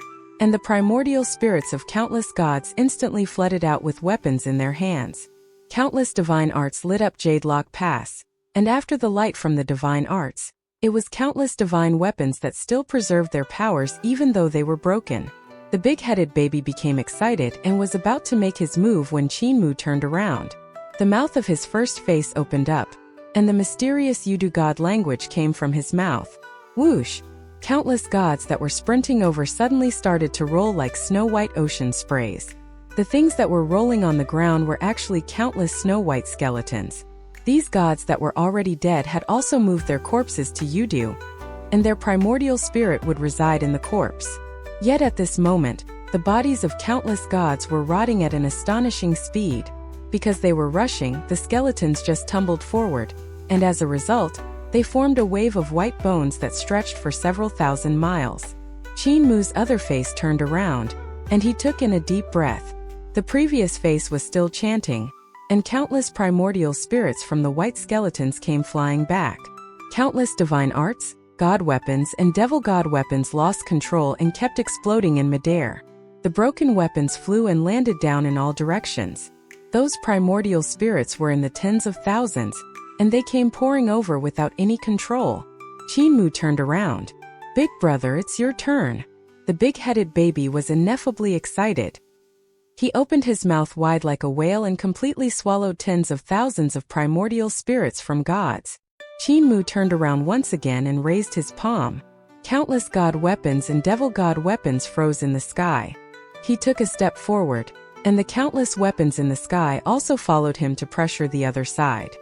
and the primordial spirits of countless gods instantly flooded out with weapons in their hands. Countless divine arts lit up Jade Lock Pass, and after the light from the divine arts, it was countless divine weapons that still preserved their powers even though they were broken. The big-headed baby became excited and was about to make his move when Qinmu turned around. The mouth of his first face opened up, and the mysterious Yudu god language came from his mouth. Whoosh! Countless gods that were sprinting over suddenly started to roll like snow-white ocean sprays. The things that were rolling on the ground were actually countless snow-white skeletons. These gods that were already dead had also moved their corpses to Yudu, and their primordial spirit would reside in the corpse. Yet at this moment, the bodies of countless gods were rotting at an astonishing speed. Because they were rushing, the skeletons just tumbled forward, and as a result, they formed a wave of white bones that stretched for several thousand miles. Qinmu's other face turned around, and he took in a deep breath. The previous face was still chanting, and countless primordial spirits from the white skeletons came flying back. Countless divine arts, god weapons, and devil god weapons lost control and kept exploding in midair. The broken weapons flew and landed down in all directions. Those primordial spirits were in the tens of thousands, and they came pouring over without any control. Qinmu turned around. Big brother, it's your turn. The big-headed baby was ineffably excited. He opened his mouth wide like a whale and completely swallowed tens of thousands of primordial spirits from gods. Qinmu turned around once again and raised his palm. Countless god weapons and devil god weapons froze in the sky. He took a step forward, and the countless weapons in the sky also followed him to pressure the other side.